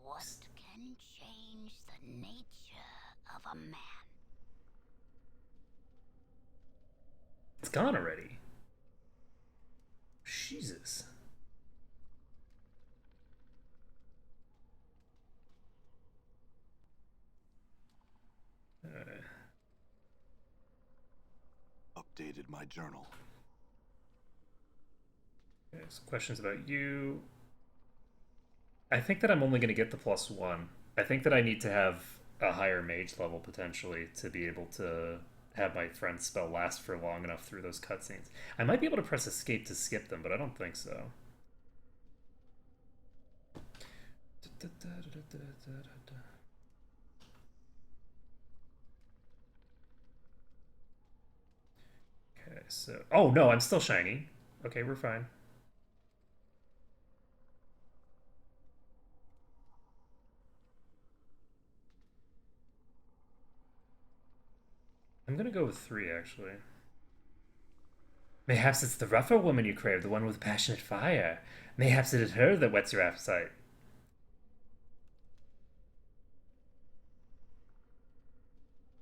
What can change the nature of a man? It's gone already. Jesus. Updated my journal. Okay, some questions about you. I think that I'm only going to get the +1. I think that I need to have a higher mage level potentially to be able to have my friend's spell last for long enough through those cutscenes. I might be able to press escape to skip them, but I don't think so. Okay, so... Oh, no, I'm still shiny. Okay, we're fine. I'm gonna go with 3, actually. Mayhaps it's the rougher woman you crave, the one with passionate fire. Mayhaps it is her that whets your appetite.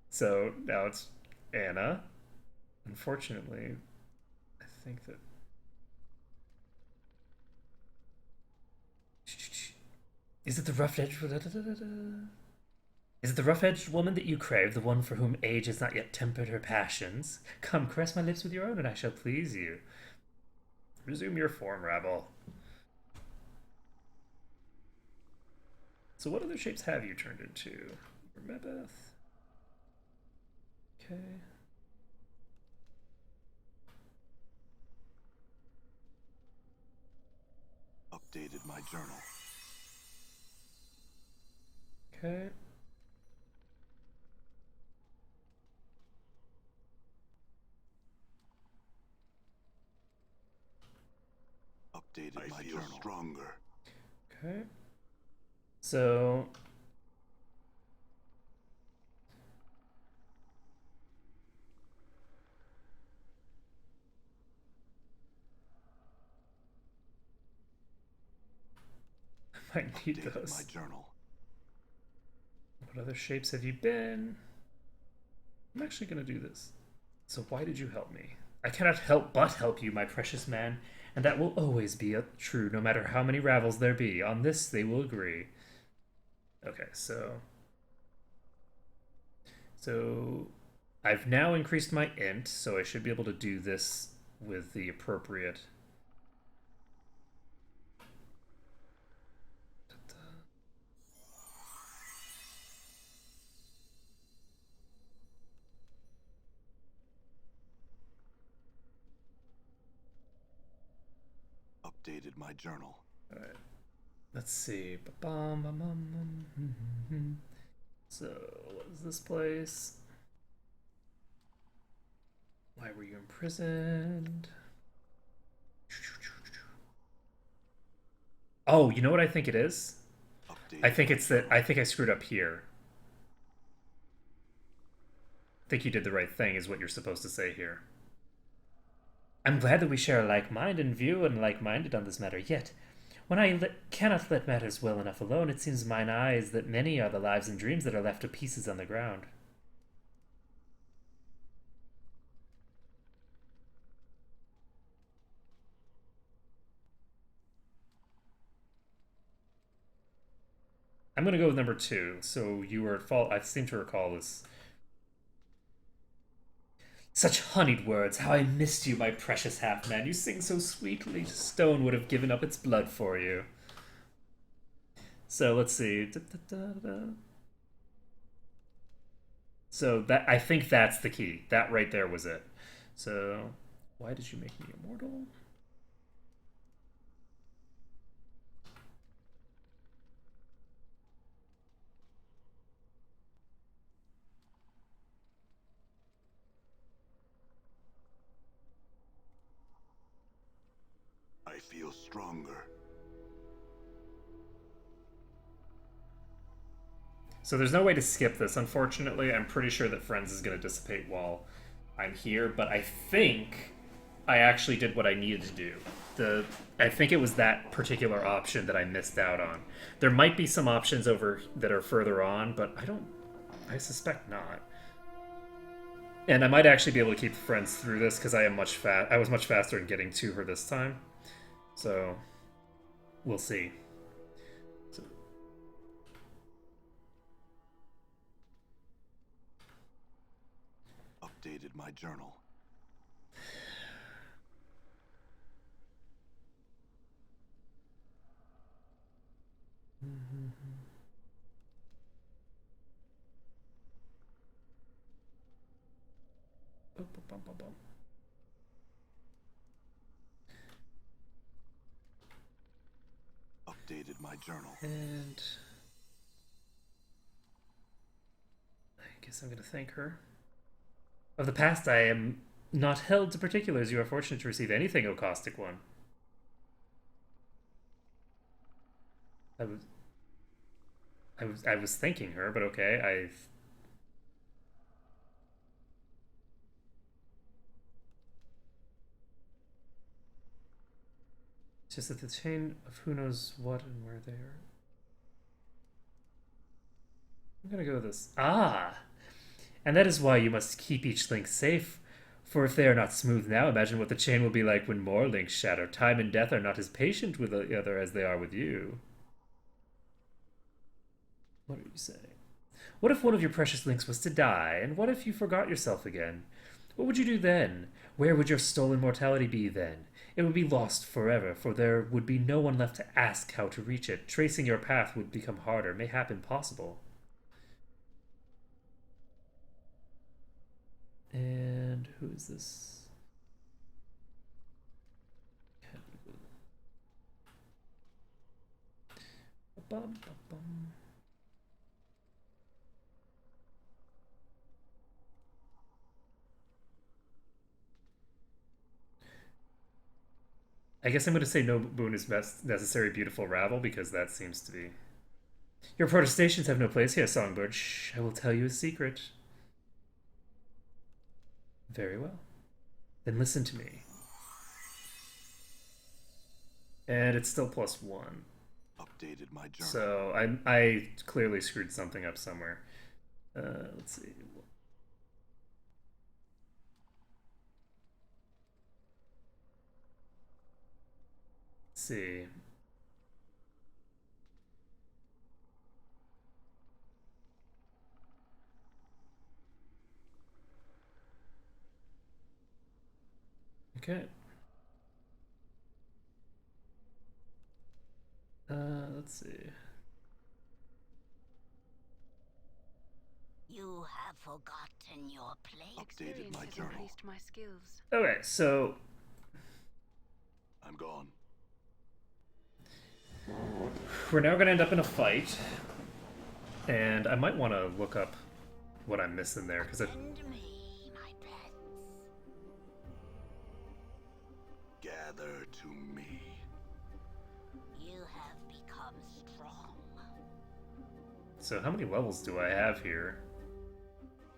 So now it's Anna. Unfortunately, I think that... Is it the rough-edged... Is it the rough-edged woman that you crave, the one for whom age has not yet tempered her passions? Come, caress my lips with your own, and I shall please you. Resume your form, rabble. So what other shapes have you turned into? Mebeth. Okay. Updated my journal. Okay. Updated my journal. Stronger. Okay. So... I might need Updated those. my journal. What other shapes have you been? I'm actually going to do this. So why did you help me? I cannot help but help you, my precious man, and that will always be true, no matter how many ravels there be. On this they will agree. Okay, so I've now increased my int, so I should be able to do this with the appropriate... Updated my journal. All right. Let's see. So, what is this place? Why were you imprisoned? Oh, you know what I think it is? Updated I think it's that I think I screwed up here. I think you did the right thing is what you're supposed to say here. I'm glad that we share a like mind and view and like-minded on this matter, yet when cannot let matters well enough alone, it seems mine eyes that many are the lives and dreams that are left to pieces on the ground. I'm gonna go with number 2. So you were at fault. I seem to recall this. Such honeyed words. How I missed you, my precious half-man. You sing so sweetly. Stone would have given up its blood for you. So let's see. So that, I think that's the key. That right there was it. So why did you make me immortal? I feel stronger. So there's no way to skip this, unfortunately. I'm pretty sure that Friends is going to dissipate while I'm here, but I think I actually did what I needed to do. I think it was that particular option that I missed out on. There might be some options over that are further on, but I suspect not. And I might actually be able to keep Friends through this because I was much faster in getting to her this time. So we'll see. So, Updated my journal. Updated my journal. And I guess I'm going to thank her. Of the past, I am not held to particulars. You are fortunate to receive anything, O Caustic One. I was thanking her, but okay. It's just that the chain of who knows what and where they are. I'm gonna go with this. Ah! And that is why you must keep each link safe. For if they are not smooth now, imagine what the chain will be like when more links shatter. Time and death are not as patient with the other as they are with you. What are you saying? What if one of your precious links was to die? And what if you forgot yourself again? What would you do then? Where would your stolen mortality be then? It would be lost forever, for there would be no one left to ask how to reach it. Tracing your path would become harder, mayhap impossible. And who is this? I guess I'm going to say no boon is necessary, beautiful rabble, because that seems to be... Your protestations have no place here, Songbird. Shh, I will tell you a secret. Very well. Then listen to me. And it's still +1. Updated my journal. So I clearly screwed something up somewhere. Let's see. Let's see. Okay. Let's see. You have forgotten your place. Updated my Experience has journal. increased my skills. Okay, so I'm gone. we're now going to end up in a fight. And I might want to look up what I'm missing there, because Send me, my pets. Gather to me. You have become strong. So how many levels do I have here?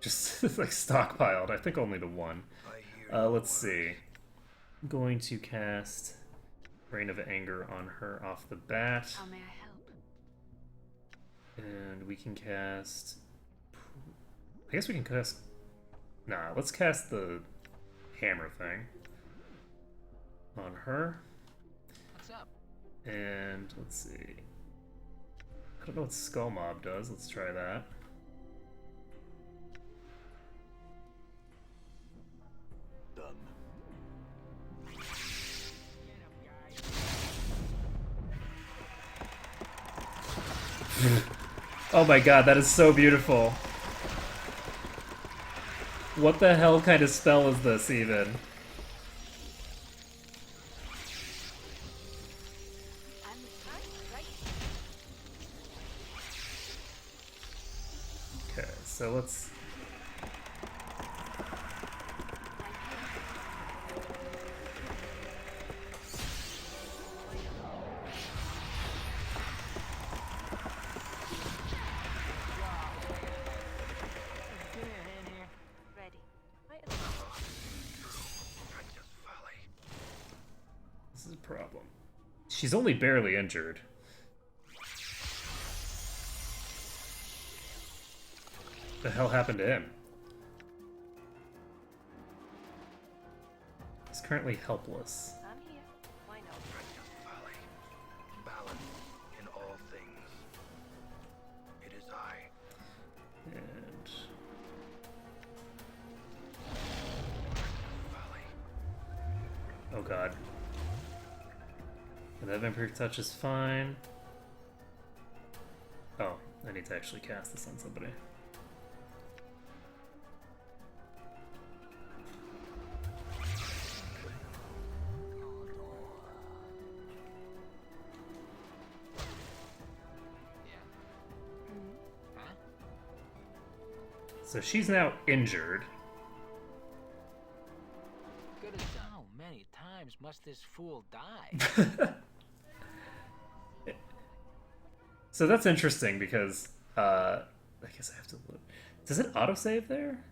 Just like stockpiled. I think only the one. I hear Let's see. I'm going to cast Reign of Anger on her off the bat. How may I help? And we can cast... I guess we can cast... Nah, let's cast the hammer thing on her. What's up? And let's see. I don't know what Skull Mob does. Let's try that. Done. Oh my god, that is so beautiful. What the hell kind of spell is this, even? I'm right. Okay, so let's... Get in here. Ready. Right. Treacherous folly. This is a problem. She's only barely injured. The hell happened to him? He's currently helpless. I'm here. Why not? Treacherous folly. Balance in all things. It is I. And... Folly. oh god. And that Vampire Touch is fine. Oh, I need to actually cast this on somebody. Yeah. Huh? So she's now injured. Good as done. How many times must this fool die? So that's interesting because I guess I have to look. Does it autosave there?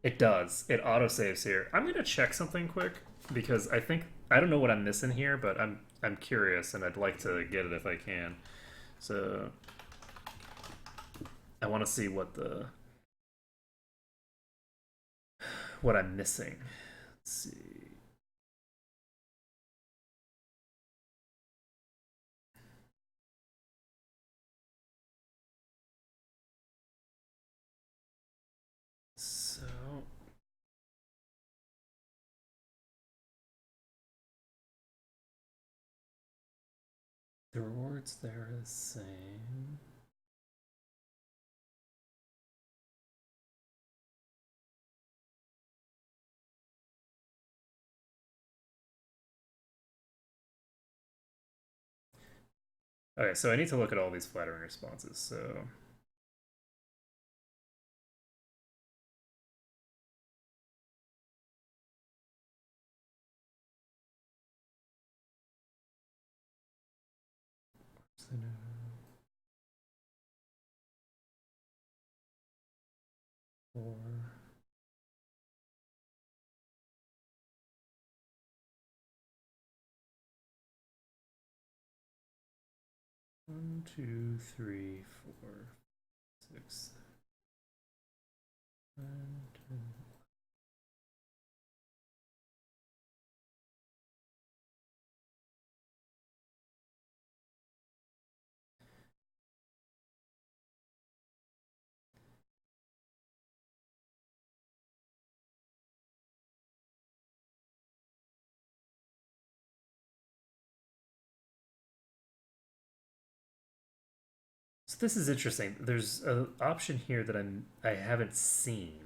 It does. It autosaves here. I'm gonna check something quick because I think I don't know what I'm missing here, but I'm curious and I'd like to get it if I can. So I want to see what I'm missing. Let's see. So the rewards there are the same. Okay, so I need to look at all these flattering responses, so... Four. One, two, three, four, 6, 7, 10. So this is interesting. There's an option here that I haven't seen.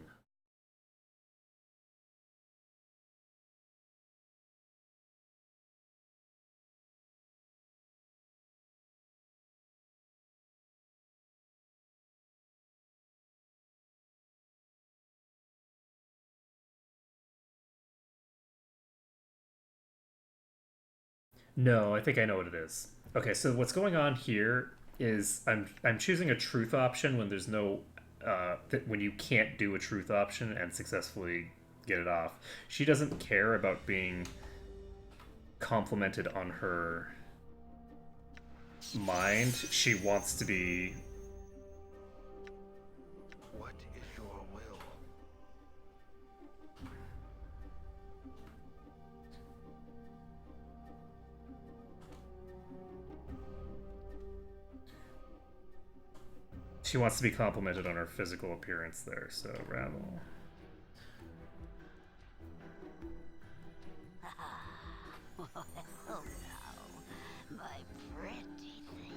No, I think I know what it is. Okay, so what's going on here is I'm choosing a truth option when there's no when you can't do a truth option and successfully get it off. She doesn't care about being complimented on her mind. She wants to be... What is your will? She wants to be complimented on her physical appearance there, so Ravel. Oh no, my pretty thing.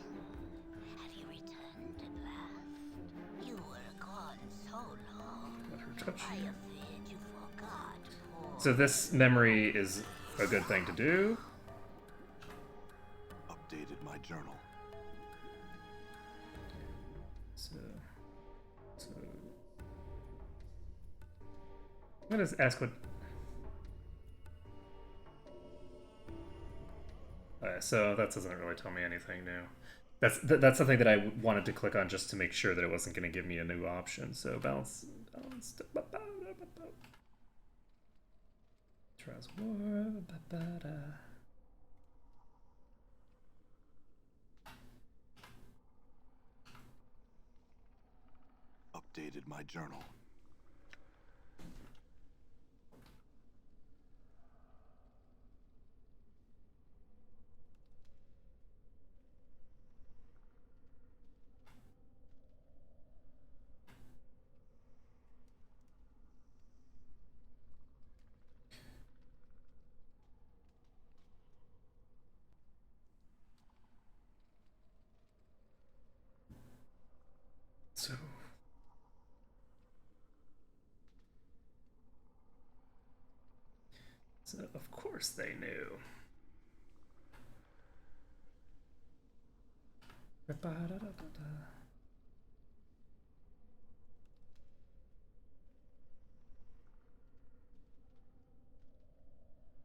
Have you returned at last? You were gone so long. Let her touch I you. feared you forgot. Poor So this memory is a good thing to do. Updated my journal. So I'm gonna ask what. So that doesn't really tell me anything new. That's something that I wanted to click on just to make sure that it wasn't going to give me a new option. So balance. Trials of War. Updated my journal. So of course they knew.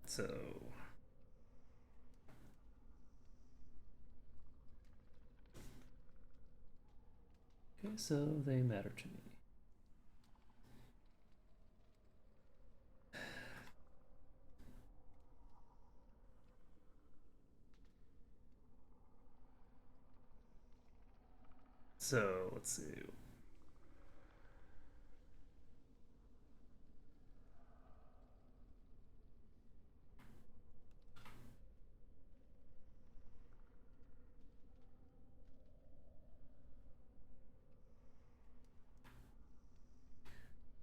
So okay, so they matter to me. So let's see.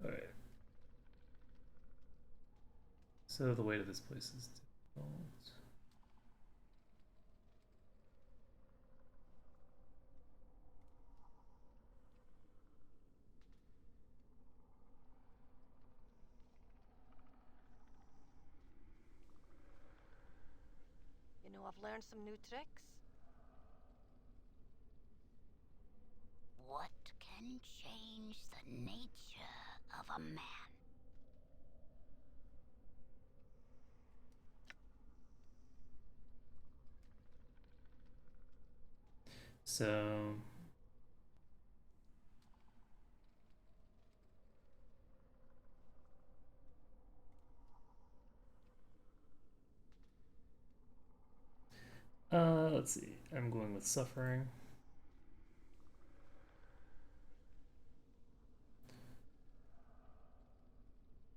All right. So the weight of this place is difficult. You know, I've learned some new tricks. what can change the nature of a man? So let's see. I'm going with suffering.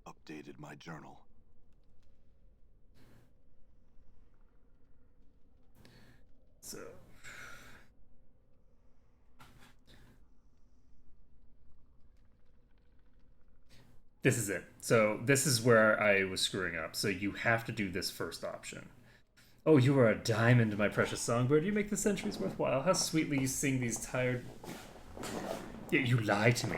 Updated my journal. So this is it. So this is where I was screwing up. So you have to do this first option. Oh, you are a diamond, my precious songbird. You make the centuries worthwhile. How sweetly you sing these tired... Yeah, you lie to me.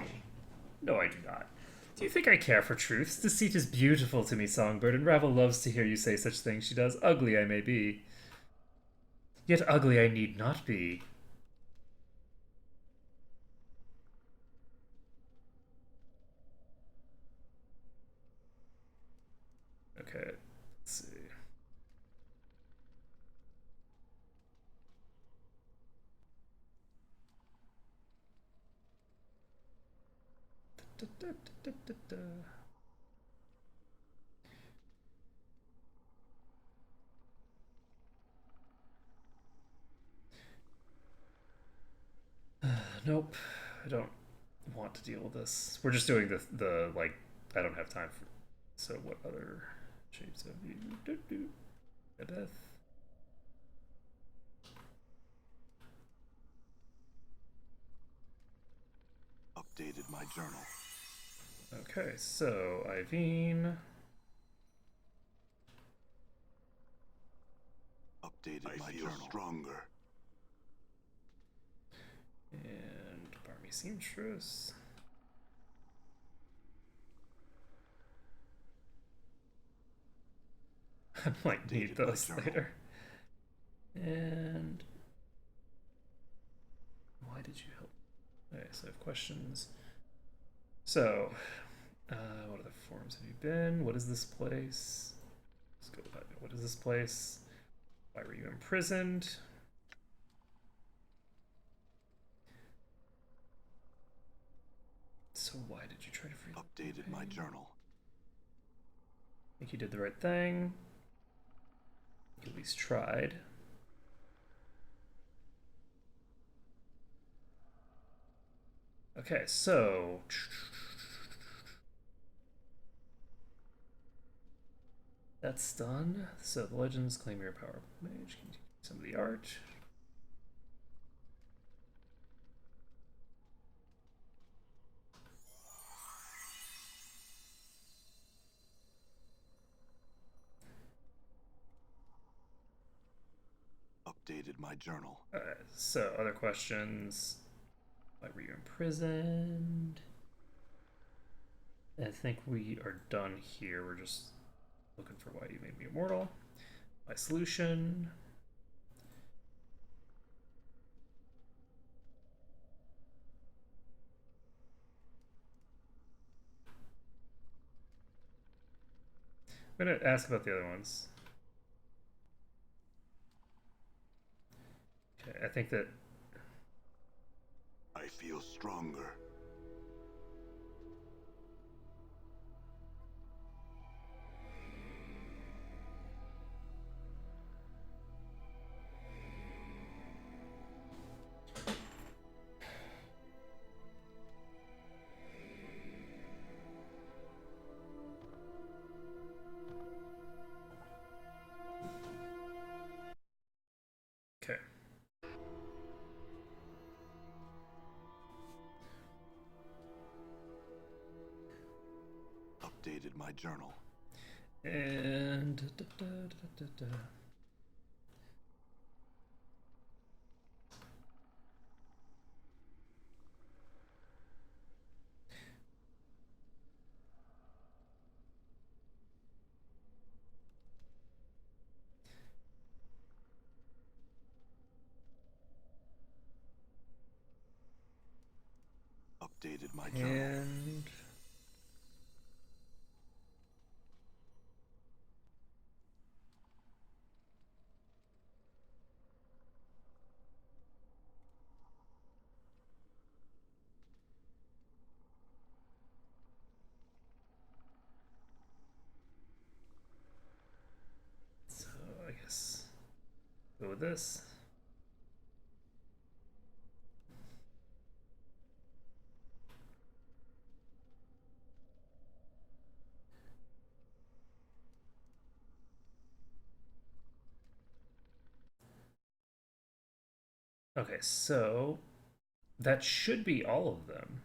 No, I do not. Do you think I care for truths? Deceit is beautiful to me, songbird, and Ravel loves to hear you say such things. She does. Ugly I may be. Yet ugly I need not be. Okay, let's see. Nope, I don't want to deal with this. We're just doing the like, I don't have time for. So what other shapes of you? Death. Updated my journal. Okay, so Iveen. Updated my journal. Stronger. And Barmy Seamstress. I might need Updated my those journal. later. And why did you help? Okay, so I have questions. So, what other forms have you been? What is this place? Let's go back. What is this place? Why were you imprisoned? So why did you try to free? Updated my journal. I think you did the right thing. You at least tried. Okay, so that's done. So the legends claim your power mage. Continue some of the art. Updated my journal. So other questions. Why were you imprisoned? I think we are done here. We're just looking for why you made me immortal. My solution. I'm gonna ask about the other ones. Okay, I think that I feel stronger. okay. Updated my journal. And Updated my journal. and so I guess go with this. Okay, so that should be all of them.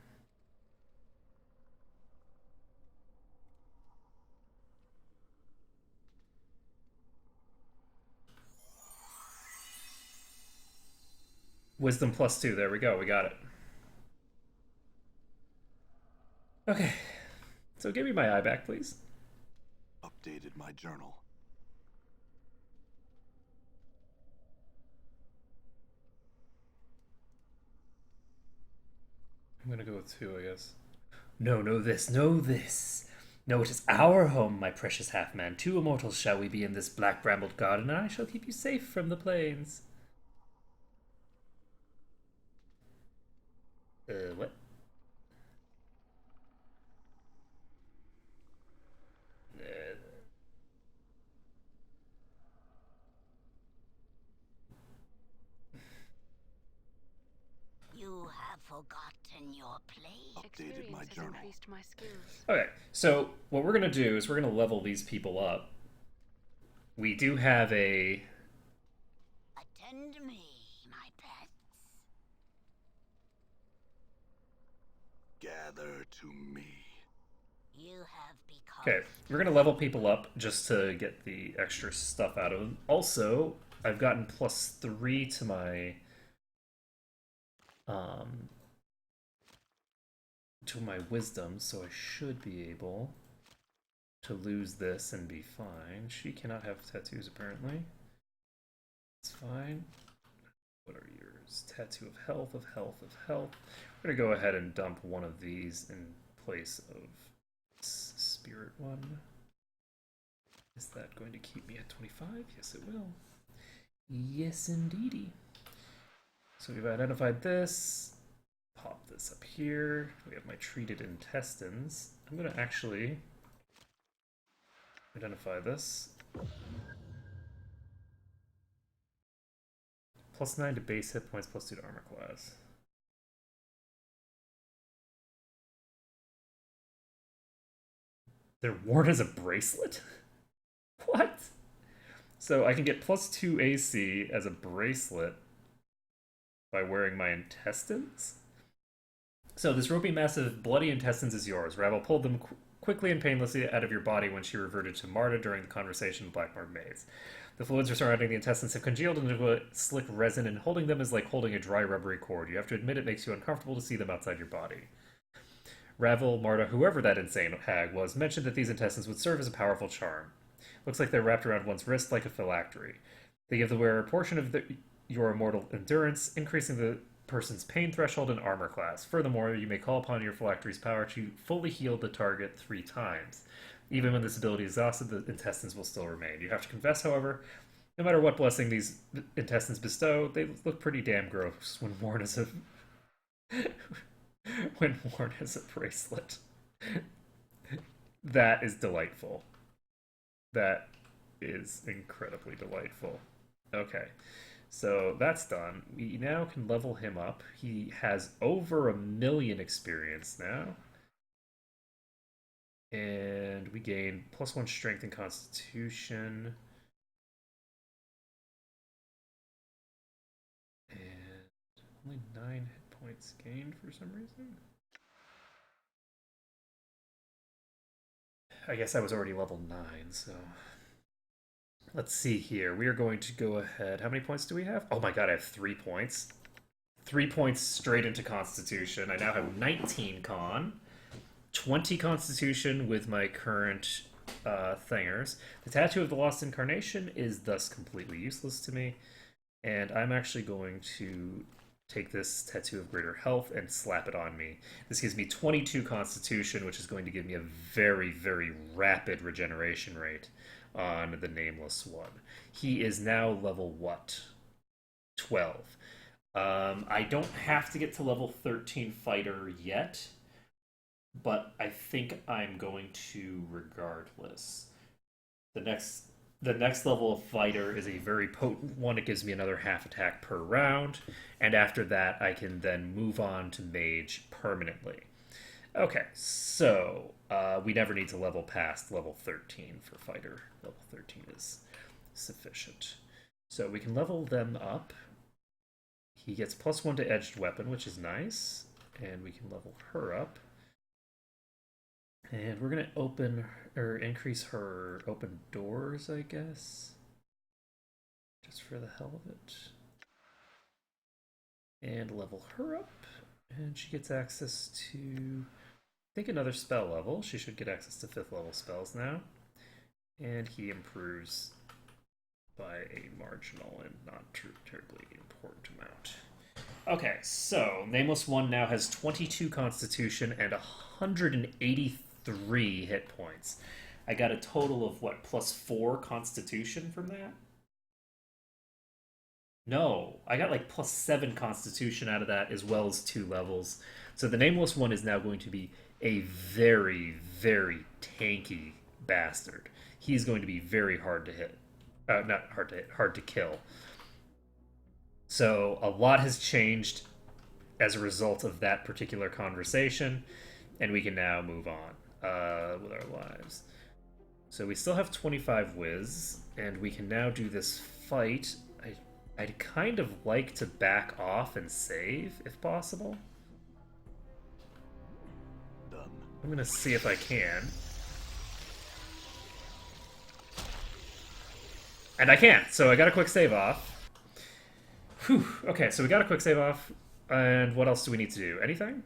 Wisdom +2. There we go. We got it. Okay. So give me my eye back, please. Updated my journal. I'm gonna go with 2, I guess. No, know this, know this. No, it is our home, my precious half-man. 2 immortals shall we be in this black brambled garden, and I shall keep you safe from the plains. What? You have forgotten your place? Updated my Experience has journal. increased my skills. Okay, so what we're gonna do is we're gonna level these people up. We do have a... Attend me, my pets. Gather to me. You have become. Okay, we're gonna level people up just to get the extra stuff out of them. Also, I've gotten +3 to my wisdom, so I should be able to lose this and be fine. She cannot have tattoos apparently. It's fine. What are yours? Tattoo of health, of health, of health. I'm gonna go ahead and dump one of these in place of spirit one. Is that going to keep me at 25? Yes, it will. Yes, indeedy. So we've identified this. Pop this up here. We have my treated intestines. I'm going to actually identify this. +9 to base hit points, +2 to armor class. They're worn as a bracelet? What? So I can get +2 AC as a bracelet by wearing my intestines? So this ropey mass of bloody intestines is yours. Ravel pulled them quickly and painlessly out of your body when she reverted to Marta during the conversation with Blackmark Maze. The fluids surrounding the intestines have congealed into a slick resin, and holding them is like holding a dry rubbery cord. You have to admit it makes you uncomfortable to see them outside your body. Ravel, Marta, whoever that insane hag was, mentioned that these intestines would serve as a powerful charm. Looks like they're wrapped around one's wrist like a phylactery. They give the wearer a portion of your immortal endurance, increasing the person's pain threshold and armor class. Furthermore, you may call upon your phylactery's power to fully heal the target 3 times. Even when this ability is exhausted, the intestines will still remain. You have to confess, however, no matter what blessing these intestines bestow, they look pretty damn gross when worn as a when worn as a bracelet. That is delightful. That is incredibly delightful. Okay, so that's done. We now can level him up. He has over 1 million experience now. And we gain +1 strength and constitution. And only 9 hit points gained for some reason. I guess I was already level 9, so... Let's see here. We are going to go ahead. How many points do we have? Oh my god, I have 3 points. 3 points straight into Constitution. I now have 19 Con. 20 Constitution with my current thingers. The Tattoo of the Lost Incarnation is thus completely useless to me. And I'm actually going to take this Tattoo of Greater Health and slap it on me. This gives me 22 Constitution, which is going to give me a very, very rapid regeneration rate on the Nameless one. He is now level what? 12. I don't have to get to level 13 fighter yet, but I think I'm going to regardless. The next level of fighter is a very potent one. It gives me another half attack per round, and after that I can then move on to mage permanently. Okay, so we never need to level past level 13 for fighter. Level 13 is sufficient. So we can level them up. He gets +1 to edged weapon, which is nice, and we can level her up. And we're going to open or increase her open doors, I guess. Just for the hell of it. And level her up. And she gets access to, I think, another spell level. She should get access to 5th level spells now. And he improves by a marginal and not terribly important amount. Okay, so Nameless One now has 22 Constitution and 183 hit points. I got a total of, what, +4 Constitution from that? No, I got like +7 Constitution out of that, as well as 2 levels. So the Nameless One is now going to be a very, very tanky bastard. He's going to be very hard to hit. Not hard to hit, hard to kill. So a lot has changed as a result of that particular conversation, and we can now move on with our lives. So we still have 25 whiz, and we can now do this fight. I'd kind of like to back off and save, if possible. Done. I'm gonna see if I can. And I can, so I got a quick save off. Whew, okay, so we got a quick save off. And what else do we need to do? Anything?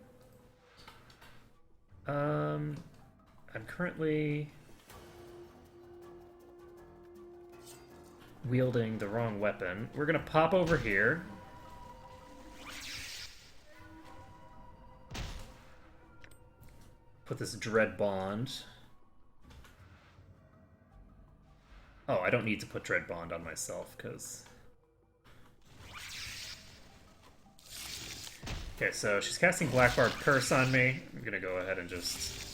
I'm currently wielding the wrong weapon. We're gonna pop over here. Put this Dread Bond. Oh, I don't need to put Dread Bond on myself, because... Okay, so she's casting Black Barb Curse on me. I'm gonna go ahead and just...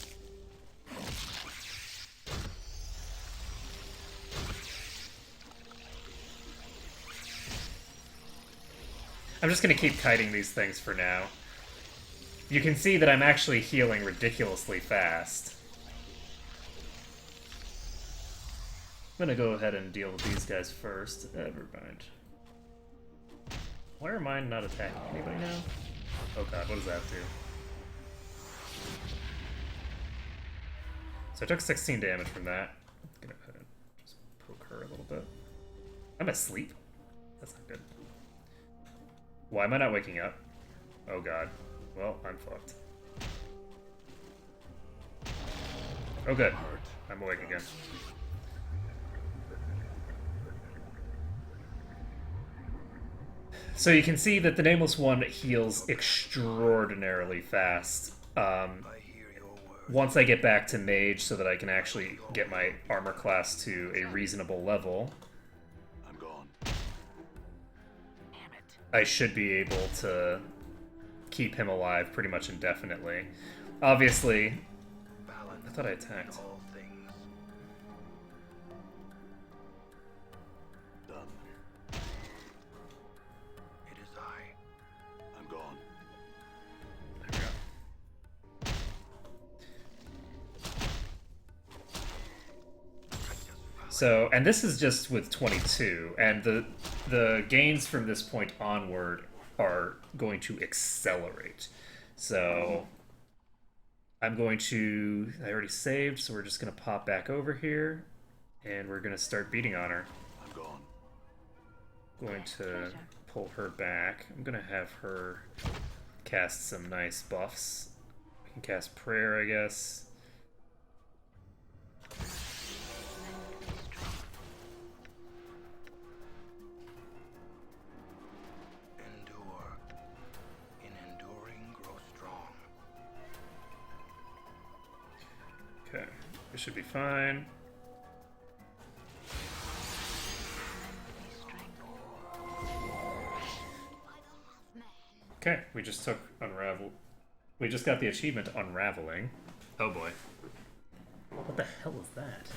I'm just gonna keep kiting these things for now. You can see that I'm actually healing ridiculously fast. I'm gonna go ahead and deal with these guys first. Never mind. Why are mine not attacking anybody now? Oh god, what does that do? So I took 16 damage from that. I'm gonna go ahead and just poke her a little bit. I'm asleep? That's not good. Why am I not waking up? Oh god. Well, I'm fucked. Oh good. I'm awake again. So you can see that the Nameless One heals extraordinarily fast. Once I get back to Mage so that I can actually get my armor class to a reasonable level, I'm gone. I should be able to keep him alive pretty much indefinitely. Obviously, I thought I attacked. All things. Done. It is I. I'm gone. There we go. So, and this is just with 22, and the gains from this point onward are going to accelerate. So, I'm going to... I already saved, so we're just going to pop back over here, and we're going to start beating on her. I'm gone. Going to pull her back. I'm going to have her cast some nice buffs. We can cast Prayer, I guess. Endure. In enduring, grow strong. Okay, this should be fine. Okay, we just took Unravel. We just got the achievement Unraveling. Oh boy. What the hell is that?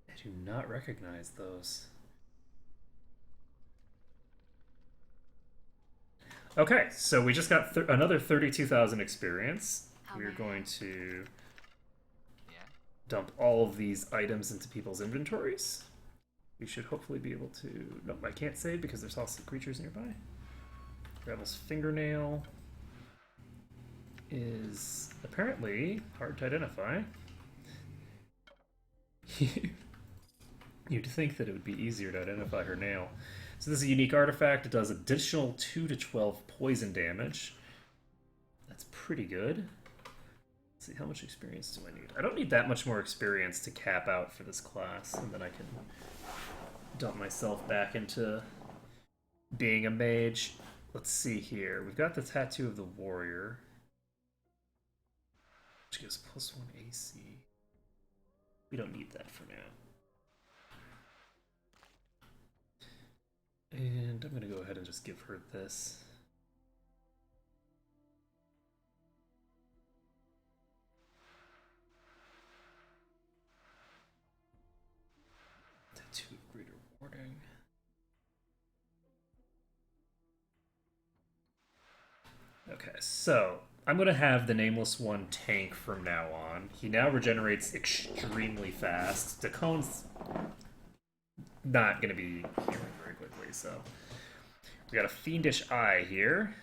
I do not recognize those. Okay, so we just got another 32,000 experience. We're going to Yeah? dump all of these items into people's inventories. We should hopefully be able to... Nope, I can't save because there's also creatures nearby. Rebel's Fingernail is apparently hard to identify. You'd think that it would be easier to identify her nail. So this is a unique artifact. It does additional 2 to 12 poison damage. That's pretty good. Let's see, how much experience do I need? I don't need that much more experience to cap out for this class, and then I can dump myself back into being a mage. Let's see here. We've got the Tattoo of the Warrior, which gives +1 AC. We don't need that for now. And I'm going to go ahead and just give her this. Okay, so I'm going to have the Nameless One tank from now on. He now regenerates extremely fast. Dacon's not going to be healing very quickly, so... We got a Fiendish Eye here,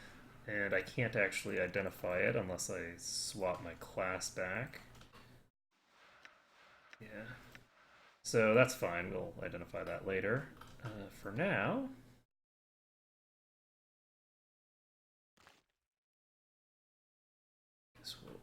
and I can't actually identify it unless I swap my class back. Yeah. So that's fine, we'll identify that later. For now... This will...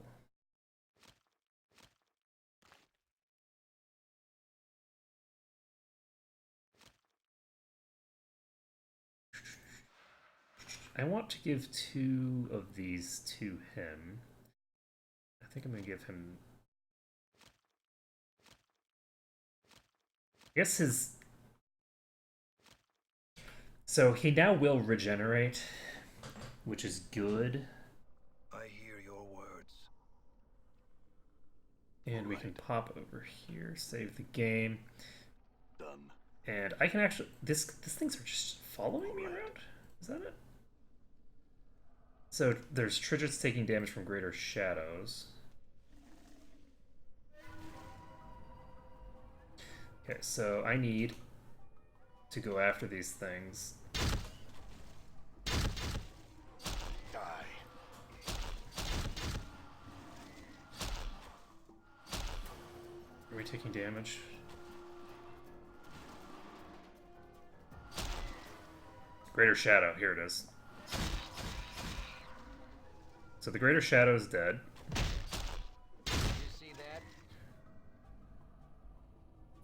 I want to give 2 of these to him. I think I'm going to give him... I guess his... So he now will regenerate, which is good. I hear your words. And we can pop over here, save the game. Done. And I can actually... These things are just following me around? Is that it? So there's Tridgets taking damage from Greater Shadows. Okay, so I need to go after these things. Die. Are we taking damage? Greater Shadow, here it is. So the Greater Shadow is dead. Did you see that?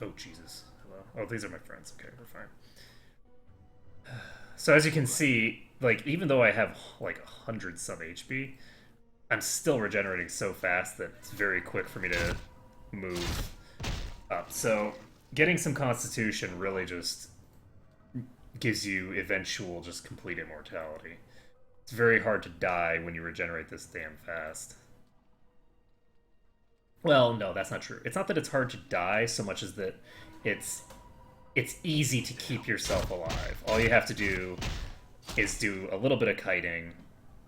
Oh, Jesus. Hello. Oh, these are my friends. Okay, we're fine. So as you can see, like, even though I have, like, 100 some HP, I'm still regenerating so fast that it's very quick for me to move up. So getting some Constitution really just gives you eventual just complete immortality. It's very hard to die when you regenerate this damn fast. Well, no, that's not true. It's not that it's hard to die so much as that it's easy to keep yourself alive. All you have to do is do a little bit of kiting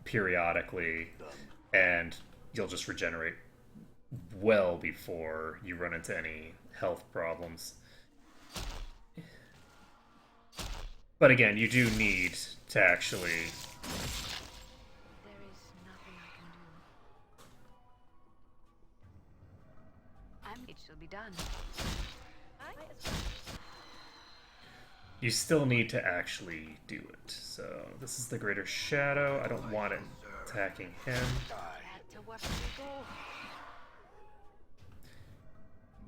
periodically, and you'll just regenerate well before you run into any health problems. But again, you do need to actually... There is nothing I can do. It shall be done. You still need to actually do it. So this is the Greater Shadow. I don't want it attacking him. Back to work we go.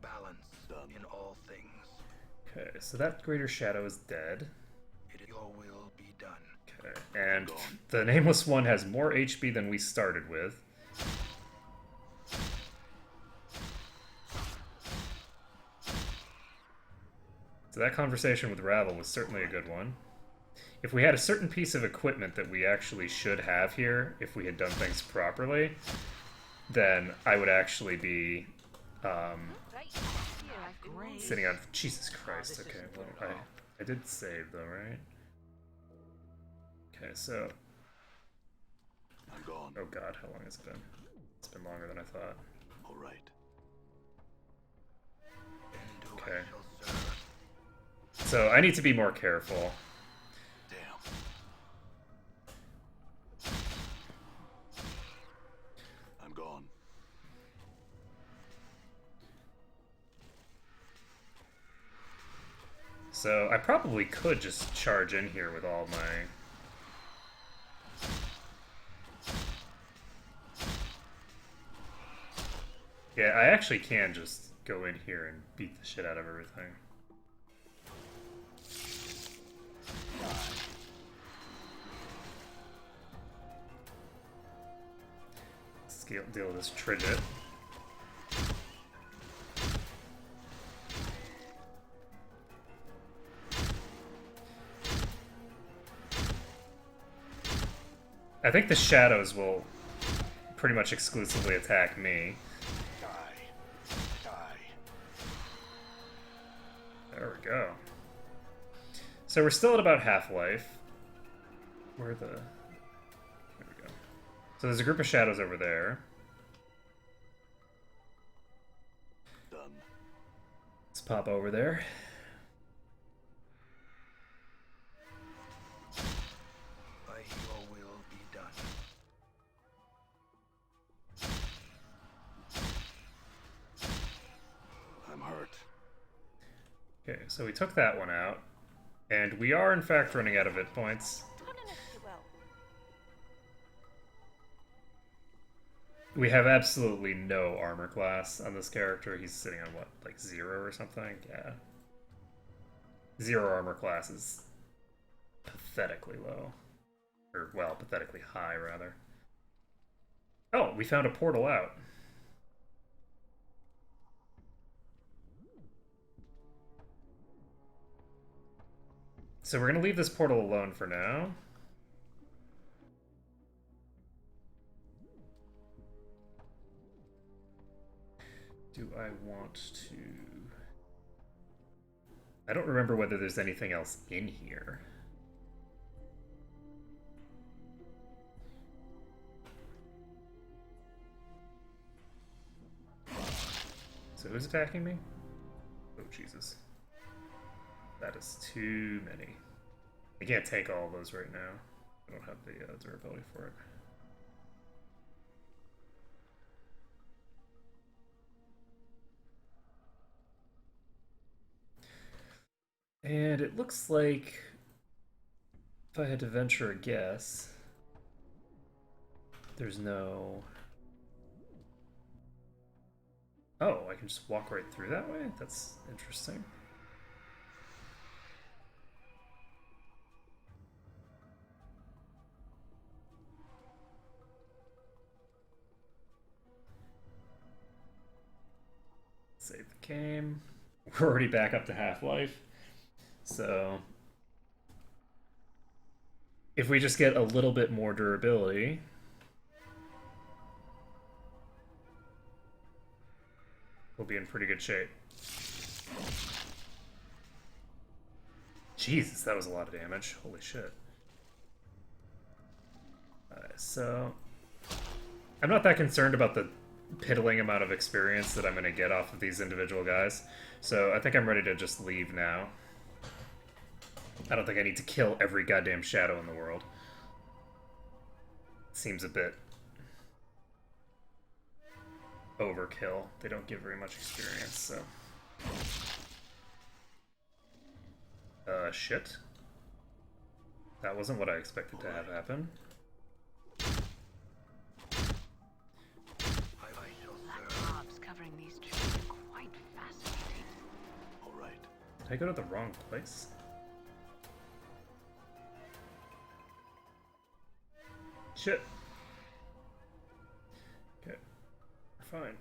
Balance in all things. Okay, so that Greater Shadow is dead. Your will be done. Okay, and the Nameless One has more HP than we started with. So that conversation with Ravel was certainly a good one. If we had a certain piece of equipment that we actually should have here, if we had done things properly, then I would actually be sitting on... Jesus Christ, okay, well, I did save though, right? Okay, so... I'm gone. Oh god, how long has it been? It's been longer than I thought. All right. Okay. So I need to be more careful. Damn. I'm gone. So I probably could just charge in here with all my... Yeah, I actually can just go in here and beat the shit out of everything. Let's deal with this Tridget. I think the shadows will pretty much exclusively attack me. Die. There we go. So we're still at about half-life. Where the... There we go. So there's a group of shadows over there. Done. Let's pop over there. By your will be done. I'm hurt. Okay, so we took that one out. And we are, in fact, running out of hit points. Turning it to well. We have absolutely no armor class on this character. He's sitting on, what, like 0 or something? Yeah. 0 armor class is pathetically low. Or, well, pathetically high, rather. Oh, we found a portal out. So we're going to leave this portal alone for now. Do I want to... I don't remember whether there's anything else in here. So who's attacking me? Oh, Jesus. That is too many. I can't take all of those right now. I don't have the durability for it. And it looks like, if I had to venture a guess, there's no... Oh, I can just walk right through that way? That's interesting. Save the game. We're already back up to half-life. So if we just get a little bit more durability, we'll be in pretty good shape. Jesus, that was a lot of damage. Holy shit. Alright, so I'm not that concerned about the piddling amount of experience that I'm going to get off of these individual guys. So I think I'm ready to just leave now. I don't think I need to kill every goddamn shadow in the world. Seems a bit overkill. They don't give very much experience, so... shit. That wasn't what I expected to have happen. Black mobs covering these trees are quite fascinating. All right. Did I go to the wrong place? Shit. Okay. We're fine.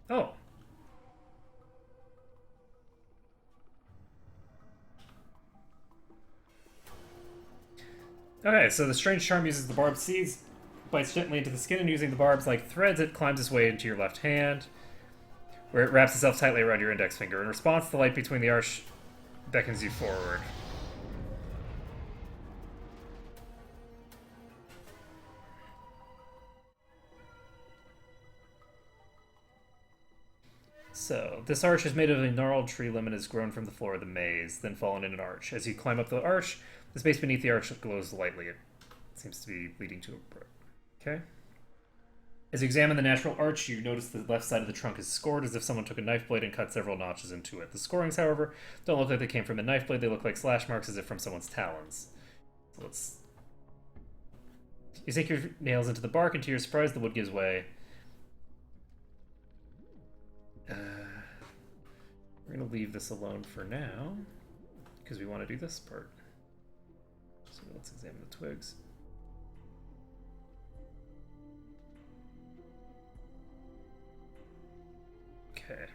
Oh. Okay, so the strange charm uses the barbed seeds, bites gently into the skin, and using the barbs like threads, it climbs its way into your left hand, where it wraps itself tightly around your index finger. In response, the light between the arch beckons you forward. So, this arch is made of a gnarled tree limb and has grown from the floor of the maze, then fallen in an arch. As you climb up the arch, the space beneath the arch glows lightly. It seems to be leading to a brook. Okay. As you examine the natural arch, you notice the left side of the trunk is scored as if someone took a knife blade and cut several notches into it. The scorings, however, don't look like they came from a knife blade. They look like slash marks as if from someone's talons. So let's... You sink your nails into the bark, and to your surprise, the wood gives way. We're going to leave this alone for now, because we want to do this part. So let's examine the twigs. Okay.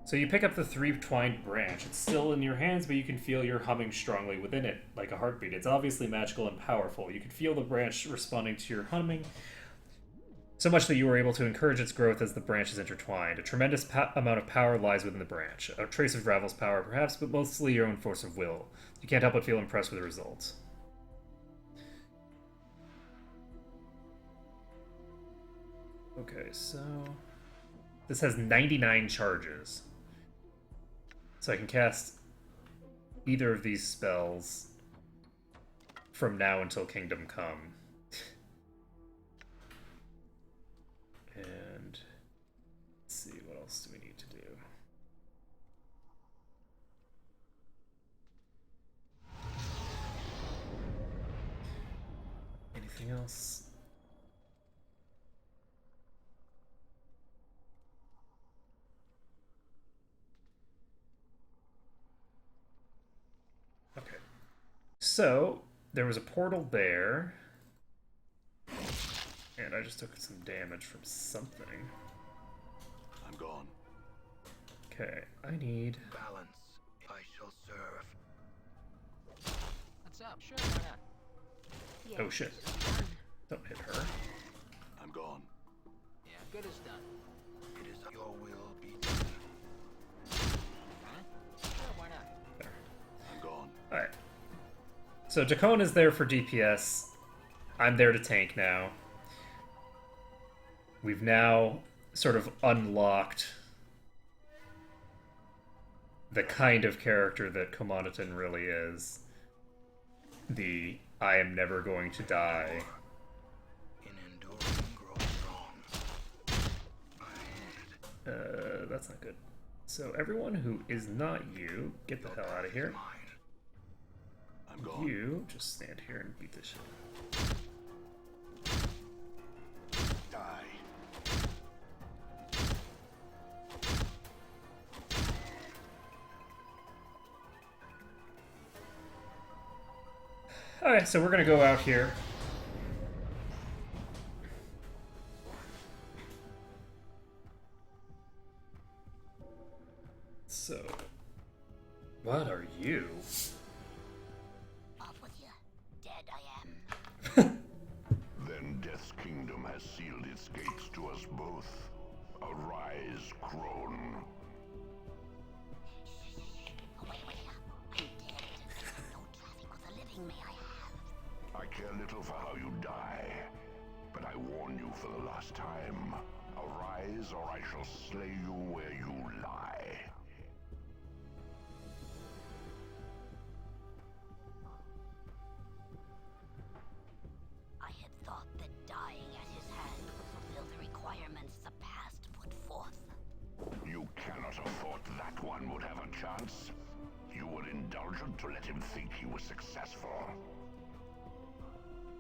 So you pick up the three-twined branch. It's still in your hands, but you can feel you're humming strongly within it, like a heartbeat. It's obviously magical and powerful. You can feel the branch responding to your humming. so much that you are able to encourage its growth as the branches intertwined. A tremendous amount of power lies within the branch. A trace of Ravel's power, perhaps, but mostly your own force of will. You can't help but feel impressed with the results. Okay, so... this has 99 charges. So I can cast either of these spells from now until Kingdom Come. And let's see, what else do we need to do? Anything else? Okay. So, there was a portal there. And I just took some damage from something. I'm gone. Okay, I need... balance. I shall serve. What's up? Sure, why not? Yes. Oh shit. Don't hit her. I'm gone. Yeah, good as done. It is your will be done. Huh? Sure, why not? There. I'm gone. Alright. So Jakon is there for DPS. I'm there to tank now. We've now sort of unlocked the kind of character that Komanaton really is. The I am never going to die. In enduring, grow strong. Ahead. That's not good. So everyone who is not you, get the hell out of here. Mine. I'm gone. You just stand here and beat this shit. Die. Alright, so we're gonna go out here. So, what are you? Off with you. Dead I am. Then Death's kingdom has sealed its gates to us both. Arise, crone. Wait. I'm dead. No traffic with the living, may I have? I care little for how you die, but I warn you for the last time. Arise, or I shall slay you where you lie. I had thought that dying at his hand would fulfill the requirements the past put forth. You cannot have thought that one would have a chance. You were indulgent to let him think he was successful.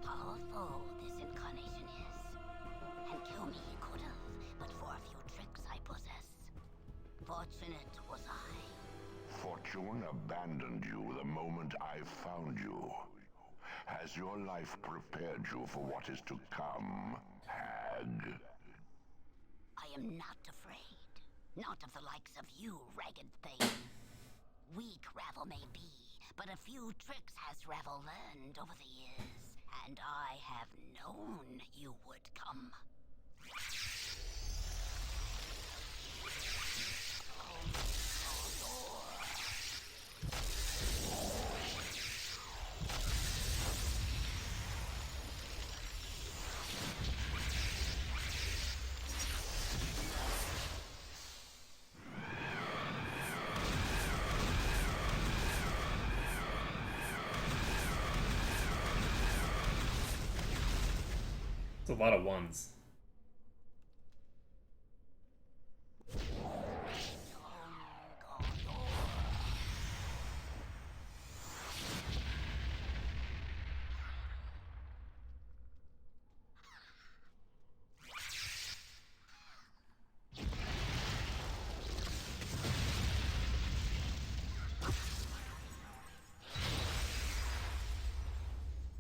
Powerful this incarnation is. And kill me he could have, but for a few tricks I possess. Fortunate was I. Fortune abandoned you the moment I found you. Has your life prepared you for what is to come, hag? I am not afraid. Not of the likes of you, ragged thing. Weak Ravel may be, but a few tricks has Ravel learned over the years, and I have known you would come. It's a lot of ones.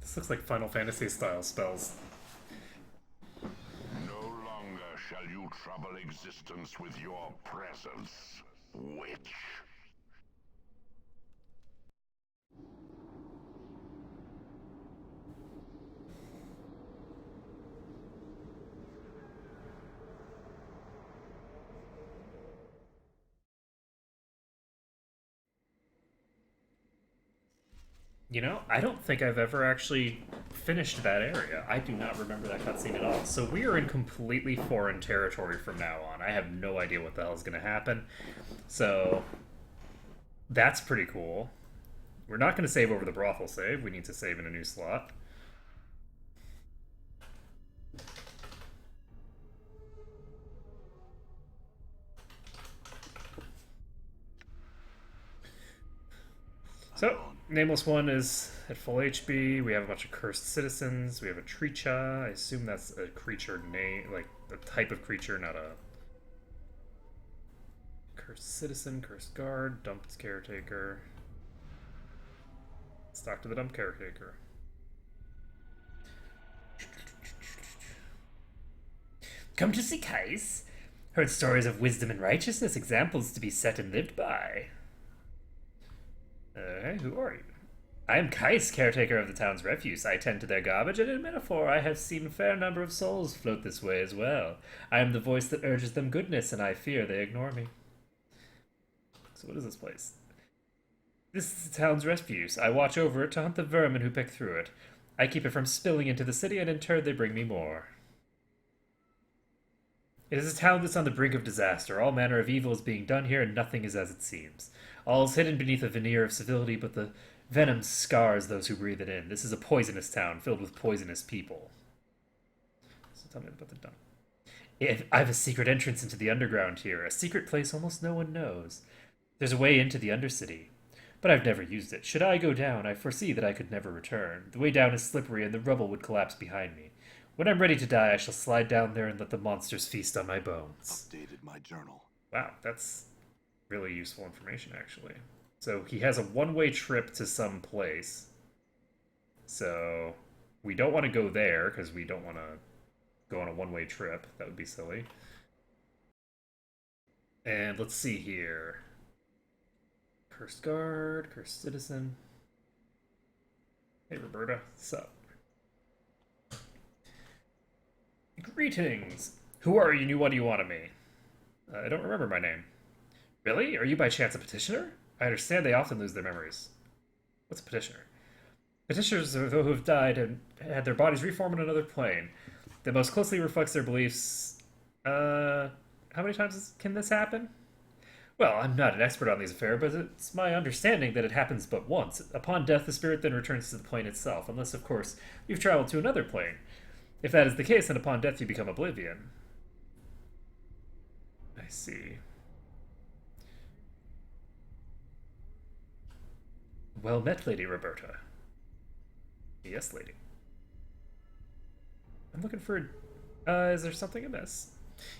This looks like Final Fantasy style spells. No longer shall you trouble existence with your presence, witch. You know, I don't think I've ever actually finished that area. I do not remember that cutscene at all. So we are in completely foreign territory from now on. I have no idea what the hell is going to happen. So that's pretty cool. We're not going to save over the brothel save. We need to save in a new slot. So, Nameless One is at full HP. We have a bunch of cursed citizens. We have a Treecha. I assume that's a creature name, like a type of creature, not a cursed citizen, cursed guard, dumped caretaker. Let's talk to the dumped caretaker. Come to see Kais. Heard stories of wisdom and righteousness, examples to be set and lived by. Hey, who are you? I am Kais, caretaker of the town's refuse. I tend to their garbage, and in metaphor I have seen a fair number of souls float this way as well. I am the voice that urges them goodness, and I fear they ignore me. So what is this place? This is the town's refuse. I watch over it to hunt the vermin who pick through it. I keep it from spilling into the city, and in turn they bring me more. It is a town that's on the brink of disaster. All manner of evil is being done here, and nothing is as it seems. All is hidden beneath a veneer of civility, but the venom scars those who breathe it in. This is a poisonous town, filled with poisonous people. So tell me about the dump. I have a secret entrance into the underground here, a secret place almost no one knows. There's a way into the Undercity, but I've never used it. Should I go down, I foresee that I could never return. The way down is slippery, and the rubble would collapse behind me. When I'm ready to die, I shall slide down there and let the monsters feast on my bones. Updated my journal. Wow, that's really useful information, actually. So he has a one-way trip to some place. So we don't want to go there, because we don't want to go on a one-way trip. That would be silly. And let's see here. Cursed guard, cursed citizen. Hey, Roberta. Sup? Greetings! Who are you and what do you want of me? I don't remember my name. Really? Are you by chance a petitioner? I understand they often lose their memories. What's a petitioner? Petitioners are those who have died and had their bodies reform in another plane that most closely reflects their beliefs. How many times can this happen? Well, I'm not an expert on these affairs, but it's my understanding that it happens but once. Upon death, the spirit then returns to the plane itself, unless, of course, you've traveled to another plane. If that is the case, then upon death you become oblivion. I see. Well met, Lady Roberta. Yes, lady. I'm looking for... is there something amiss?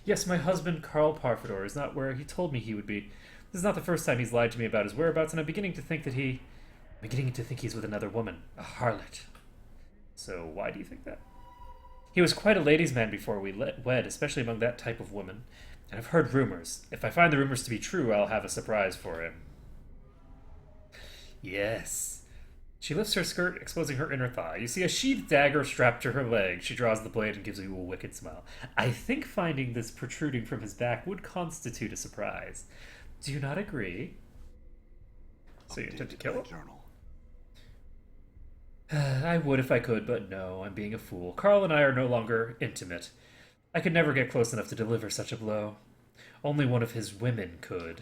Yes, my husband, Carl Parfador, is not where he told me he would be. This is not the first time he's lied to me about his whereabouts, and I'm beginning to think he's with another woman. A harlot. So, why do you think that? He was quite a ladies' man before we wed, especially among that type of woman. And I've heard rumors. If I find the rumors to be true, I'll have a surprise for him. Yes. She lifts her skirt, exposing her inner thigh. You see a sheathed dagger strapped to her leg. She draws the blade and gives you a wicked smile. I think finding this protruding from his back would constitute a surprise. Do you not agree? So you intend to kill him? I would if I could, but no, I'm being a fool. Carl and I are no longer intimate. I could never get close enough to deliver such a blow. Only one of his women could.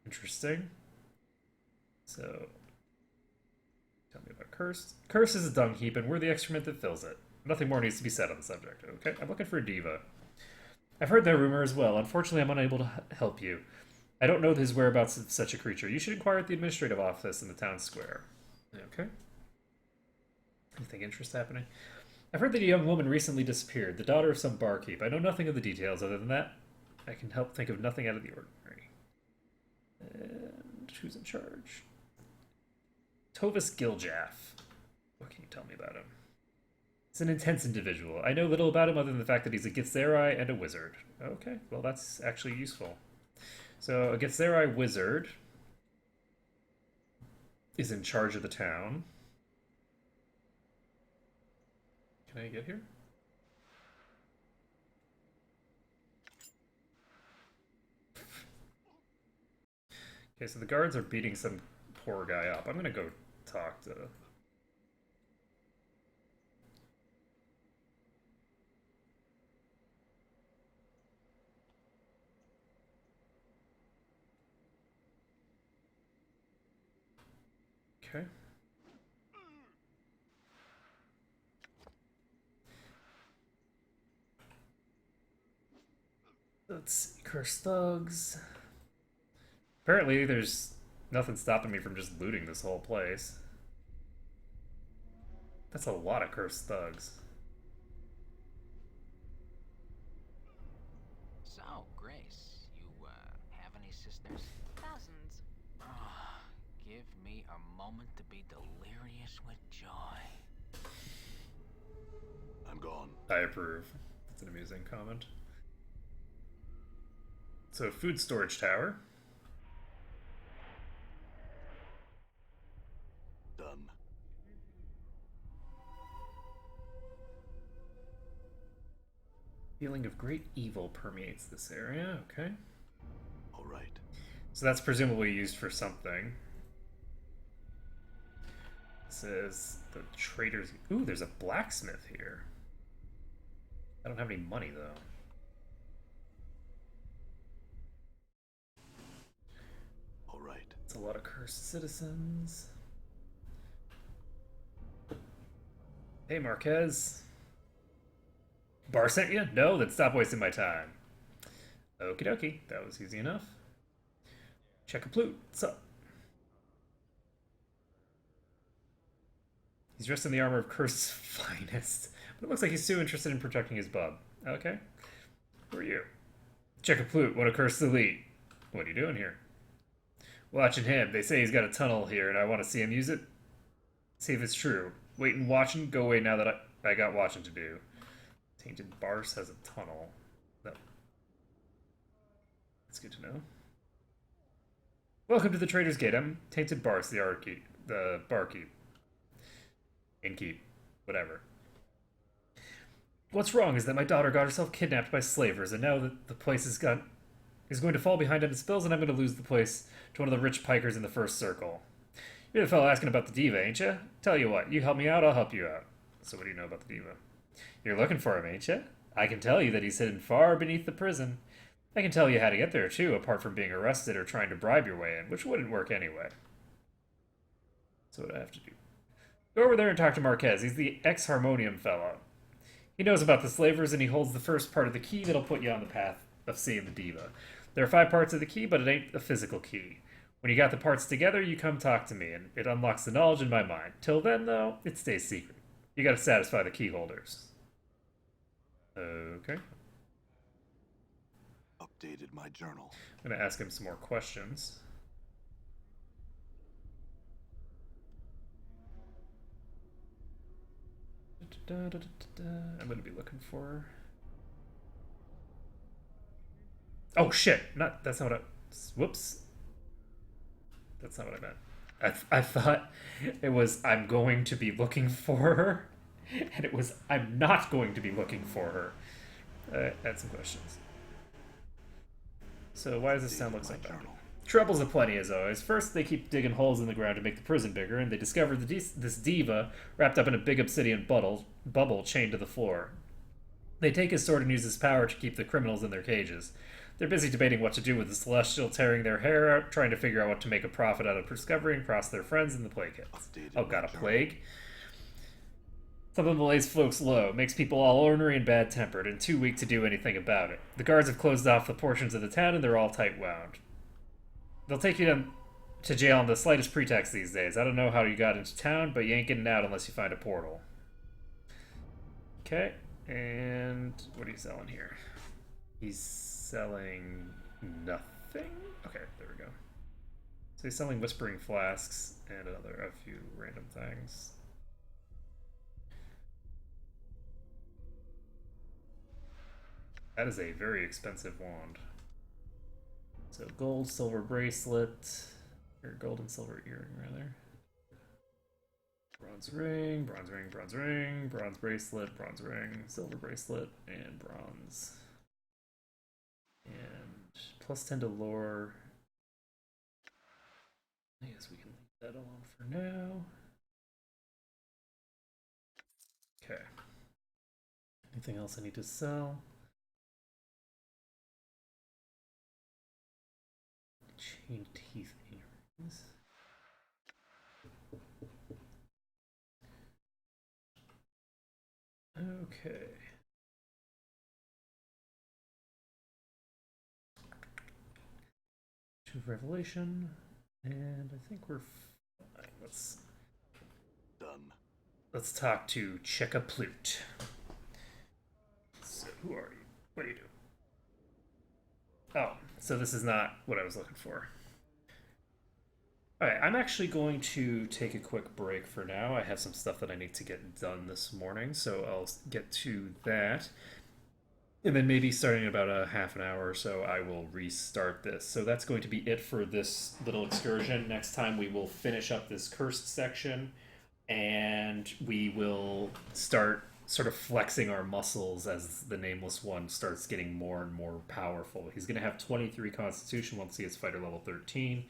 Interesting. So, tell me about Cursed. Cursed is a dung heap, and we're the excrement that fills it. Nothing more needs to be said on the subject. Okay, I'm looking for a diva. I've heard that rumor as well. Unfortunately, I'm unable to help you. I don't know his whereabouts of such a creature. You should inquire at the administrative office in the town square. Okay. Anything interesting happening? I've heard that a young woman recently disappeared, the daughter of some barkeep. I know nothing of the details. Other than that, I can help think of nothing out of the ordinary. And who's in charge? Tovis Giljaff. What can you tell me about him? He's an intense individual. I know little about him other than the fact that he's a Githzerai and a wizard. Okay, well that's actually useful. So a Githzerai wizard is in charge of the town. Can I get here? Okay, so the guards are beating some poor guy up. I'm gonna go talk to Okay. Let's see. Cursed thugs. Apparently, there's nothing stopping me from just looting this whole place. That's a lot of cursed thugs. So, Grace, you, have any sisters? Thousands. Ah, give me a moment to be delirious with joy. I'm gone. I approve. That's an amusing comment. So, food storage tower. Done. Feeling of great evil permeates this area. Okay. All right. So that's presumably used for something. It says the traders. Ooh, there's a blacksmith here. I don't have any money though. All right. It's a lot of cursed citizens. Hey, Marquez. Bar sent you? No, then stop wasting my time. Okie dokie. That was easy enough. Check a plute. What's up? He's dressed in the armor of Curse's finest, but it looks like he's too interested in protecting his bub. Okay. Who are you? Check a plute. One of Curse's elite. What are you doing here? Watching him. They say he's got a tunnel here, and I want to see him use it. See if it's true. Wait and watching. Go away now that I got watching to do. Tainted Barse has a tunnel. No. That's good to know. Welcome to the Trader's Gate. I'm Tainted Barse, the barkeep. Innkeep. Whatever. What's wrong is that my daughter got herself kidnapped by slavers, and now that the place is going to fall behind on its bills, and I'm going to lose the place to one of the rich pikers in the first circle. You're the fellow asking about the diva, ain't you? Tell you what, you help me out, I'll help you out. So what do you know about the diva? You're looking for him, ain't you? I can tell you that he's hidden far beneath the prison. I can tell you how to get there, too, apart from being arrested or trying to bribe your way in, which wouldn't work anyway. So what do I have to do? Go over there and talk to Marquez. He's the ex-harmonium fellow. He knows about the slavers, and he holds the first part of the key that'll put you on the path of seeing the diva. There are 5 parts of the key, but it ain't a physical key. When you got the parts together, you come talk to me, and it unlocks the knowledge in my mind. Till then, though, it stays secret. You gotta satisfy the key holders. Okay. Updated my journal. I'm gonna ask him some more questions. I'm gonna be looking for... Oh shit! That's not what I... Whoops. That's not what I meant. I thought it was I'm going to be looking for her, and it was I'm not going to be looking for her. Add some questions. So why does this sound like so bad? Troubles aplenty as always. First, they keep digging holes in the ground to make the prison bigger, and they discover this diva wrapped up in a big obsidian bubble chained to the floor. They take his sword and use his power to keep the criminals in their cages. They're busy debating what to do with the Celestial, tearing their hair out, trying to figure out what to make a profit out of discovery and cross their friends in the plague hits. Oh, got a plague? Something that lays folks low, makes people all ornery and bad-tempered, and too weak to do anything about it. The guards have closed off the portions of the town, and they're all tight-wound. They'll take you to jail on the slightest pretext these days. I don't know how you got into town, but you ain't getting out unless you find a portal. Okay, and what are you selling here? He's selling nothing? Okay, there we go. So he's selling Whispering Flasks and a few random things. That is a very expensive wand. So gold, silver bracelet, or gold and silver earring rather. Bronze ring, bronze ring, bronze ring, bronze bracelet, bronze ring, silver bracelet, and bronze. And plus 10 to lore. I guess we can leave that alone for now. Okay. Anything else I need to sell? Chain teeth earrings. Okay. To Revelation, and I think we're fine. Done. Let's talk to Cheka Plute. So, who are you? What do you do? Oh, so this is not what I was looking for. Alright, I'm actually going to take a quick break for now. I have some stuff that I need to get done this morning, so I'll get to that. And then maybe starting in about a half an hour or so, I will restart this. So that's going to be it for this little excursion. Next time we will finish up this cursed section, and we will start sort of flexing our muscles as the Nameless One starts getting more and more powerful. He's going to have 23 Constitution once he gets fighter level 13.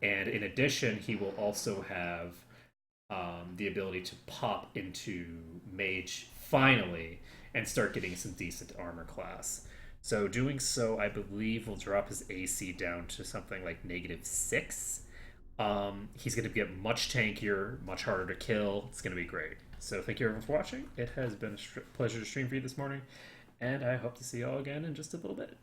And in addition, he will also have the ability to pop into Mage finally and start getting some decent armor class. So doing so, I believe, will drop his AC down to something like -6. He's going to get much tankier, much harder to kill. It's going to be great. So thank you everyone for watching. It has been a pleasure to stream for you this morning, and I hope to see you all again in just a little bit.